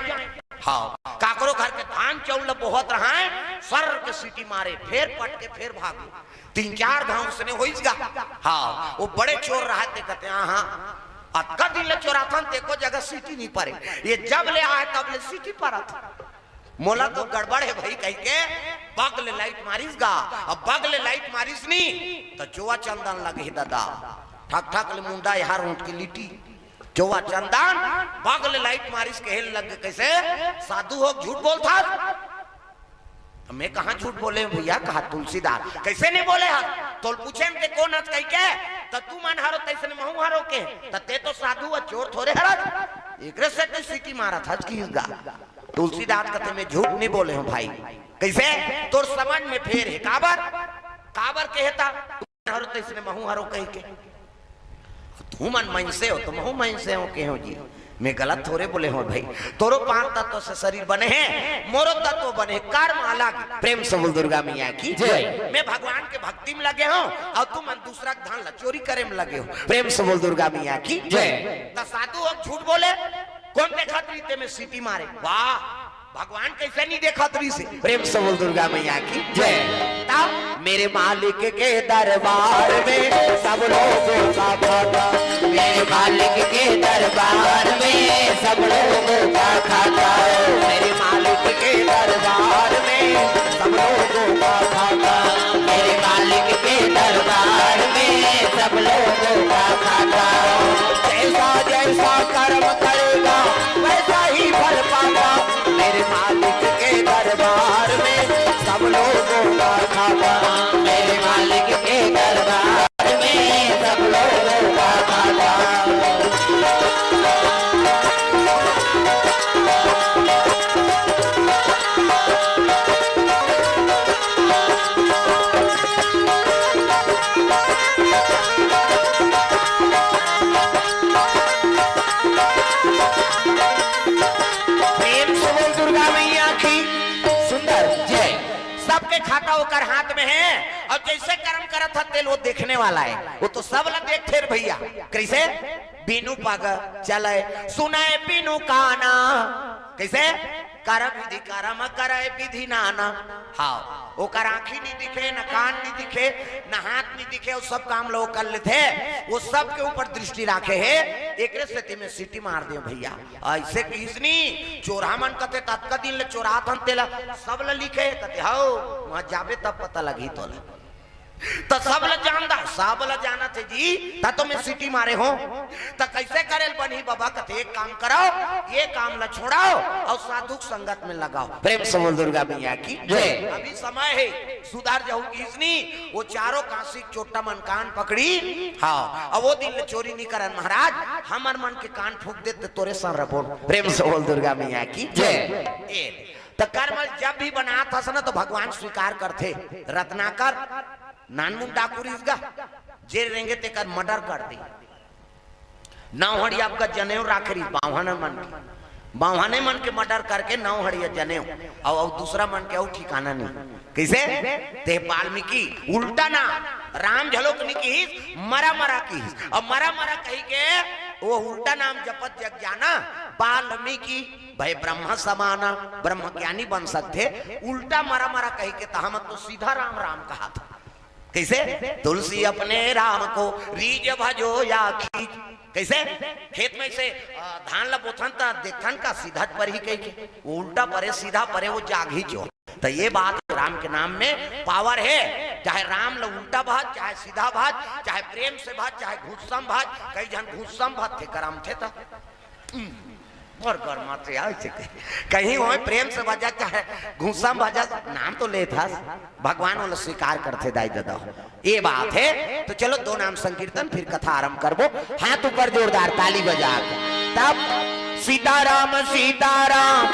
हाँ काकरो घर के धान चौल बहुत रहा है सर के सीटी मारे फिर पट के फिर भागे 3-4 गांव उसने होइसगा। हाँ वो बड़े चोर रहा थे कहते हाँ अक्का दिन ले चोराथन तेको जगह सीटी नहीं पड़े ये जब ले आए तब ले सीटी पड़ा था मोला तो गड़बड़ है भाई कह के बग ले लाइट मारिस गा अब बग ले लाइट मारिस नहीं तो चोवा चंदन लगे दादा ठक ठक ले मुंडा यार ऊंट की लिटी चोवा चंदन बग ले लाइट मारिस के हेल लग कैसे साधु हो झूठ बोलता मैं कहा झूठ बोले भैया कहा तुलसीदास कैसे नहीं बोले हर तो पूछे ते कौन हत कह के तो तू मन हारो तैसे महू हारो के ते तो साधु व चोर थोड़े हरत एकरे से तो सीटी मारा था किसगा। तुलसीदास कहते मैं झूठ नहीं बोले हूं भाई कैसे तोर समझ में फेर है काबर काबर कहता हारो तैसे महू हारो कह के तू मन मन से हो तो महू मन से हो के हो जी मैं गलत थोड़े बोले हो भाई तोरो 5 तत्व से शरीर बने हैं मोरो तत्व बने कर्म अलग। प्रेम से बोल दुर्गा मैया की जय। मैं भगवान के भक्ति में लगे हूँ और तुम दूसरा धन ला चोरी करे में लगे हो। प्रेम से बोल दुर्गा मैया की जय। तो साधु अब झूठ बोले कौन देखा तरीते में सीटी मारे वाह भगवान कैसे नहीं देखा तरी से। प्रेम से बोल दुर्गा मैया की जय। तब मेरे मालिक के दरबार में सब लोगों का खाता मेरे मालिक के दरबार में सब लोगों का खाता मेरे मालिक के दरबार में सब लोगों का खाता मेरे मालिक के दरबार में सब लोगों का खाता जैसा जैसा कर्म करेगा वैसा ही फल पाएगा मेरे मालिक के दरबार में सब लोगों का खाता मेरे मालिक के दरबार में सब लोगों का खाता। खाता होकर हाथ में है और जैसे कर्म करत था तेल वो देखने वाला है वो तो सब लोग देखते भैया कैसे बीनू पग चले सुने बीनू काना कैसे कर्म विधि कर्म करे विधि नाना। हाँ वो कर आंखी नहीं दिखे न कान नहीं दिखे न हाथ नहीं दिखे वो सब काम लोग कर लेते वो सब के ऊपर दृष्टि रखे है एक स्थिति में सीटी मार दे भैया ऐसे किसनी चोरा मन कहते तत्का दिन ले चोरा थन तेला सब ल लिखे कहते हाओ वहां जाबे तब पता लगी तो तो सब ल जानदा सब ल जाना थे जी ता तो मैं सीटी मारे हो तो कैसे करेल बनी बाबा कहते एक काम कराओ ये काम ल छोड़ाओ और साधु संगत में लगाओ। प्रेम से बोल दुर्गा मैया की जय। अभी समय है सुधार जाऊ किसनी वो चारों काशी चोटा मन कान पकड़ी। हाँ अब वो दिन चोरी नहीं करन महाराज हमर मन के कान फूक देते तोरे सर बोल। प्रेम से बोल दुर्गा मैया की जय। तो कर्म जब भी बना था ना तो भगवान स्वीकार करते रत्नाकर नानमुन डाकुरीगा जे रेंगे ते कर मर्डर कर दी नावड़ी आपका जनेऊ राखरी बावहन मन बावाने मन के मर्डर करके 9 हड़िया जने और दूसरा मन के और ठिकाना नहीं। कैसे ते वाल्मीकि उल्टा ना राम झलोक की मरा मरा की और मरा मरा कही के वो उल्टा नाम जपत जग जाना वाल्मीकि भाई ब्रह्म समाना ब्रह्म ज्ञानी बन सकते, उल्टा मरा मरा कही के तहा मत तो सीधा राम राम कहा था। कैसे तुलसी अपने राम को रीज भजो या खींच। कैसे खेत में से धान ला बोथन ता देखथन का सीधा पर ही कही के वो उल्टा परे सीधा परे वो जागी जो। तो ये बात राम के नाम में पावर है, चाहे राम ला उल्टा भाज चाहे सीधा भाज चाहे प्रेम से भाज चाहे घुस्सम भाज। कई जन घुस्सम भाज थे करम थे था और गर्मा से कहीं हो प्रेम से भजा चाहे घुस्सा भजा नाम तो ले था भगवान वाला स्वीकार करते दाई दादा। ये बात है। तो चलो 2 नाम संकीर्तन फिर कथा आरंभ करबो। हाथ ऊपर जोरदार ताली बजा तब सीताराम सीताराम।